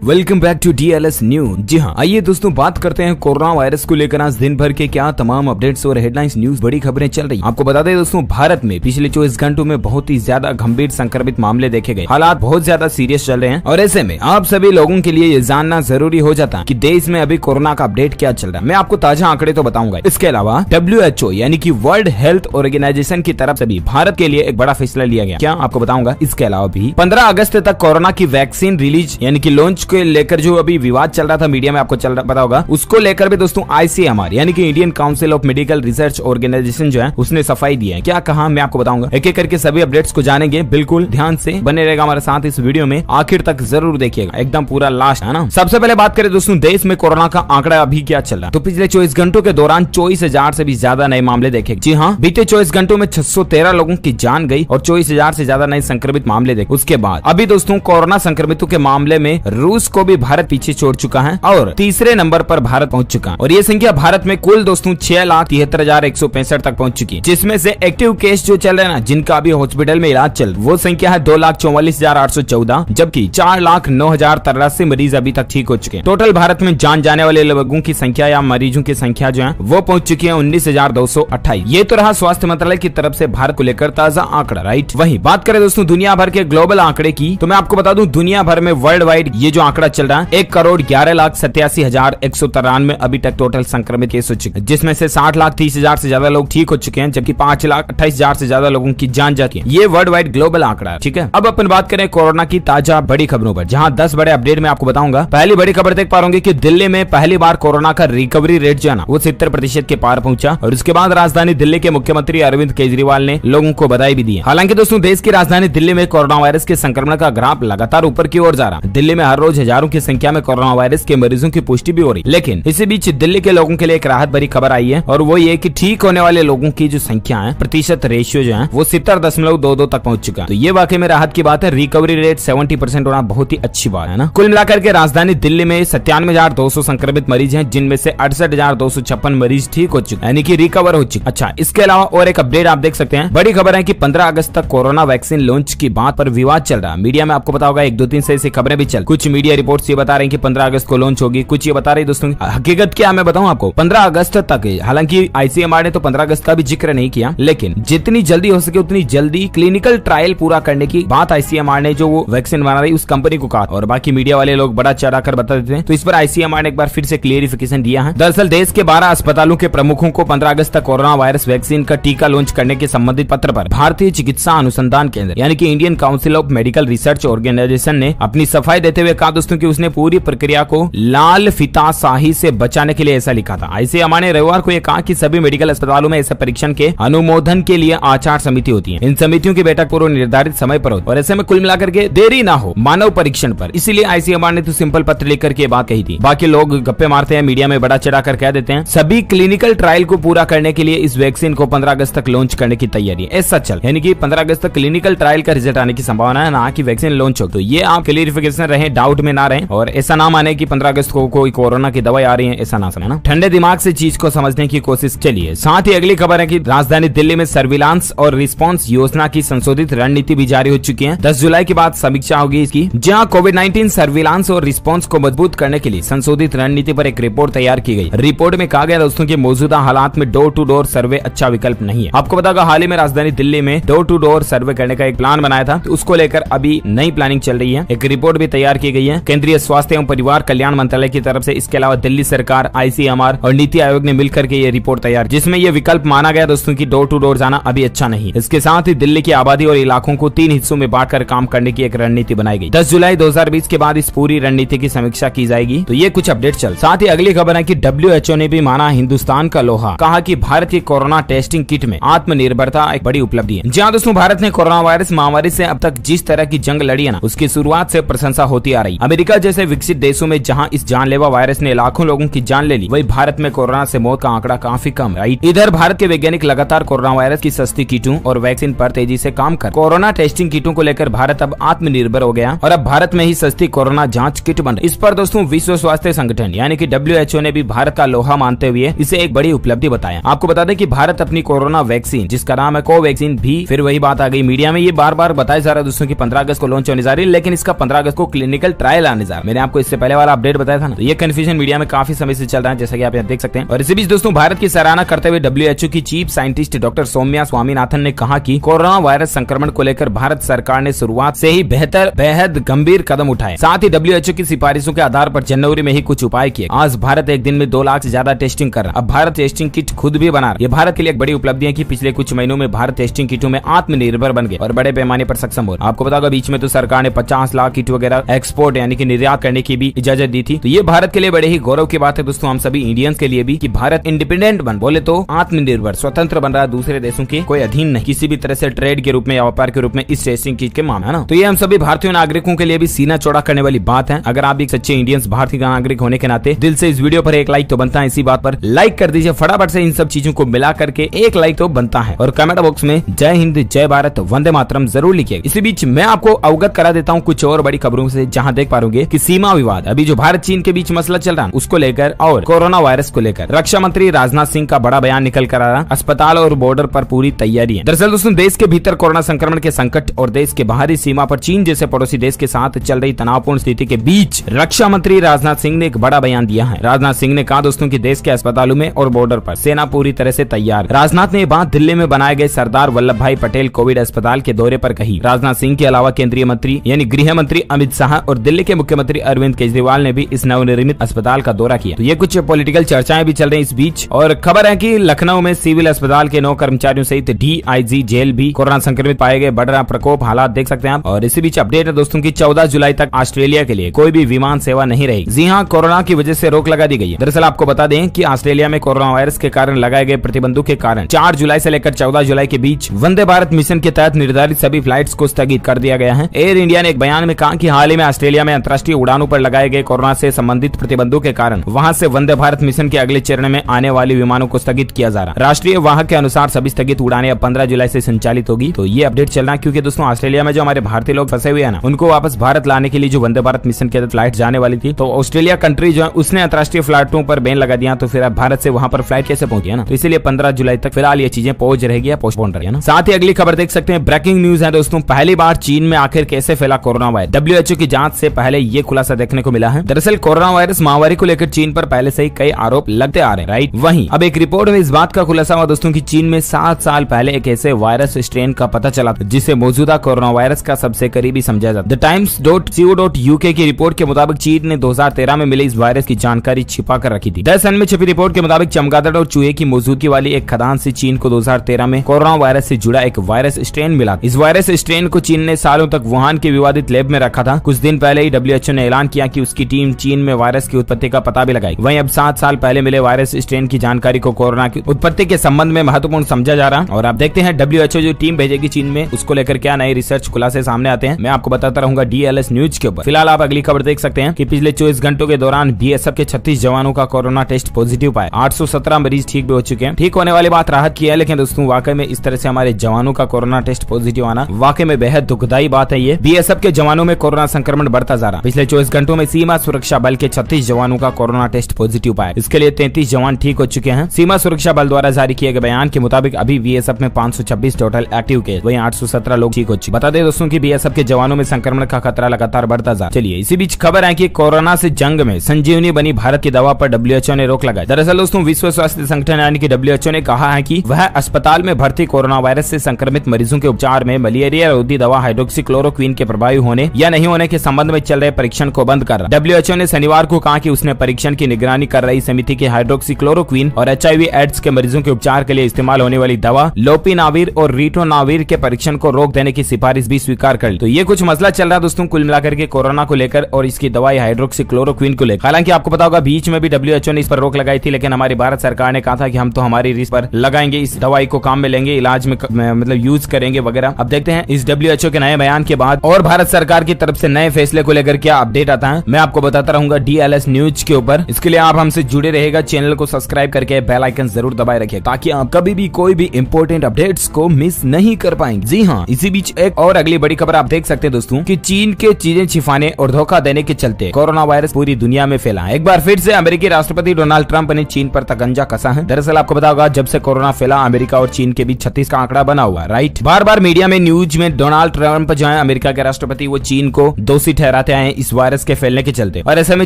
Welcome back to DLS news. जी हाँ, आइए दोस्तों बात करते हैं कोरोना वायरस को लेकर आज दिन भर के क्या तमाम अपडेट्स और हेडलाइंस न्यूज बड़ी खबरें चल रही। आपको बता दें दोस्तों, भारत में पिछले 24 घंटों में बहुत ही ज्यादा गंभीर संक्रमित मामले देखे गए। हालात बहुत ज्यादा सीरियस चल रहे हैं और ऐसे में आप सभी लोगों के लिए ये जानना जरूरी हो जाता है कि देश में अभी कोरोना का अपडेट क्या चल रहा है। मैं आपको ताजा आंकड़े तो बताऊंगा। इसके अलावा WHO यानी कि वर्ल्ड हेल्थ ऑर्गेनाइजेशन की तरफ से भी भारत के लिए एक बड़ा फैसला लिया गया, क्या आपको बताऊंगा। इसके अलावा भी 15 अगस्त तक कोरोना की वैक्सीन रिलीज यानी कि लॉन्च को लेकर जो अभी विवाद चल रहा था मीडिया में, आपको पता होगा, उसको लेकर भी दोस्तों ICMR यानी कि Indian council of medical research organization जो है उसने सफाई दी है। क्या कहा मैं आपको बताऊंगा, एक एक करके सभी अपडेट्स को जानेंगे। बिल्कुल ध्यान से बने रहेगा हमारे साथ इस वीडियो में, आखिर तक जरूर देखिएगा, एकदम पूरा लास्ट है ना। सबसे पहले बात करें दोस्तों देश में कोरोना का आंकड़ा अभी क्या चल रहा है। तो पिछले 24 घंटों के दौरान 24,000 से भी ज्यादा नए मामले देखे। जी हाँ, बीते 24 घंटों में 613 लोगों की जान गई और 24,000 से ज्यादा नए संक्रमित मामले देखे। उसके बाद अभी दोस्तों कोरोना संक्रमितों के मामले में रूस को भी भारत पीछे छोड़ चुका है और तीसरे नंबर पर भारत पहुंच चुका है और ये संख्या भारत में कुल दोस्तों 6,73,165 तक पहुंच चुकी है, जिसमें से एक्टिव केस जो चल रहे हैं ना, जिनका अभी हॉस्पिटल में इलाज चल, वो संख्या है 2,44,814, जबकि 4,09,083 मरीज अभी तक ठीक हो चुके हैं। टोटल भारत में जान जाने वाले लोगों की संख्या या मरीजों की संख्या जो है वो पहुंच चुकी है 19,228। ये तो रहा स्वास्थ्य मंत्रालय की तरफ से भारत को लेकर ताजा आंकड़ा, राइट। वहीं बात करें दोस्तों दुनिया भर के ग्लोबल आंकड़े की, तो मैं आपको बता दूं दुनिया भर में वर्ल्ड वाइड ये जो आंकड़ा चल रहा है 1,11,87,193 अभी तक टोटल संक्रमित केस हो चुके हैं, जिसमें से 60,30,000 से ज्यादा लोग ठीक हो चुके हैं, जबकि 5,28,000 से ज्यादा लोगों की जान जा चुकी है। ये वर्ल्ड वाइड ग्लोबल आंकड़ा है, ठीक है। अब अपन बात करें कोरोना की ताजा बड़ी खबरों पर, जहां 10 बड़े अपडेट में आपको बताऊंगा। पहली बड़ी खबर देख पा रहे होंगे कि दिल्ली में पहली बार कोरोना का रिकवरी रेट जो है ना वो 70% के पार पहुंचा और उसके बाद राजधानी दिल्ली के मुख्यमंत्री अरविंद केजरीवाल ने लोगों को बधाई भी दी। हालांकि दोस्तों देश की राजधानी दिल्ली में कोरोना वायरस के संक्रमण का ग्राफ लगातार ऊपर की ओर जा रहा है। दिल्ली में हर रोज हजारों की संख्या में कोरोना वायरस के मरीजों की पुष्टि भी हो रही, लेकिन इसी बीच दिल्ली के लोगों के लिए एक राहत भरी खबर आई है और वो ये कि ठीक होने वाले लोगों की जो संख्या है, प्रतिशत रेशियो जो है वो 70.22 तक पहुंच चुका है। तो ये वाकई में राहत की बात है। रिकवरी रेट 70% होना बहुत ही अच्छी बात है ना। कुल मिलाकर के राजधानी दिल्ली में 97,200 संक्रमित मरीज हैं, जिनमें से 68,256 मरीज ठीक हो चुके यानी कि रिकवर हो चुके। अच्छा, इसके अलावा और एक अपडेट आप देख सकते हैं। बड़ी खबर है कि 15 अगस्त तक कोरोना वैक्सीन लॉन्च की बात पर विवाद चल रहा है। मीडिया में आपको पता होगा 1-2-3 से ऐसी खबरें भी चल, कुछ मीडिया रिपोर्ट्स ये बता रहे हैं कि 15 अगस्त को लॉन्च होगी, कुछ ये बता रही दोस्तों। हकीकत क्या मैं बताऊं आपको, 15 अगस्त तक। हालांकि ICMR ने तो 15 अगस्त का भी जिक्र नहीं किया, लेकिन जितनी जल्दी हो सके उतनी जल्दी क्लिनिकल ट्रायल पूरा करने की बात ICMR ने जो वो वैक्सीन बना रही उस कंपनी को कहा, और बाकी मीडिया वाले लोग बड़ा चढ़ाकर बता देते हैं। तो इस पर ICMR ने एक बार फिर से क्लियरिफिकेशन दिया है। दरअसल देश के 12 अस्पतालों के प्रमुखों को 15 अगस्त तक कोरोना वायरस वैक्सीन का टीका लॉन्च करने के संबंधित पत्र पर भारतीय चिकित्सा अनुसंधान केंद्र यानी कि Indian council of medical research organization ने अपनी सफाई देते हुए कहा दोस्तों की उसने पूरी प्रक्रिया को लाल फीताशाही से बचाने के लिए ऐसा लिखा था। ICMR ने रविवार को यह कहा कि सभी मेडिकल अस्पतालों में ऐसे परीक्षण के अनुमोदन के लिए आचार समिति होती है। इन समितियों की बैठक पूर्व निर्धारित समय पर होती है और ऐसे में कुल मिलाकर के देरी ना हो मानव परीक्षण पर। इसीलिए ICMR ने तो सिंपल पत्र लिखकर के बात कही थी। बाकी लोग गप्पे मारते हैं, मीडिया में बड़ा चढ़ा कर कह देते हैं। सभी क्लिनिकल ट्रायल को पूरा करने के लिए इस वैक्सीन को 15 अगस्त तक लॉन्च करने की तैयारी है। ऐसा चल यानी कि 15 अगस्त तक क्लिनिकल ट्रायल का रिजल्ट आने की संभावना है, ना कि वैक्सीन लॉन्च हो। तो ये आप क्लियरिफिकेशन रहे, डाउट में ना रहे और ऐसा ना माने कि 15 अगस्त को कोई कोरोना की दवाई आ रही है, ऐसा ना समझे ना। ठंडे दिमाग से चीज को समझने की कोशिश चलिए। साथ ही अगली खबर है कि राजधानी दिल्ली में सर्विलांस और रिस्पांस योजना की संशोधित रणनीति भी जारी हो चुकी है। 10 जुलाई के बाद समीक्षा होगी इसकी, जहां कोविड-19 सर्विलांस और रिस्पांस को मजबूत करने के लिए संशोधित रणनीति पर एक रिपोर्ट तैयार की गई। रिपोर्ट में कहा गया दोस्तों कि मौजूदा हालात में डोर टू डोर सर्वे अच्छा विकल्प नहीं है। आपको पता होगा हाल ही में राजधानी दिल्ली में डोर टू डोर सर्वे करने का एक प्लान बनाया था, तो उसको लेकर अभी नई प्लानिंग चल रही है। एक रिपोर्ट भी तैयार की गई है केंद्रीय स्वास्थ्य एवं परिवार कल्याण मंत्रालय की तरफ से। इसके अलावा दिल्ली सरकार, ICMR और नीति आयोग ने मिलकर के ये रिपोर्ट तैयार, जिसमें ये विकल्प माना गया दोस्तों की डोर टू डोर जाना अभी अच्छा नहीं। इसके साथ ही दिल्ली की आबादी और इलाकों को 3 हिस्सों में बांटकर काम करने की एक रणनीति बनाई गई। 10 जुलाई 2020 के बाद इस पूरी रणनीति की समीक्षा की जाएगी। तो ये कुछ अपडेट चल। साथ ही अगली खबर है कि WHO ने भी माना हिंदुस्तान का लोहा, कहा कि भारत की कोरोना टेस्टिंग किट में आत्मनिर्भरता एक बड़ी उपलब्धि है। जहां दोस्तों भारत ने कोरोना वायरस महामारी से अब तक जिस तरह की जंग लड़ी है ना, उसकी शुरुआत से प्रशंसा होती आ रही। अमेरिका जैसे विकसित देशों में जहां इस जानलेवा वायरस ने लाखों लोगों की जान ले ली, वही भारत में कोरोना से मौत का आंकड़ा काफी कम है। इधर भारत के वैज्ञानिक लगातार कोरोना वायरस की सस्ती किटों और वैक्सीन पर तेजी से काम कर कोरोना टेस्टिंग किटों को लेकर भारत अब आत्मनिर्भर हो गया और अब भारत में ही सस्ती कोरोना जांच किट बन रही। इस पर दोस्तों विश्व स्वास्थ्य संगठन यानी कि WHO ने भी भारत का लोहा मानते हुए इसे एक बड़ी उपलब्धि बताया। आपको बता दें कि भारत अपनी कोरोना वैक्सीन, जिसका नाम है कोवैक्सीन, भी फिर वही बात आ गई मीडिया में, ये बार बार बताया जा रहा है दोस्तों की 15 अगस्त को लॉन्च होने जा रही है, लेकिन इसका 15 अगस्त को क्लिनिकल ट्रायल आने जा रहा है। मैंने आपको इससे पहले वाला अपडेट बताया था ना, तो ये कंफ्यूजन मीडिया में काफी समय से चल रहा है, जैसा कि आप यहाँ देख सकते हैं। और इसी बीच दोस्तों भारत की सराहना करते हुए WHO की chief scientist doctor Soumya Swaminathan ने कहा कि कोरोना वायरस संक्रमण को लेकर भारत सरकार ने शुरुआत से ही बेहद गंभीर कदम उठाए। साथ ही WHO की सिफारिशों के आधार पर जनवरी में ही कुछ उपाय किए। आज भारत एक दिन में 2 लाख से ज्यादा टेस्टिंग कर रहा है। अब भारत टेस्टिंग किट खुद भी बना रहा है। ये भारत के लिए एक बड़ी उपलब्धि है कि पिछले कुछ महीनों में भारत टेस्टिंग किटों में आत्मनिर्भर बन गए और बड़े पैमाने पर सक्षम हो रहा है। आपको पता होगा बीच में तो सरकार ने 50 लाख किट वगैरह एक्सपोर्ट यानी कि निर्यात करने की भी इजाजत दी थी। तो ये भारत के लिए बड़े ही गौरव की बात है दोस्तों, हम सभी इंडियंस के लिए भी, कि भारत इंडिपेंडेंट बन, बोले तो आत्मनिर्भर, स्वतंत्र बन रहा है, दूसरे देशों के कोई अधीन नहीं, किसी भी तरह से ट्रेड के रूप में या व्यापार के रूप में इस टेस्टिंग किट के मामले है ना। तो ये हम सभी भारतीय नागरिकों के लिए भी सीना चौड़ा करने वाली बात है। अगर आप भी सच्चे इंडियंस, भारतीय नागरिक होने के नाते दिल से इस वीडियो पर एक लाइक तो बनता है। इसी बात पर लाइक कर दीजिए फटाफट से, इन सब चीजों को मिला करके एक लाइक तो बनता है। और कमेंट बॉक्स में जय हिंद, जय भारत, वंदे मातरम जरूर लिखिए। इसी बीच मैं आपको अवगत करा देता हूँ कुछ और बड़ी खबरों से, जहाँ देख पाओगे कि सीमा विवाद, अभी जो भारत चीन के बीच मसला चल रहा है उसको लेकर और कोरोना वायरस को लेकर रक्षा मंत्री राजनाथ सिंह का बड़ा बयान निकल कर आ रहा। अस्पताल और बॉर्डर पर पूरी तैयारी है। दरअसल दोस्तों देश के भीतर कोरोना संक्रमण के संकट और देश के बाहरी सीमा पर चीन जैसे पड़ोसी देश के साथ चल रही तनावपूर्ण स्थिति के बीच रक्षा मंत्री राजनाथ सिंह ने एक बड़ा बयान दिया है। राजनाथ सिंह ने कहा दोस्तों कि देश के अस्पतालों में और बॉर्डर पर सेना पूरी तरह से तैयार। राजनाथ ने ये बात दिल्ली में बनाए गए सरदार वल्लभ भाई पटेल कोविड अस्पताल के दौरे पर कही। राजनाथ सिंह के अलावा केंद्रीय मंत्री यानी गृह मंत्री अमित शाह और दिल्ली के मुख्यमंत्री अरविंद केजरीवाल ने भी इस नवनिर्मित अस्पताल का दौरा किया। तो ये कुछ पॉलिटिकल चर्चाएं भी चल रही इस बीच। और खबर है कि लखनऊ में सिविल अस्पताल के 9 कर्मचारियों सहित DIG जेल भी कोरोना संक्रमित पाए गए। बढ़ रहा प्रकोप, हालात देख सकते हैं आप। और इसी बीच अपडेट है दोस्तों की 14 जुलाई तक ऑस्ट्रेलिया के लिए कोई भी विमान सेवा नहीं रहेगी। जी हाँ, कोरोना की वजह से रोक लगा दी गई है। दरअसल आपको बता दें कि ऑस्ट्रेलिया में कोरोना वायरस के कारण लगाए गए प्रतिबंधों के कारण 4 जुलाई से लेकर 14 जुलाई के बीच वंदे भारत मिशन के तहत निर्धारित सभी फ्लाइट्स को स्थगित कर दिया गया है। एयर इंडिया ने एक बयान में कहा कि हाल ही में ऑस्ट्रेलिया में अंतर्राष्ट्रीय उड़ानों पर लगाए गए कोरोना से संबंधित प्रतिबंधों के कारण वहां से वंदे भारत मिशन के अगले चरण में आने वाली विमानों को स्थगित किया जा रहा है। राष्ट्रीय वाहक के अनुसार सभी स्थगित उड़ानें अब 15 जुलाई से संचालित होगी। तो ये अपडेट चल रहा है क्योंकि दोस्तों ऑस्ट्रेलिया में जो हमारे भारतीय लोग फंसे हुए हैं ना, उनको वापस भारत लाने के लिए जो वंदे भारत मिशन के तहत फ्लाइट जाने वाली थी, तो ऑस्ट्रेलिया कंट्री जो है उसने अंतर्राष्ट्रीय फ्लाइटों पर बैन लगा दिया। तो फिर अब भारत से वहां पर फ्लाइट कैसे पहुंची है ना, तो इसलिए 15 जुलाई तक फिलहाल ये चीजें पहुंच रहेगी या पोस्टपोन रहेगी ना। साथ ही अगली खबर देख सकते हैं, ब्रेकिंग न्यूज है दोस्तों, पहली बार चीन में आखिर कैसे फैला कोरोना वायरस। WHO की जांच से पहले ये खुलासा देखने को मिला है। दरअसल कोरोना वायरस महामारी को लेकर चीन पर पहले से ही कई आरोप लगते आ रहे हैं, राइट। वहीं अब एक रिपोर्ट में इस बात का खुलासा हुआ दोस्तों कि चीन में 7 साल पहले एक ऐसे वायरस स्ट्रेन का पता चला जिसे मौजूदा कोरोना वायरस का सबसे करीबी समझा जाता है। TheTimes.co.uk की रिपोर्ट के मुताबिक चीन ने 2013 में मिले इस वायरस की जानकारी छिपा कर रखी थी। द सन में छपी रिपोर्ट के मुताबिक चमगादड़ और चूहे की मौजूदगी वाली एक खदान से चीन को 2013 में कोरोना वायरस से जुड़ा एक वायरस स्ट्रेन मिला। इस वायरस स्ट्रेन को चीन ने सालों तक वुहान के विवादित लैब में रखा था। कुछ दिन पहले ही WHO ने ऐलान किया कि उसकी टीम चीन में वायरस की उत्पत्ति का पता भी लगाई। वहीं अब 7 साल पहले मिले वायरस स्ट्रेन की जानकारी को कोरोना की उत्पत्ति के संबंध में महत्वपूर्ण समझा जा रहा। और आप देखते हैं WHO जो टीम भेजेगी चीन में, उसको लेकर क्या नए रिसर्च खुलासे सामने आते हैं, मैं आपको बताता रहूंगा DLS न्यूज के ऊपर। फिलहाल आप अगली खबर देख सकते हैं कि पिछले 24 घंटों के दौरान BSF के 36 जवानों का कोरोना टेस्ट पॉजिटिव पाया। 817 मरीज ठीक भी हो चुके हैं। ठीक होने वाली बात राहत की है, लेकिन दोस्तों वाकई में इस तरह से हमारे जवानों का कोरोना टेस्ट पॉजिटिव आना वाकई में बेहद दुखदायी बात है। ये BSF के जवानों में कोरोना संक्रमण बढ़ता जा रहा। पिछले 24 घंटों में सीमा सुरक्षा बल के 36 जवानों का कोरोना टेस्ट पॉजिटिव पाया। इसके लिए 33 जवान ठीक हो चुके हैं। सीमा सुरक्षा बल द्वारा जारी किए गए बयान के मुताबिक अभी BSF में 526 टोटल एक्टिव केस, वहीं 817 लोग ठीक हो चुके। बता दें दोस्तों कि BSF के जवानों में संक्रमण का खतरा लगातार बढ़ता जा। चलिए इसी बीच खबर है कि कोरोना से जंग में संजीवनी बनी भारत की दवा पर WHO ने रोक लगाई। दरअसल दोस्तों विश्व स्वास्थ्य संगठन यानी कि WHO ने कहा है कि वह अस्पताल में भर्ती कोरोना वायरस से संक्रमित मरीजों के उपचार में मलेरिया रोधी दवा हाइड्रोक्सीक्लोरोक्वीन के प्रभावी होने या नहीं होने के संबंध में चल रहे परीक्षण को बंद कर रहा। WHO ने शनिवार को कहा कि उसने परीक्षण की निगरानी कर रही समिति के हाइड्रोक्सीक्लोरोक्वीन और HIV एड्स के मरीजों के उपचार के लिए इस्तेमाल होने वाली दवा लोपिनाविर और रिटोनाविर के परीक्षण को रोक देने की सिफारिश भी स्वीकार कर ली। तो ये कुछ मसला चल रहा दोस्तों कुल मिलाकर के कोरोना को लेकर और इसकी दवाई हाइड्रोक्सीक्लोरोक्वीन को लेकर। हालांकि आपको पता होगा बीच में भी WHO ने इस पर रोक लगाई थी, लेकिन हमारी भारत सरकार ने कहा था कि हम तो हमारी रिस्क पर लगाएंगे, इस दवाई को काम में लेंगे, इलाज में मतलब यूज करेंगे वगैरह। अब देखते हैं इस WHO के नए बयान के बाद और भारत सरकार की तरफ से नए फैसले को लेकर क्या अपडेट आता है, मैं आपको बताता रहूंगा DLS न्यूज के ऊपर। इसके लिए आप हमसे जुड़े रहेगा, चैनल को सब्सक्राइब करके बेल आइकन जरूर दबाए रखिए ताकि आप कभी भी कोई भी इंपॉर्टेंट अपडेट्स को मिस नहीं कर पाएंगे। जी हाँ, इसी बीच एक और अगली बड़ी खबर आप देख सकते हैं दोस्तों कि चीन के चीजें छिपाने और धोखा देने के चलते कोरोना वायरस पूरी दुनिया में फैला। एक बार फिर से अमेरिकी राष्ट्रपति डोनाल्ड ट्रंप ने चीन पर तकंजा कसा है। दरअसल आपको पता होगा जब से कोरोना फैला अमेरिका और चीन के बीच 36 का आंकड़ा बना हुआ, राइट। बार बार मीडिया में न्यूज में डोनाल्ड ट्रंप जो है अमेरिका के राष्ट्रपति, वो चीन को दोषी ठहराते आए इस वायरस के फैलने के चलते। और ऐसे में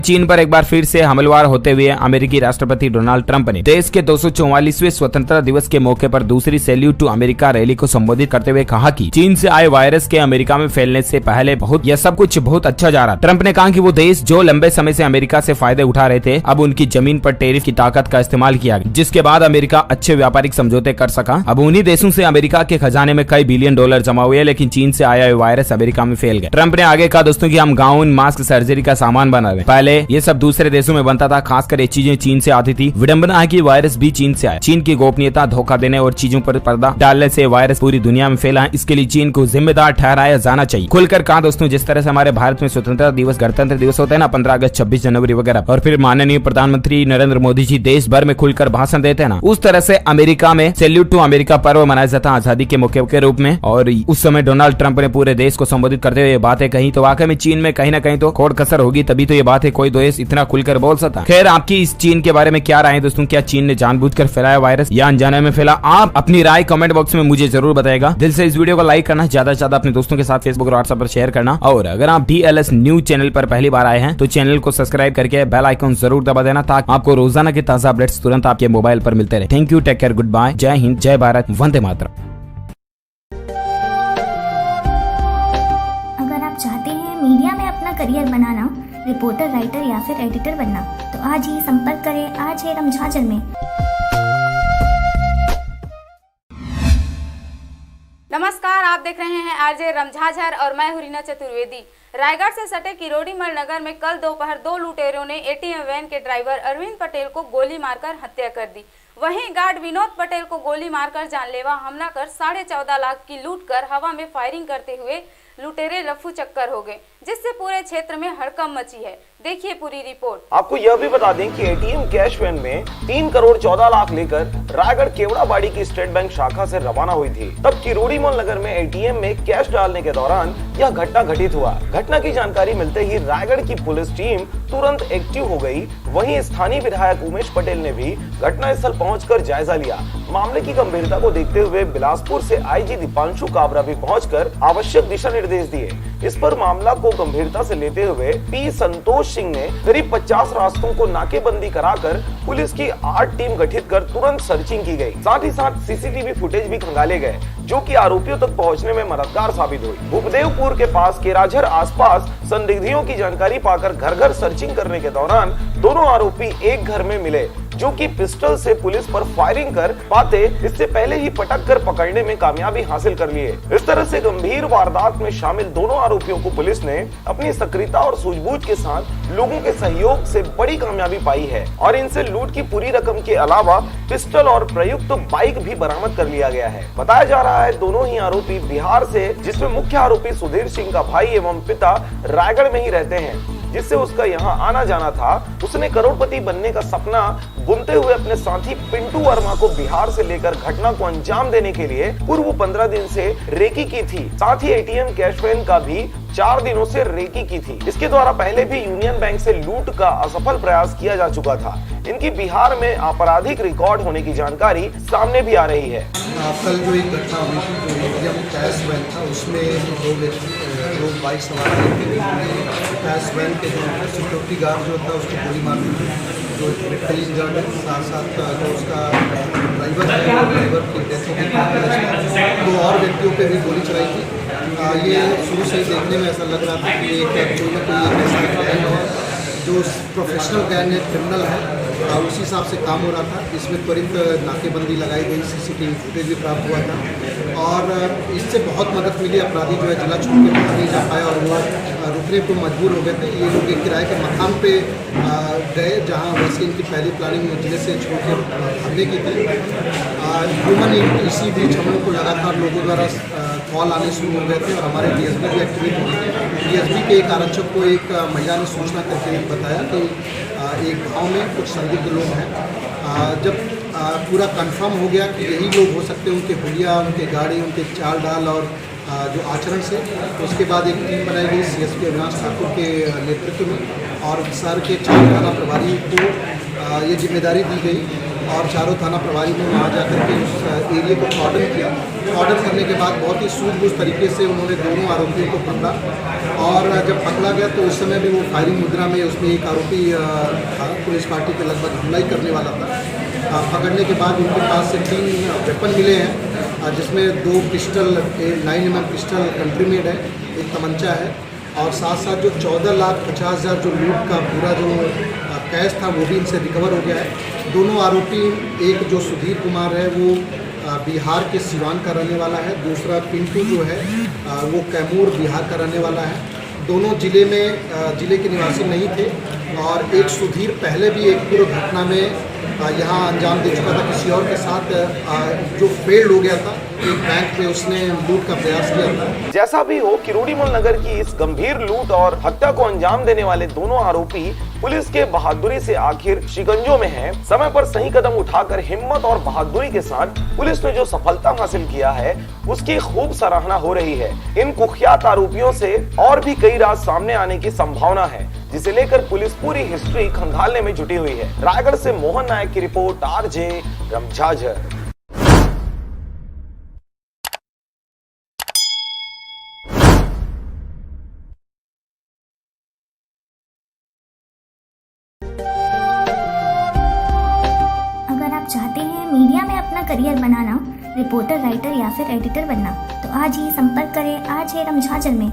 चीन पर एक बार फिर से हमलावर होते हुए अमेरिकी राष्ट्रपति डोनाल्ड ट्रंप ने देश के 244वें स्वतंत्रता दिवस के मौके पर दूसरी सैल्यूट टू अमेरिका रैली को संबोधित करते हुए कहा कि चीन से आए वायरस के अमेरिका में फैलने से पहले यह सब कुछ बहुत अच्छा जा रहा। ट्रंप ने कहा कि वो देश जो लंबे समय से अमेरिका से फायदे उठा रहे थे, अब उनकी जमीन पर टैरिफ की ताकत का इस्तेमाल किया गया, जिसके बाद अमेरिका अच्छे व्यापारिक समझौते कर सका। अब उन्हीं देशों से अमेरिका के खजाने में कई बिलियन डॉलर जमा हुए, लेकिन चीन से आया वायरस अमेरिका में फैल गया। ट्रंप ने आगे कहा दोस्तों कि हम गाउन, मास्क, सर्जरी का सामान बना रहे, पहले ये सब दूसरे देशों में बनता था, खासकर ये चीजें चीन से आती थी। विडंबना है कि वायरस भी चीन से आया। चीन की गोपनीयता, धोखा देने और चीजों पर पर्दा डालने से वायरस पूरी दुनिया में फैला है। इसके लिए चीन को जिम्मेदार ठहराया जाना चाहिए। खुलकर कहा दोस्तों, जिस तरह से हमारे भारत में स्वतंत्रता दिवस, गणतंत्र दिवस होता है ना, 15 अगस्त, 26 जनवरी वगैरह, और फिर माननीय प्रधानमंत्री नरेंद्र मोदी जी देश भर में खुलकर भाषण देते हैं ना, उस तरह से अमेरिका में सैल्यूट टू अमेरिका पर्व मनाया जाता है आजादी के मौके के रूप में। और उस समय डोनाल्ड ट्रंप ने पूरे देश को संबोधित करते हुए ये बातें कही, तो वाकई में चीन में कहीं ना कहीं तो खोड़ कसर होगी, तभी तो ये बात है कोई देश इतना खुलकर बोल सकता। खैर, आपकी इस चीन के बारे में क्या राय है दोस्तों? क्या चीन ने जानबूझकर फैलाया वायरस या अनजाने में फैला? आप अपनी राय कमेंट बॉक्स में मुझे जरूर बताएगा। दिल से इस वीडियो को लाइक करना, ज्यादा से ज्यादा अपने दोस्तों के साथ फेसबुक और व्हाट्सएप पर शेयर करना, और अगर आप DLS न्यूज चैनल पर पहली बार आए हैं तो चैनल को सब्सक्राइब करके बेल आइकन जरूर दबा देना ताकि आपको रोजाना के ताजा अपडेट्स तुरंत आपके मोबाइल पर मिलते रहे। Thank you, take care, good bye, जय हिंद, जय भारत, वंदे मातरम। अगर आप चाहते हैं मीडिया में अपना करियर बनाना, रिपोर्टर, राइटर या फिर एडिटर बनना, तो आज ही संपर्क करें आज है रमझाझर में। नमस्कार, आप देख रहे हैं आरजे रमझाझर और मैं हूं रीना चतुर्वेदी। रायगढ़ से सटे किरोड़ीमल नगर में कल दोपहर 2 लुटेरों ने ATM वैन के ड्राइवर अरविंद पटेल को गोली मारकर हत्या कर दी। वहीं गार्ड विनोद पटेल को गोली मारकर जानलेवा हमला कर 14.5 लाख की लूट कर हवा में फायरिंग करते हुए लुटेरे रफू चक्कर हो गए, जिससे पूरे क्षेत्र में हड़कंप मची है। देखिए पूरी रिपोर्ट। आपको यह भी बता दें कि ATM कैश वैन में 3 करोड़ 14 लाख लेकर रायगढ़ केवड़ाबाड़ी की स्टेट बैंक शाखा से रवाना हुई थी। तब किरोड़ीमल नगर में ATM में कैश डालने के दौरान यह घटना घटित हुआ। घटना की जानकारी मिलते ही रायगढ़ की पुलिस टीम तुरंत एक्टिव हो गई। वहीं स्थानीय विधायक उमेश पटेल ने भी घटनास्थल पहुंचकर जायजा लिया। मामले की गंभीरता को देखते हुए बिलासपुर से IG दीपांशु काबरा भी पहुंचकर आवश्यक दिशा निर्देश दिए। इस पर मामला को गंभीरता से लेते हुए P संतोष सिंह ने करीब 50 रास्तों को नाकेबंदी कराकर पुलिस की 8 टीम गठित कर तुरंत सर्चिंग की गई। साथ ही साथ CCTV फुटेज भी खंगाले गए, जो कि आरोपियों तक पहुंचने में मददगार साबित हुई। भूपदेवपुर के पास केराझर आसपास संदिग्धियों की जानकारी पाकर घर घर सर्चिंग करने के दौरान दोनों आरोपी एक घर में मिले, जो कि पिस्टल से पुलिस पर फायरिंग कर पाते इससे पहले ही पटक कर पकड़ने में कामयाबी हासिल कर लिए। इस तरह से गंभीर वारदात में शामिल दोनों आरोपियों को पुलिस ने अपनी सक्रियता और सूझबूझ के साथ लोगों के सहयोग से बड़ी कामयाबी पाई है और इनसे लूट की पूरी रकम के अलावा पिस्टल और प्रयुक्त बाइक भी बरामद कर लिया गया है। बताया जा रहा है दोनों ही आरोपी बिहार से, जिसमें मुख्य आरोपी सुधीर सिंह का भाई एवं पिता रायगढ़ में ही रहते हैं, जिससे उसका यहाँ आना जाना था। उसने करोड़पति बनने का सपना बुनते हुए अपने साथी पिंटू वर्मा को बिहार से लेकर घटना को अंजाम देने के लिए पूर्व 15 दिन से रेकी की थी। साथ ही एटीएम कैश वैन का भी 4 दिनों से रेकी की थी। इसके द्वारा पहले भी यूनियन बैंक से लूट का असफल प्रयास किया जा चुका था। इनकी बिहार में आपराधिक रिकॉर्ड होने की जानकारी सामने भी आ रही है। कल जो एक घटना हुई थी, जो एटीएम कैश वैन था, उसमें दो बाइक सवार कैश वैन के जो सिक्योरिटी गार्ड जो था उसको गोली मार दी, जो क्रिटिकली इंजर्ड है। साथ साथ जो उसका ड्राइवर है, ड्राइवर की डेथ हो गई। 2 और व्यक्तियों पे भी गोली चलाई थी। ये शुरू से ही देखने में ऐसा लग रहा था कि कोई ना कोई एक ऐसा गैंग है जो प्रोफेशनल गैंग है, क्रिमिनल है, उसी हिसाब से काम हो रहा था। इसमें त्वरित नाकेबंदी लगाई गई, सीसीटीवी फुटेज भी प्राप्त हुआ था और इससे बहुत मदद मिली। अपराधी जो है जिला छोड़ के बाहर नहीं जा पाया और वो रुकने को मजबूर हो गए थे। ये लोग एक किराए के मकान पे गए जहाँ वैसे इनकी पहली प्लानिंग जिले से छोड़ के भागने की थी। ह्यूमन इसी बीच हम लोग को लगातार लोगों द्वारा कॉल आने शुरू हो गए थे और हमारे डीएसपी भी एक्टिवेट हो गए थे। डीएसपी के एक आरक्षक को एक महिला ने सूचना करके बताया कि एक गांव में कुछ संदिग्ध लोग हैं। जब पूरा कंफर्म हो गया कि यही लोग हो सकते हैं, उनके हुलिया, उनके गाड़ी, उनके चाल डाल और जो आचरण से, तो उसके बाद एक टीम बनाई गई सीएसपी अविनाश ठाकुर के नेतृत्व में और शहर के 4 थाना प्रभारी को ये जिम्मेदारी दी गई और चारों थाना प्रभारी ने वहाँ जाकर के उस एरिया को ऑर्डर किया। ऑर्डर करने के बाद बहुत ही सूझबूझ तरीके से उन्होंने दोनों आरोपियों को पकड़ा और जब पकड़ा गया तो उस समय भी वो फायरिंग मुद्रा में, उसमें एक आरोपी पुलिस पार्टी पे लगभग हमला ही करने वाला था। पकड़ने के बाद उनके पास से 3 वेपन मिले हैं, जिसमें 2 pistol, 9mm pistol country made है, एक तमंचा है और साथ साथ जो 14,50,000 जो लूट का पूरा जो कैश था वो भी इनसे रिकवर हो गया है। दोनों आरोपी, एक जो सुधीर कुमार है वो बिहार के सिवान का रहने वाला है, दूसरा पिंटू जो है वो कैमूर बिहार का रहने वाला है। दोनों जिले के निवासी नहीं थे और एक सुधीर पहले भी एक पूर्व घटना में यहाँ अंजाम दे चुका था किसी और के साथ, जो फेल्ड हो गया था। एक बैंक में उसने लूट का प्रयास किया था। जैसा भी हो, किरोड़ीमल नगर की इस गंभीर लूट और हत्या को अंजाम देने वाले दोनों आरोपी पुलिस के बहादुरी से आखिर शिकंजों में हैं। समय पर सही कदम उठाकर हिम्मत और बहादुरी के साथ पुलिस ने जो सफलता हासिल किया है उसकी खूब सराहना हो रही है। इन कुख्यात आरोपियों से और भी कई राज सामने आने की संभावना है, जिसे लेकर पुलिस पूरी हिस्ट्री खंगालने में जुटी हुई है। रायगढ़ से मोहन नायक की रिपोर्ट, आरजे रमझाझर। चाहते हैं मीडिया में अपना करियर बनाना, रिपोर्टर, राइटर या फिर एडिटर बनना, तो आज ही संपर्क करें आरजे रमझाझर में।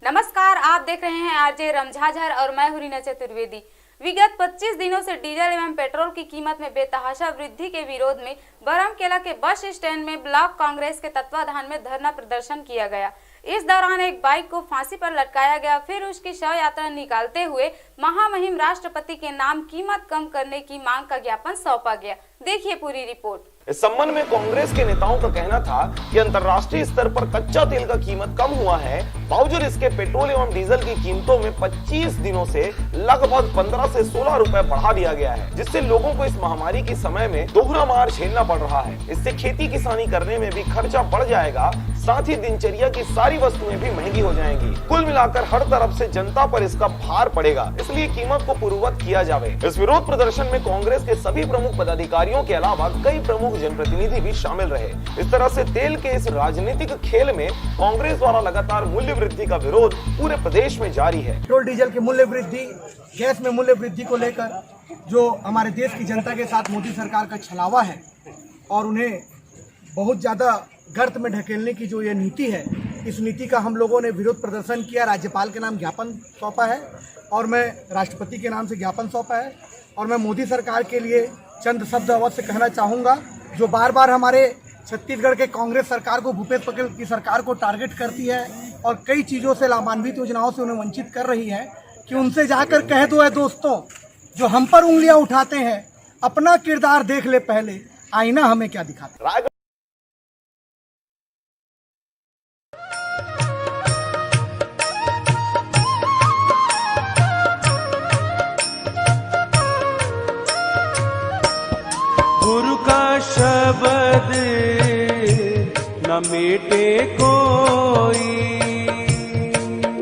नमस्कार, आप देख रहे हैं आरजे रमझाझर और मैं हूं रीना चतुर्वेदी। विगत 25 दिनों से डीजल एवं पेट्रोल की कीमत में बेतहाशा वृद्धि के विरोध में बरमकेला के बस स्टैंड में ब्लॉक कांग्रेस के तत्वाधान में धरना प्रदर्शन किया गया। इस दौरान एक बाइक को फांसी पर लटकाया गया, फिर उसकी शव यात्रा निकालते हुए महामहिम राष्ट्रपति के नाम कीमत कम करने की मांग का ज्ञापन सौंपा गया। देखिए पूरी रिपोर्ट। इस संबंध में कांग्रेस के नेताओं का कहना था कि अंतर्राष्ट्रीय स्तर पर कच्चा तेल का कीमत कम हुआ है, बावजूद इसके पेट्रोल एवं डीजल की कीमतों में 25 दिनों से लगभग 15 से 16 रुपए बढ़ा दिया गया है, जिससे लोगों को इस महामारी के समय में दोहरा मार झेलना पड़ रहा है। इससे खेती किसानी करने में भी खर्चा बढ़ जाएगा, साथ ही दिनचर्या की सारी वस्तुएं भी महंगी हो जाएंगी। कुल मिलाकर हर तरफ से जनता पर इसका भार पड़ेगा, इसलिए कीमत को पूर्ववत किया जावे। इस विरोध प्रदर्शन में कांग्रेस के सभी प्रमुख पदाधिकारियों के अलावा कई प्रमुख जनप्रतिनिधि भी शामिल रहे। इस तरह से तेल के इस राजनीतिक खेल में कांग्रेस द्वारा लगातार मूल्य वृद्धि का विरोध पूरे प्रदेश में जारी है। पेट्रोल डीजल की मूल्य वृद्धि, गैस में मूल्य वृद्धि को लेकर जो हमारे देश की जनता के साथ मोदी सरकार का छलावा है और उन्हें बहुत ज्यादा गर्त में ढकेलने की जो ये नीति है, इस नीति का हम लोगों ने विरोध प्रदर्शन किया, राज्यपाल के नाम ज्ञापन सौंपा है और मैं राष्ट्रपति के नाम से ज्ञापन सौंपा है। और मैं मोदी सरकार के लिए चंद शब्द अवश्य कहना चाहूँगा, जो बार बार हमारे छत्तीसगढ़ के कांग्रेस सरकार को, भूपेश बघेल की सरकार को टारगेट करती है और कई चीज़ों से, लाभान्वित योजनाओं से उन्हें वंचित कर रही है, कि उनसे जाकर कह दो है दोस्तों, जो हम पर उंगलियां उठाते हैं, अपना किरदार देख ले पहले, आईना हमें क्या दिखाता है। गुरु का शब्द न मिटे कोई,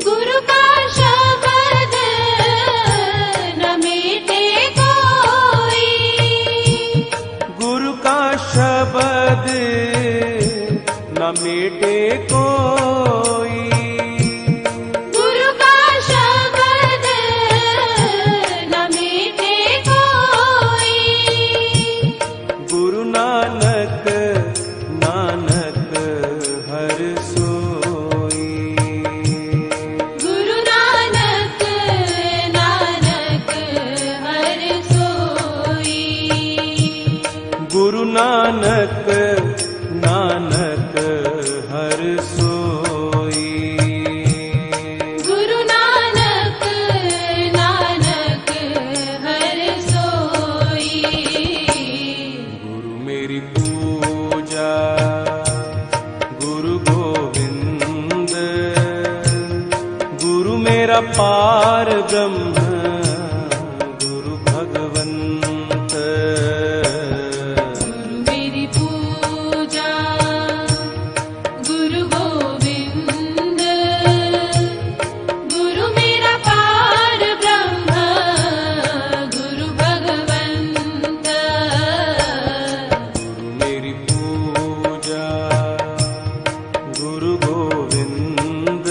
गुरु का शब्द न मिटे कोई, गुरु का शब्द न मिटे कोई, गुरु का शब्द न मिटे कोई, गुरु नानक नानक हर सोई, गुरु नानक नानक हर सोई, गुरु नानक नानक हर सोई, गुरु नानक नानक हर सोई। गुरु मेरी पूजा गुरु गोविंद, गुरु मेरा पार ब्रह्म गुरु भगवंत, गुरु मेरी पूजा गुरु गोविंद, गुरु मेरा पार ब्रह्म गुरु भगवंत, गुरु मेरी पूजा गुरु गोविंद,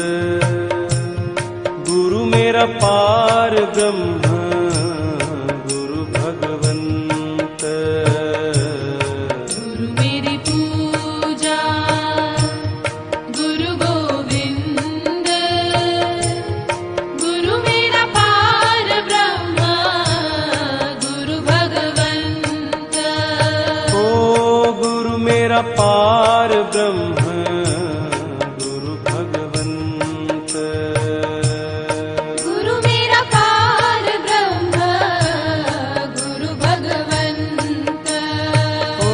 गुरु मेरा पार ब्रह्म गुरु भगवंत, गुरु मेरी पूजा गुरु गोविंद, गुरु मेरा पार ब्रह्म गुरु भगवंत, ओ गुरु मेरा पार ब्रह्म गुरु भगवंत, गुरु मेरा पार ब्रह्म गुरु भगवंत, ओ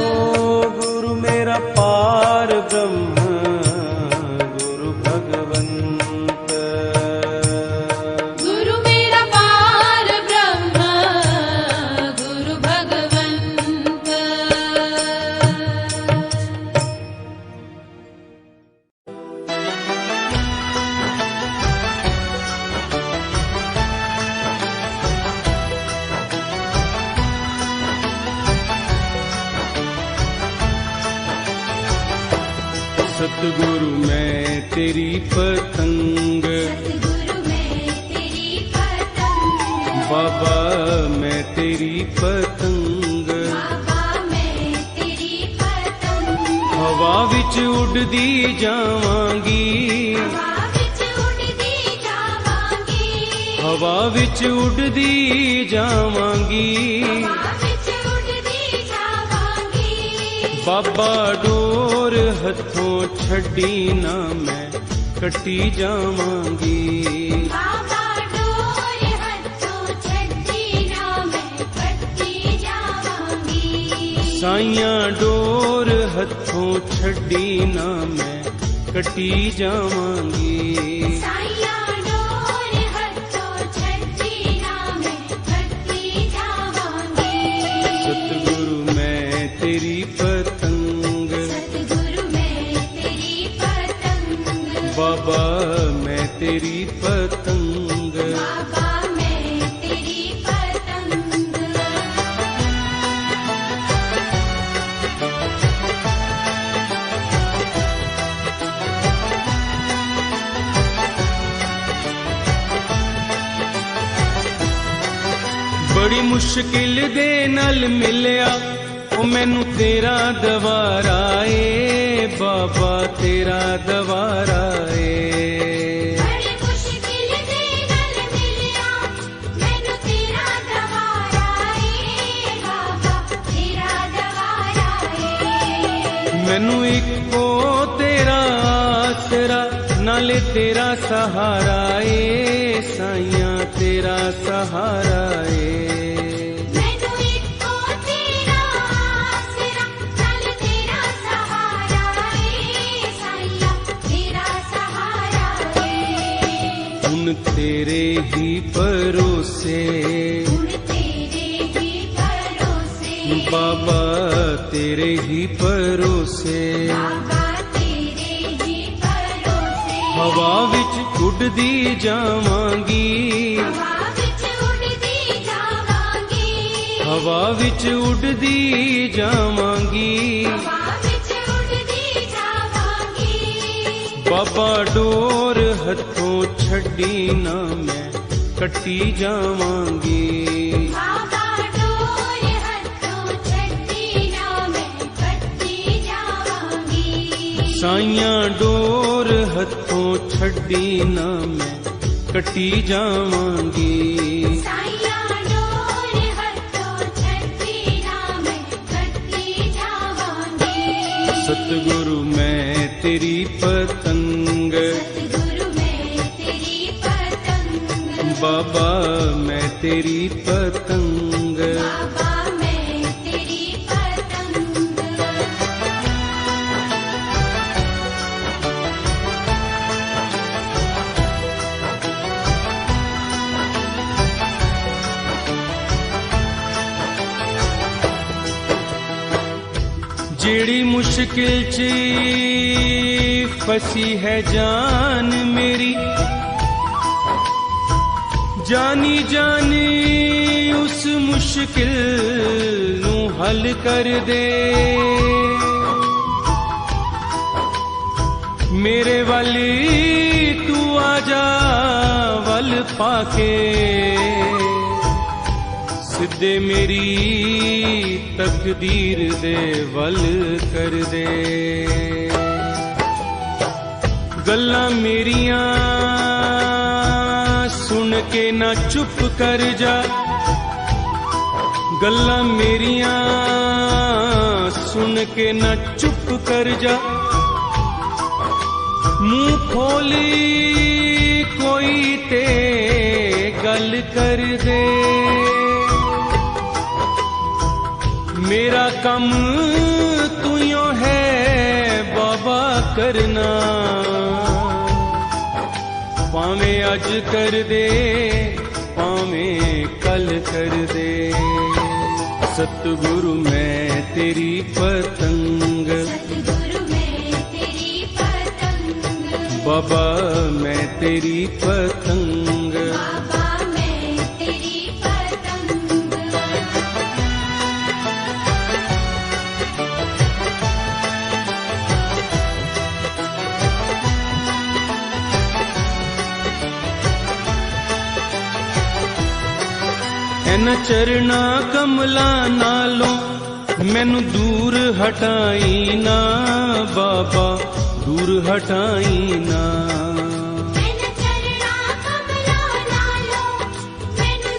गुरु मेरा पार ब्रह्म गुरु भगवंत, गुरु मेरा पार ब्रह्म गुरु भगवंत। सतगुरु मैं तेरी पतंग, बाबा मैं तेरी पतंग, हवा विच उड़दी जावांगी, हवा विच उड़दी जावांगी, बाबा डोर हथों छड़ी ना मैं कटी जावांगी, साइयां डोर हथों छड़ी ना मैं कटी जावांगी, सतगुरु मैं तेरी पतंग, बाबा मैं तेरी पतंग, बड़ी मुश्किल दे नाल मिलिया ओ मैनू तेरा दवारा ए बाबा तेरा दवारा ए मैनू इको तेरा आसरा नाले तेरा सहारा ए साइया तेरा सहारा ए हुन तेरे ही भरोसे बाबा तेरे ही भरोसे हवा विच उड़दी जावांगी हवा विच उड़दी जावांगी बाबा डोर हथों छड़ी ना मैं कटी जावांगी साइयां डोर हथों छड़ी ना मैं कटी जावांगी सतगुरु मैं तेरी पतंग बाबा मैं तेरी पतंग जेड़ी मुश्किल च फसी है जान मेरी जानी जानी उस मुश्किल नू हल कर दे मेरे वाली तू आजा वल पाके सिद्धे मेरी तकदीर दे वल कर दे गल्लां मेरियां सुन के ना चुप कर जा गल्लां मेरियां सुन के ना चुप कर जा मुंह खोली कोई ते गल कर दे मेरा कम तुयो है बाबा करना पावे अज कर दे पावे कल कर दे सतगुरु मैं तेरी पतंग बाबा मैं तेरी पतंग न चरना कमला नालों मैनू दूर हटाई ना बाबा दूर हटाई ना